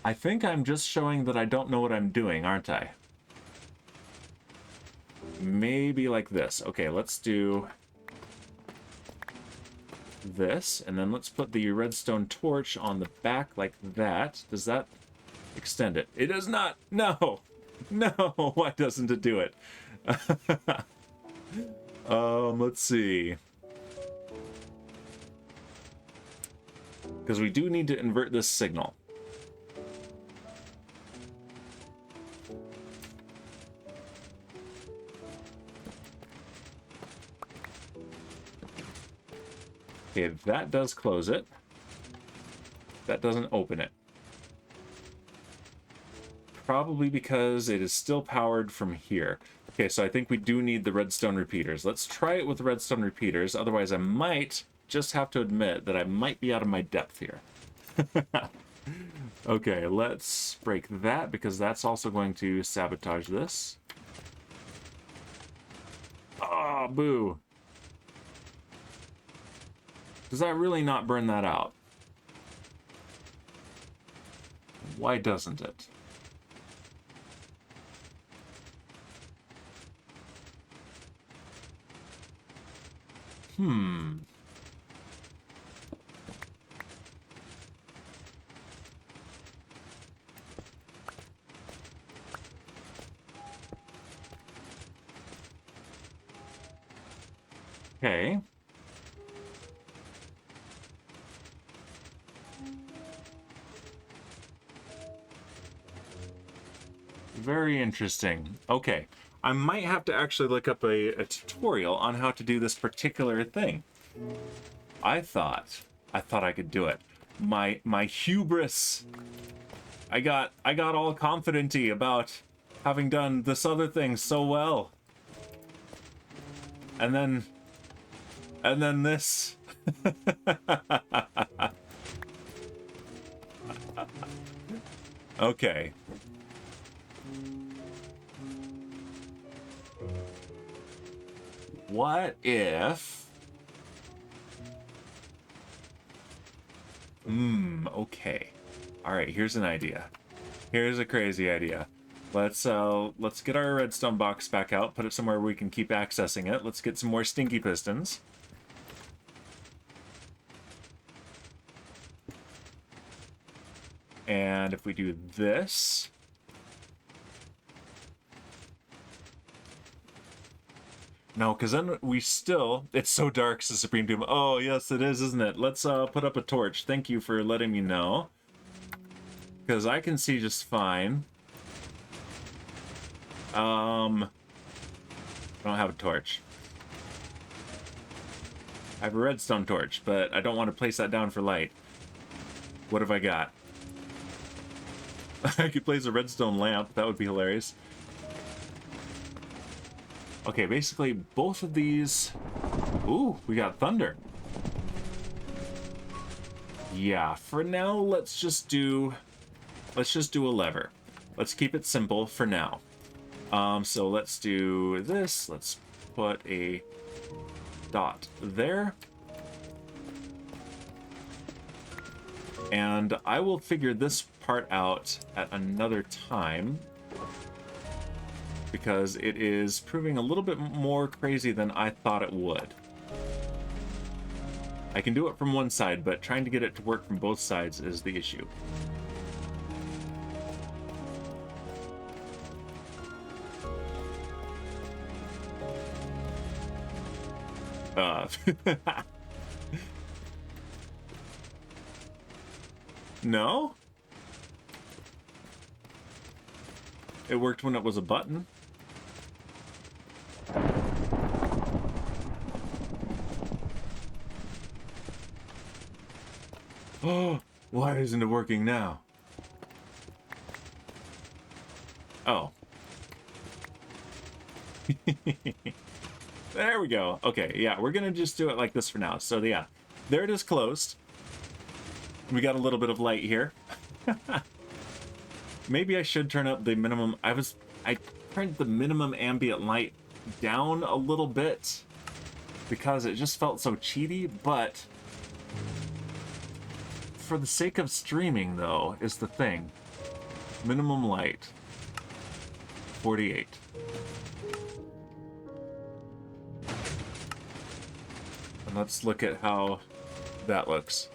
I think I'm just showing that I don't know what I'm doing, aren't I? Maybe like this. Okay, let's do this, and then let's put the redstone torch on the back like that. Does that extend it? It does not! No! No! Why doesn't it do it? Let's see. Because we do need to invert this signal. Okay, that does close it. That doesn't open it. Probably because it is still powered from here. Okay, so I think we do need the redstone repeaters. Let's try it with the redstone repeaters. Otherwise, I might just have to admit that I might be out of my depth here. Okay, let's break that because that's also going to sabotage this. Ah, boo. Does that really not burn that out? Why doesn't it? Okay. Very interesting. Okay. I might have to actually look up a tutorial on how to do this particular thing. I thought I could do it. My hubris. I got all confident-y about having done this other thing so well. And then this. Okay. What if... okay. Alright, here's an idea. Here's a crazy idea. Let's get our redstone box back out, put it somewhere we can keep accessing it. Let's get some more stinky pistons. And if we do this... No, because then we still... It's so dark, says Supreme Doom. Oh, yes, it is, isn't it? Let's put up a torch. Thank you for letting me know. Because I can see just fine. I don't have a torch. I have a redstone torch, but I don't want to place that down for light. What have I got? I could place a redstone lamp. That would be hilarious. Okay, basically both of these... Ooh, we got thunder. Yeah, for now, let's just do a lever. Let's keep it simple for now. So let's do this. Let's put a dot there. And I will figure this part out at another time, because it is proving a little bit more crazy than I thought it would. I can do it from one side, but trying to get it to work from both sides is the issue. No? It worked when it was a button. Oh, why isn't it working now? Oh. There we go. Okay, yeah, we're gonna just do it like this for now. So yeah, there it is closed. We got a little bit of light here. Maybe I should turn up the minimum. I turned the minimum ambient light down a little bit because it just felt so cheaty, but for the sake of streaming, though, is the thing. Minimum light. 48. And let's look at how that looks.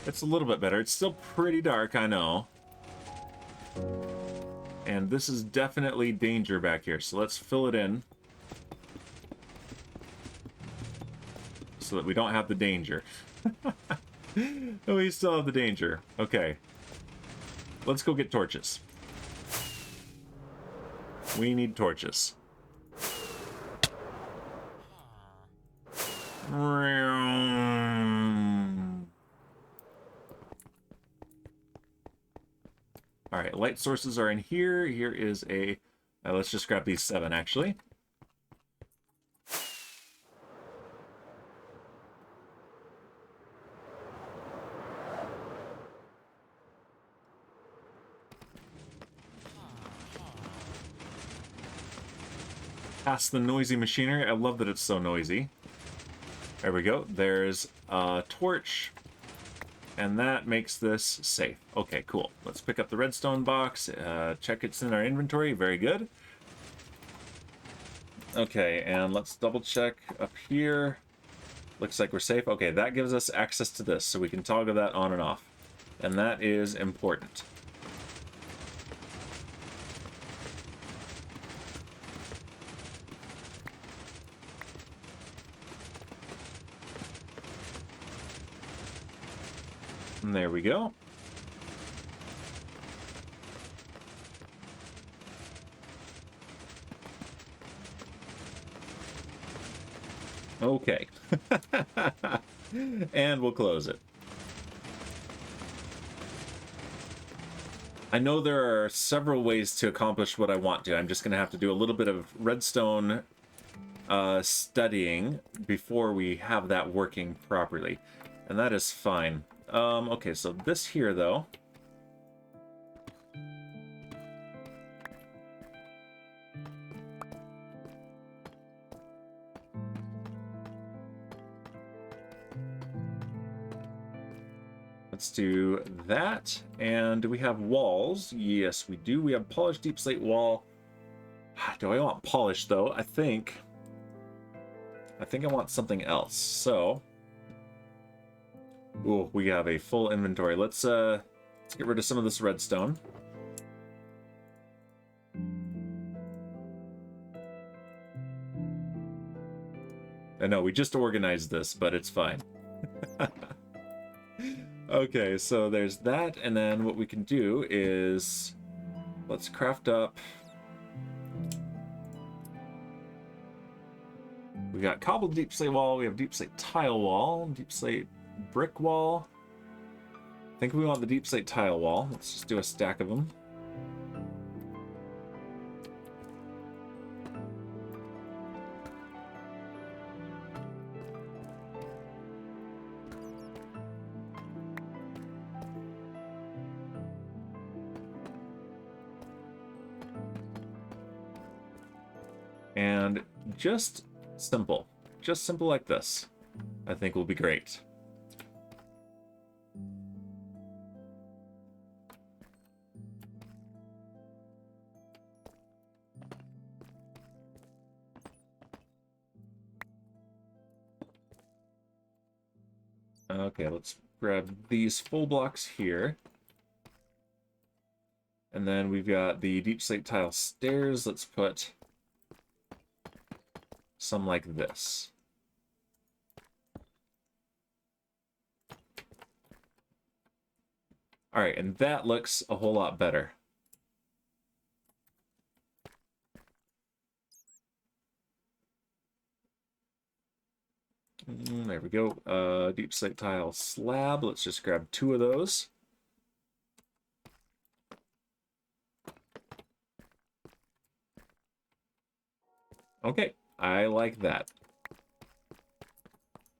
It's a little bit better. It's still pretty dark, I know. And this is definitely danger back here, so let's fill it in. So that we don't have the danger. We still have the danger. Okay. Let's go get torches. We need torches. Alright, light sources are in here. Here is a... let's just grab these 7, actually. Past the noisy machinery. I love that it's so noisy. There we go. There's a torch. And that makes this safe. Okay, cool. Let's pick up the redstone box. Check it's in our inventory. Very good. Okay, and let's double check up here. Looks like we're safe. Okay, that gives us access to this, so we can toggle that on and off. And that is important. And there we go. Okay. And we'll close it. I know there are several ways to accomplish what I want to. I'm just going to have to do a little bit of redstone studying before we have that working properly. And that is fine. Okay, so this here, though. Let's do that. And do we have walls? Yes, we do. We have polished deep slate wall. Do I want polished, though? I think I want something else. So... Ooh, we have a full inventory. Let's get rid of some of this redstone. I know, we just organized this, but it's fine. Okay, so there's that, and then what we can do is... Let's craft up... We got cobbled deep slate wall, we have deep slate tile wall, deep slate brick wall. I think we want the deep slate tile wall. Let's just do a stack of them. And just simple like this, I think will be great. Okay, let's grab these full blocks here. And then we've got the deep slate tile stairs. Let's put some like this. All right, and that looks a whole lot better. There we go. Deep slate tile slab. Let's just grab 2 of those. Okay, I like that.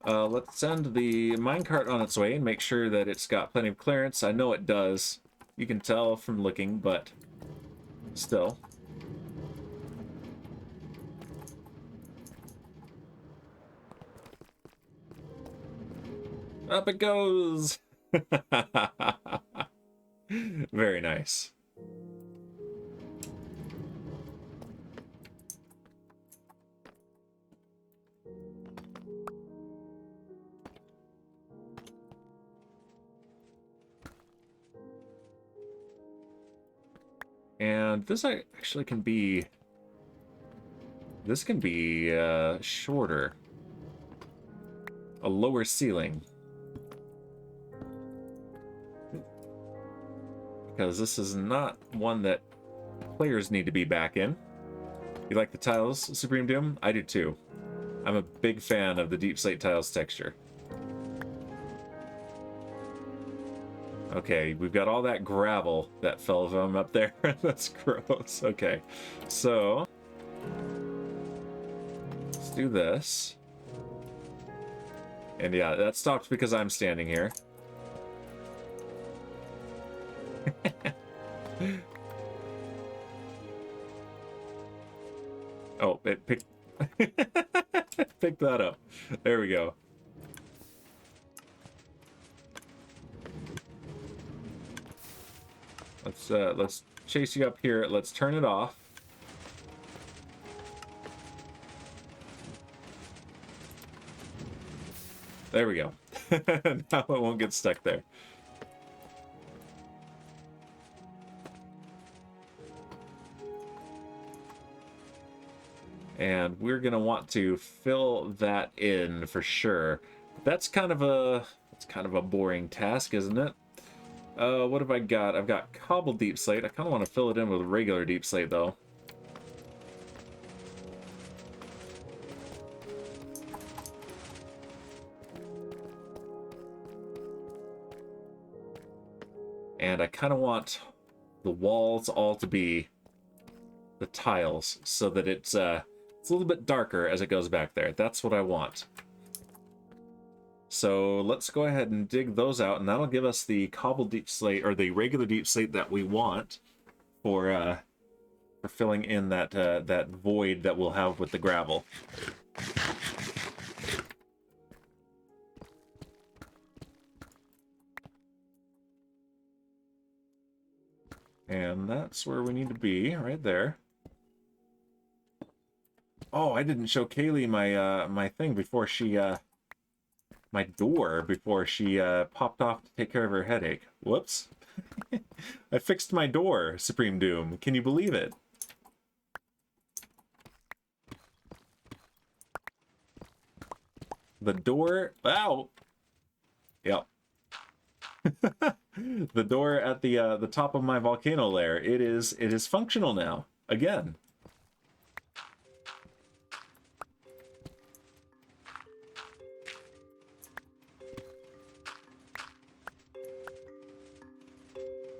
Let's send the minecart on its way and make sure that it's got plenty of clearance. I know it does. You can tell from looking, but still. Up it goes! Very nice. And this actually can be... This can be shorter. A lower ceiling. Because this is not one that players need to be back in. You like the tiles, Supreme Doom? I do too. I'm a big fan of the deep slate tiles texture. Okay, we've got all that gravel that fell from up there. That's gross. Okay, so let's do this. And yeah, that stopped because I'm standing here. Oh, it picked picked that up. There we go. Let's chase you up here. Let's turn it off. There we go. Now it won't get stuck there. And we're gonna want to fill that in for sure. That's kind of a boring task, isn't it? What have I got? I've got cobbled deep slate. I kind of want to fill it in with regular deep slate though. And I kind of want the walls all to be the tiles so that it's a little bit darker as it goes back there. That's what I want. So let's go ahead and dig those out, and that'll give us the cobbled deep slate, or the regular deep slate that we want for filling in that that void that we'll have with the gravel. And that's where we need to be, right there. Oh, I didn't show Kaylee my my thing before she my door before she popped off to take care of her headache. Whoops. I fixed my door, Supreme Doom. Can you believe it? The door... Ow! Yep. The door at the top of my volcano lair. It is functional now. Again.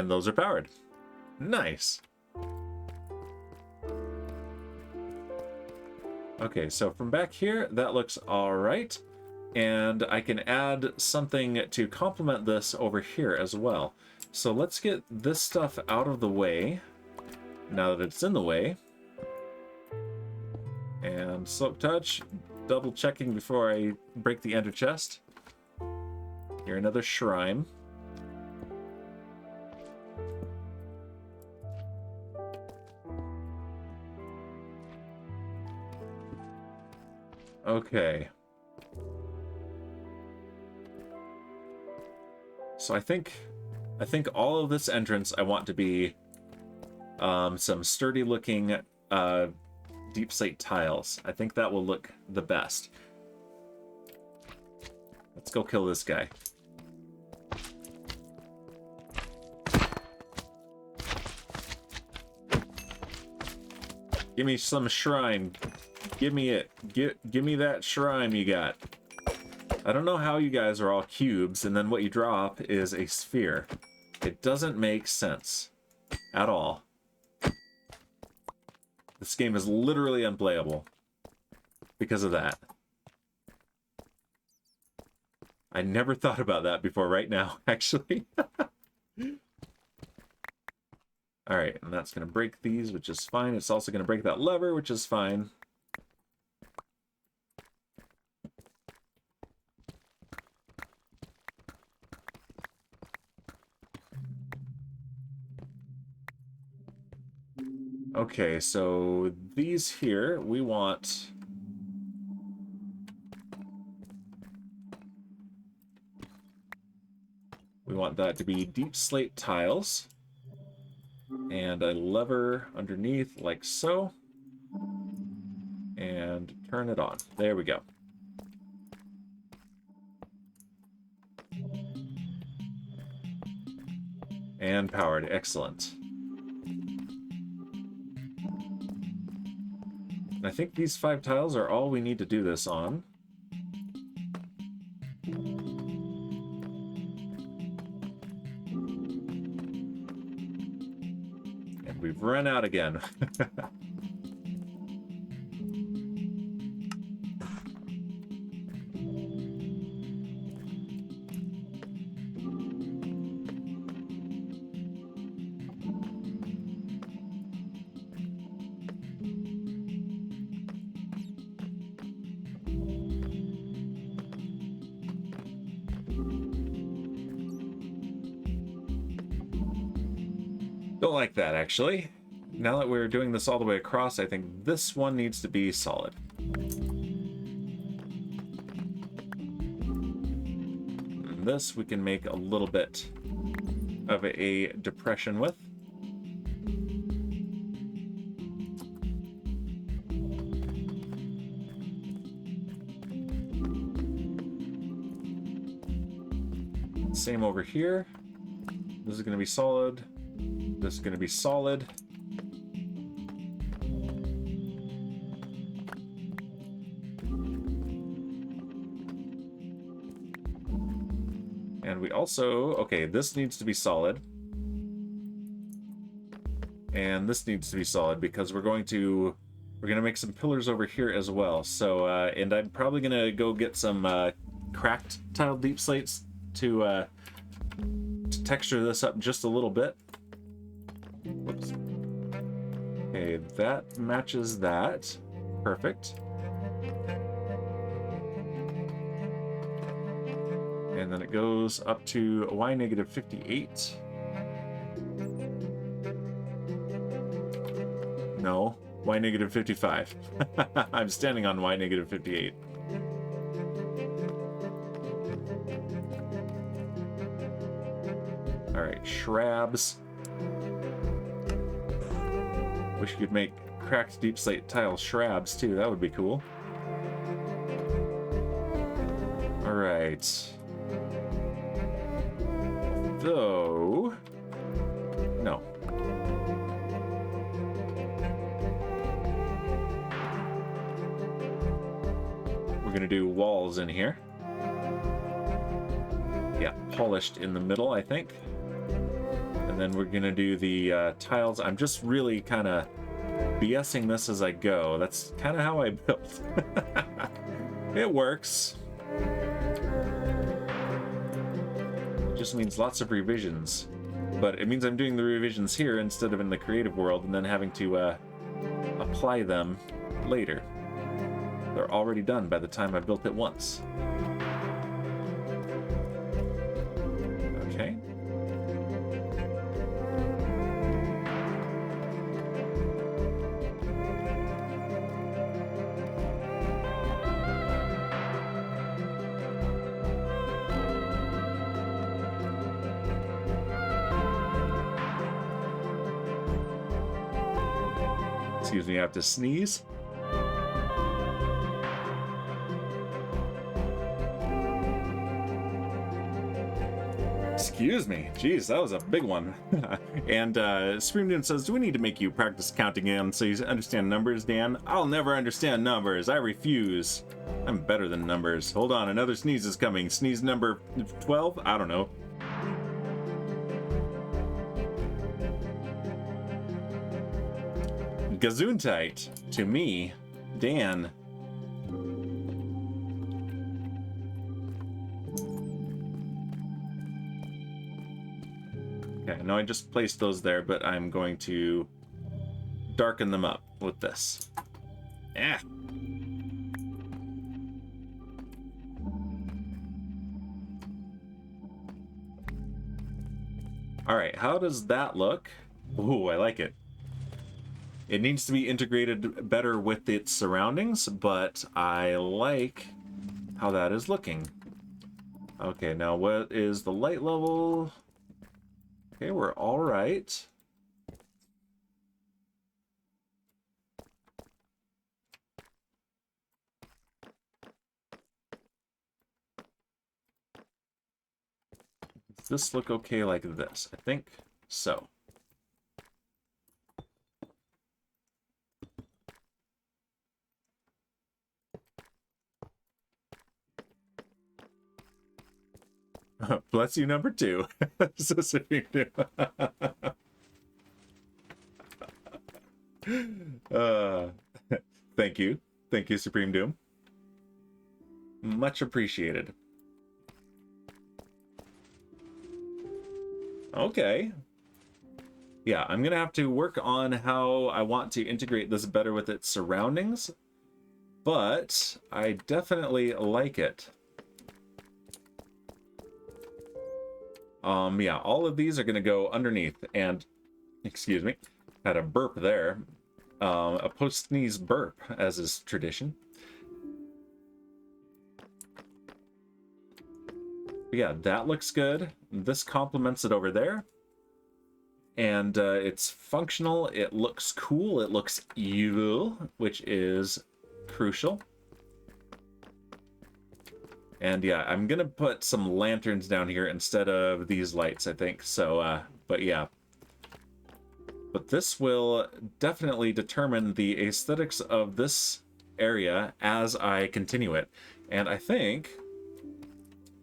And those are powered. Nice. Okay, so from back here, that looks all right. And I can add something to complement this over here as well. So let's get this stuff out of the way, now that it's in the way. And Silk Touch, double checking before I break the ender chest. Here, another shrine. Okay. So I think all of this entrance I want to be some sturdy looking deep slate tiles. I think that will look the best. Let's go kill this guy. Give me some shrine. Give me it. Give me that shrine you got. I don't know how you guys are all cubes, and then what you drop is a sphere. It doesn't make sense at all. This game is literally unplayable because of that. I never thought about that before right now, actually. Alright, and that's going to break these, which is fine. It's also going to break that lever, which is fine. Okay, so these here, we want... We want that to be deep slate tiles. And a lever underneath, like so. And turn it on. There we go. And powered. Excellent. And I think these 5 tiles are all we need to do this on. And we've run out again. Don't like that, actually. Now that we're doing this all the way across, I think this one needs to be solid. And this we can make a little bit of a depression with. Same over here. This is going to be solid. This is going to be solid. And we also, okay, this needs to be solid. And this needs to be solid because we're going to make some pillars over here as well. So, and I'm probably going to go get some cracked tile deep slates to texture this up just a little bit. Whoops. Okay, that matches that. Perfect. And then it goes up to y-58. No, y-55. I'm standing on y-58. Alright, shrubs. Wish you could make cracked deep slate tile shrubs too, that would be cool. Alright. Though... no. We're gonna do walls in here. Yeah, polished in the middle, I think. And then we're gonna do the tiles. I'm just really kind of BSing this as I go. That's kind of how I built. It works. It just means lots of revisions. But it means I'm doing the revisions here instead of in the creative world and then having to apply them later. They're already done by the time I built it once. Okay. Excuse me, I have to sneeze. Excuse me. Jeez, that was a big one. And Supreme says, do we need to make you practice counting in so you understand numbers, Dan? I'll never understand numbers. I refuse. I'm better than numbers. Hold on, another sneeze is coming. Sneeze number 12? I don't know. Gesundheit. To me, Dan. Okay, I know I just placed those there, but I'm going to darken them up with this. Yeah. All right, how does that look? Ooh, I like it. It needs to be integrated better with its surroundings, but I like how that is looking. Okay, now what is the light level? Okay, we're all right. Does this look okay like this? I think so. Bless you, number 2. Thank you. Thank you, Supreme Doom. Much appreciated. Okay. Yeah, I'm gonna have to work on how I want to integrate this better with its surroundings, but I definitely like it. Yeah, all of these are gonna go underneath, and excuse me, had a burp there. A post-sneeze burp, as is tradition. But yeah, that looks good. This complements it over there. And it's functional, it looks cool, it looks evil, which is crucial. And yeah, I'm gonna put some lanterns down here instead of these lights, I think. So, but yeah. But this will definitely determine the aesthetics of this area as I continue it. And I think,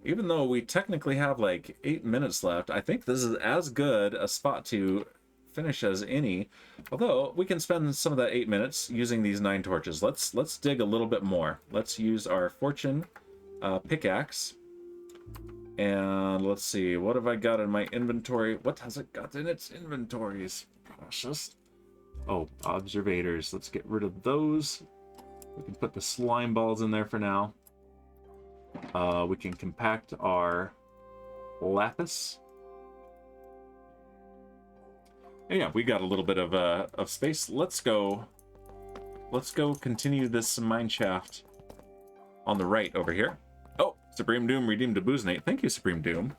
even though we technically have like 8 minutes left, I think this is as good a spot to finish as any. Although we can spend some of that 8 minutes using these 9 torches. Let's dig a little bit more. Let's use our fortune pickaxe. And let's see, what have I got in my inventory? What has it got in its inventories? Precious. Oh, observators. Let's get rid of those. We can put the slime balls in there for now. We can compact our lapis. And yeah, we got a little bit of space. Let's go continue this mineshaft on the right over here. Oh, Supreme Doom redeemed a boozenate. Thank you, Supreme Doom.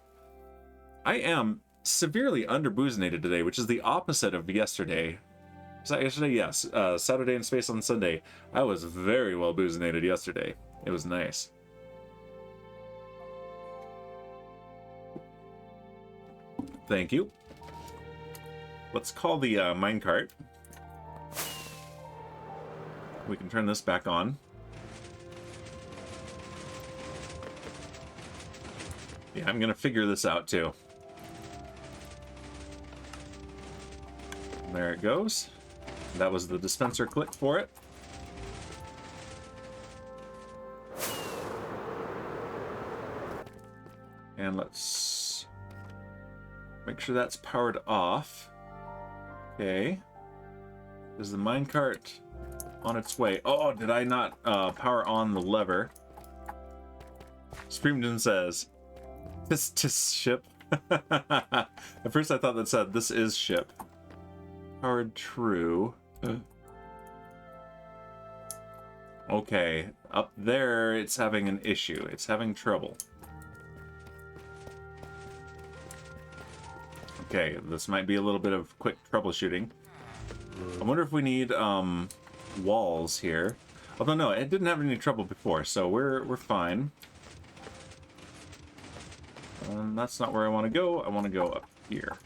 I am severely under boozinated today, which is the opposite of yesterday. Was that yesterday? Yes. Saturday in space on Sunday. I was very well boozinated yesterday. It was nice. Thank you. Let's call the minecart. We can turn this back on. Yeah, I'm gonna figure this out too. There it goes. That was the dispenser click for it. And let's make sure that's powered off. Okay. Is the minecart on its way? Oh, did I not power on the lever? Screamden says, tis ship. At first I thought that said, this is ship. Powered true. Okay, up there it's having an issue. It's having trouble. Okay, this might be a little bit of quick troubleshooting. I wonder if we need walls here. Although no, it didn't have any trouble before, so we're fine. That's not where I want to go. I want to go up here.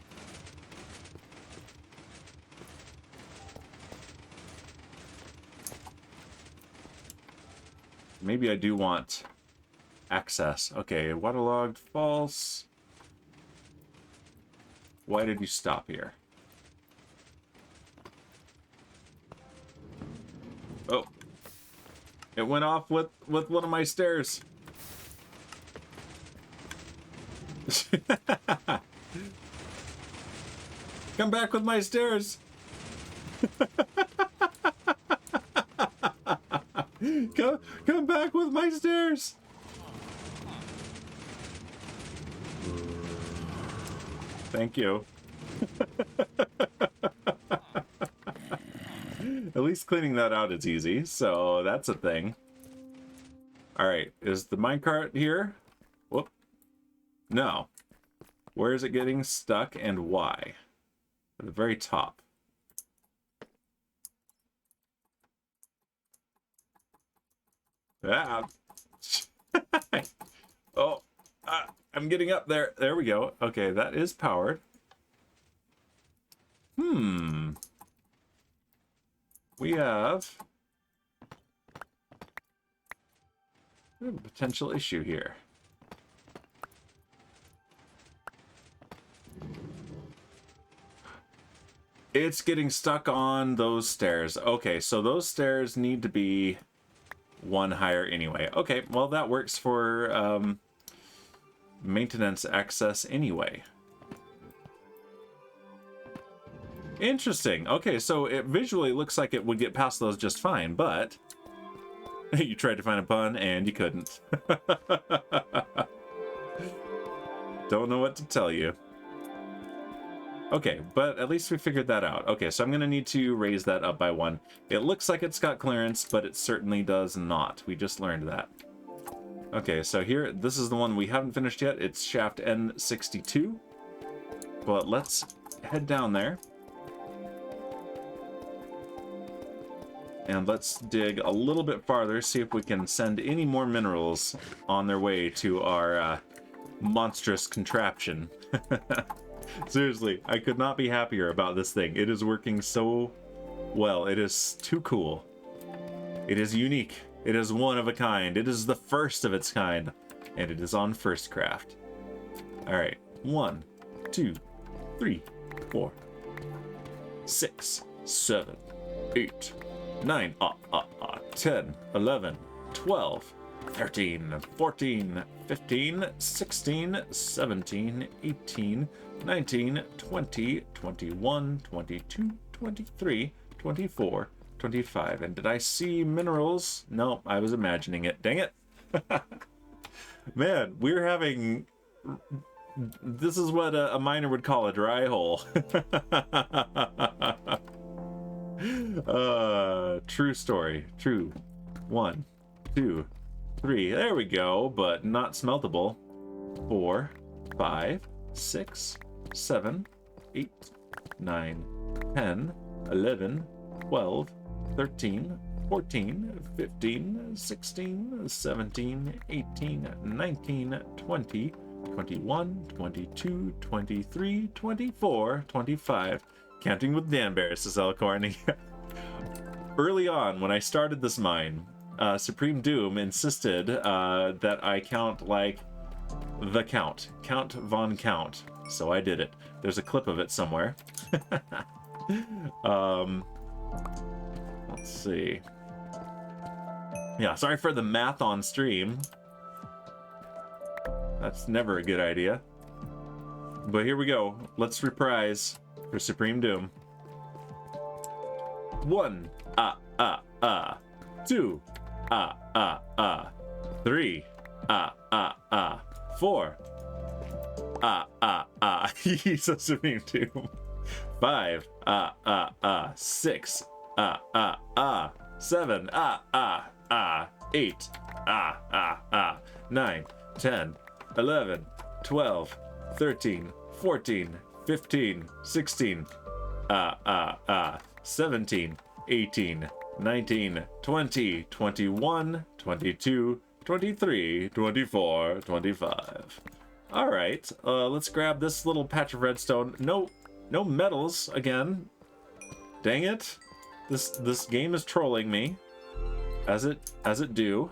Maybe I do want access. Okay, waterlogged, false. Why did you stop here? Oh. It went off with one of my stairs. Come back with my stairs. Come back with my stairs. Thank you. At least cleaning that out is easy, so that's a thing. Alright, is the minecart here? Whoop. No. Where is it getting stuck and why? At the very top. Ah. Oh, I'm getting up there. There we go. Okay, that is powered. We have a potential issue here. It's getting stuck on those stairs. Okay, so those stairs need to be one higher anyway. Okay, well that works for maintenance access anyway. Interesting. Okay, so it visually looks like it would get past those just fine, but you tried to find a pun and you couldn't. Don't know what to tell you. Okay, but at least we figured that out. Okay, so I'm going to need to raise that up by one. It looks like it's got clearance, but it certainly does not. We just learned that. Okay, so here, this is the one we haven't finished yet. It's shaft N62. But let's head down there. And let's dig a little bit farther, see if we can send any more minerals on their way to our monstrous contraption. Seriously, I could not be happier about this thing. It is working so well. It is too cool. It is unique. It is one of a kind. It is the first of its kind. And it is on FirstCraft. Alright. 1, 2, 3, 4, 6, 7, 8, 9, 10, 11, 12, 13, 14, 15, 16, 17, 18, 19, 20, 21, 22, 23, 24, 25. And did I see minerals? No, I was imagining it. Dang it. Man, we're having... This is what a miner would call a dry hole. True story. True. 1, 2, 3. There we go, but not smeltable. 4, 5, 6, 7, 8, 9, 10, 11, 12, 13, 14, 15, 16, 17, 18, 19, 20, 21, 22, 23, 24, 25. Counting with Dan Bear, says Elcorny. Early on, when I started this mine, Supreme Doom insisted that I count like the Count. Count Von Count. So I did it. There's a clip of it somewhere. Let's see. Yeah, sorry for the math on stream. That's never a good idea. But here we go. Let's reprise for Supreme Doom. 1, 2, 3, 4, he's a Supreme Doom. 5, 6, 7, 8, 9, 10, 11, 12, 13, 14, 15, 16, 17, 18, 19, 20, 21, 22, 23, 24, 25. All right, let's grab this little patch of redstone. No metals again. Dang it. This game is trolling me, as it do.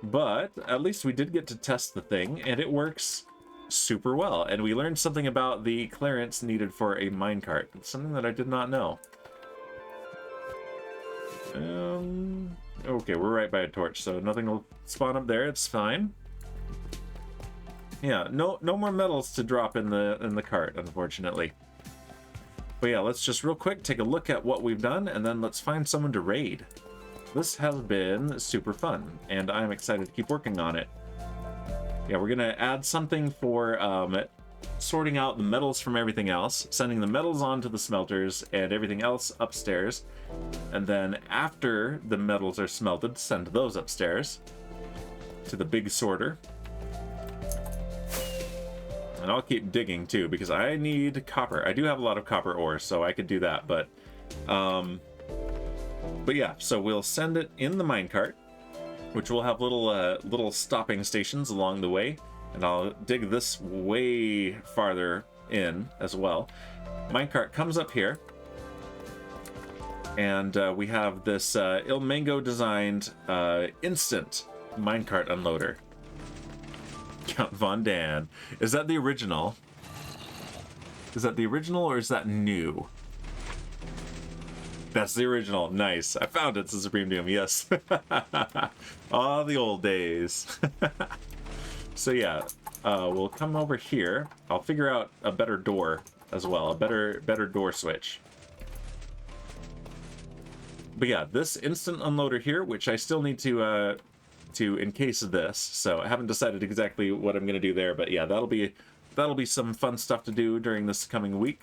But at least we did get to test the thing, and it works super well. And we learned something about the clearance needed for a minecart. It's something that I did not know. Okay, we're right by a torch, so nothing will spawn up there. It's fine. Yeah, no more metals to drop in the cart, unfortunately. But yeah, let's just real quick take a look at what we've done, and then let's find someone to raid. This has been super fun, and I'm excited to keep working on it. Yeah, we're gonna add something for sorting out the metals from everything else, sending the metals onto the smelters and everything else upstairs, and then after the metals are smelted, send those upstairs to the big sorter. And I'll keep digging too, because I need copper. I do have a lot of copper ore, so I could do that, but yeah, so we'll send it in the minecart, which will have little stopping stations along the way, and I'll dig this way farther in as well. Minecart comes up here, and we have this Ilmango designed instant minecart unloader. Count Von Dan. Is that the original? Is that the original or is that new? That's the original. Nice. I found it. It's a Supreme Doom. Yes. Ah, the old days. So yeah, we'll come over here. I'll figure out a better door as well. A better door switch. But yeah, this instant unloader here, which I still need to encase this, so I haven't decided exactly what I'm gonna do there, but yeah, that'll be some fun stuff to do during this coming week.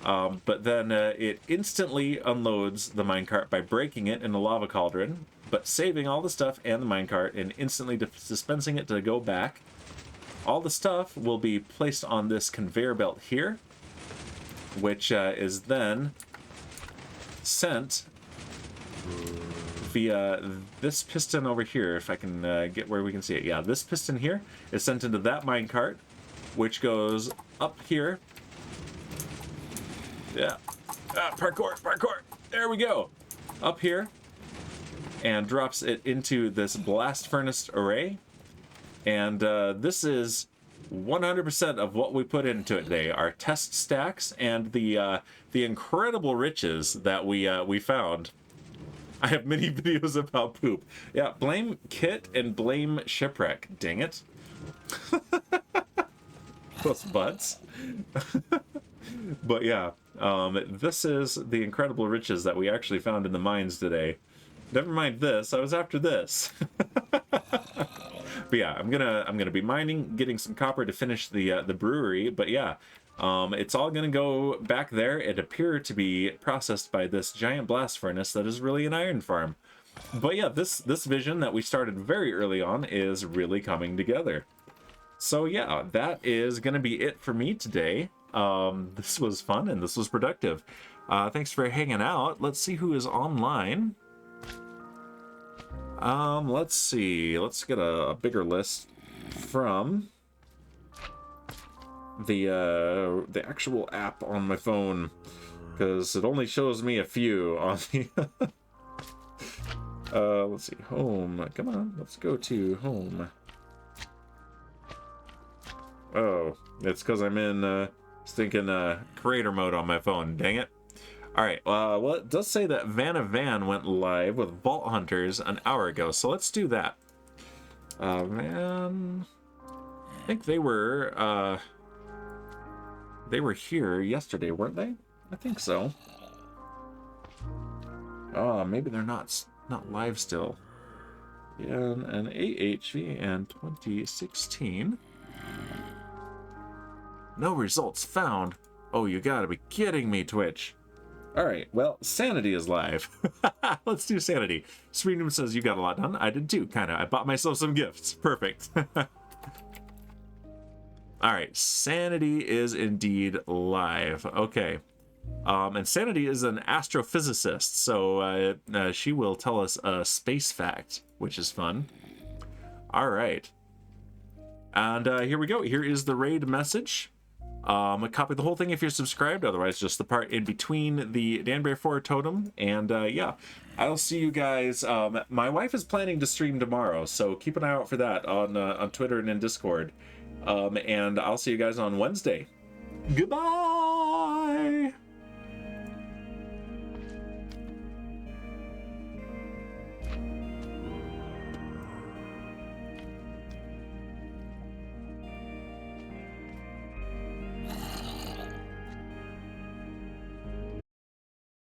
But then it instantly unloads the minecart by breaking it in the lava cauldron, but saving all the stuff and the minecart and instantly dispensing it to go back. All the stuff will be placed on this conveyor belt here, which is then sent via this piston over here, if I can get where we can see it. Yeah, this piston here is sent into that minecart, which goes up here. Yeah. Parkour. There we go. Up here. And drops it into this blast furnace array. And this is 100% of what we put into it today. Our test stacks and the incredible riches that we found. I have many videos about poop. Yeah, blame Kit and blame Shipwreck. Dang it. Those butts. But yeah, this is the incredible riches that we actually found in the mines today. Never mind this, I was after this. But yeah, I'm gonna be mining, getting some copper to finish the brewery. But yeah, it's all gonna go back there and appear to be processed by this giant blast furnace that is really an iron farm. But yeah, this vision that we started very early on is really coming together. So yeah, that is gonna be it for me today. This was fun and this was productive. Thanks for hanging out. Let's see who is online. Let's see. Let's get a bigger list from the actual app on my phone, because it only shows me a few on the let's see, home. Come on, let's go to home. Oh, it's because I'm in was thinking creator mode on my phone. Dang it. All right. Well, it does say that Van went live with Vault Hunters an hour ago, so let's do that. Van, I think they were here yesterday, weren't they? I think so. Oh, maybe they're not live still. In an AHV and 2016. No results found. Oh, you gotta be kidding me, Twitch. All right, well, Sanity is live. Let's do Sanity. Sweetnum says you got a lot done. I did too, kind of. I bought myself some gifts. Perfect. All right, Sanity is indeed live. Okay. And Sanity is an astrophysicist, so she will tell us a space fact, which is fun. All right. And here we go. Here is the raid message. Copy the whole thing if you're subscribed, otherwise just the part in between the Danbury 4 totem. And yeah, I'll see you guys. My wife is planning to stream tomorrow, so keep an eye out for that on Twitter and in Discord. And I'll see you guys on Wednesday. Goodbye!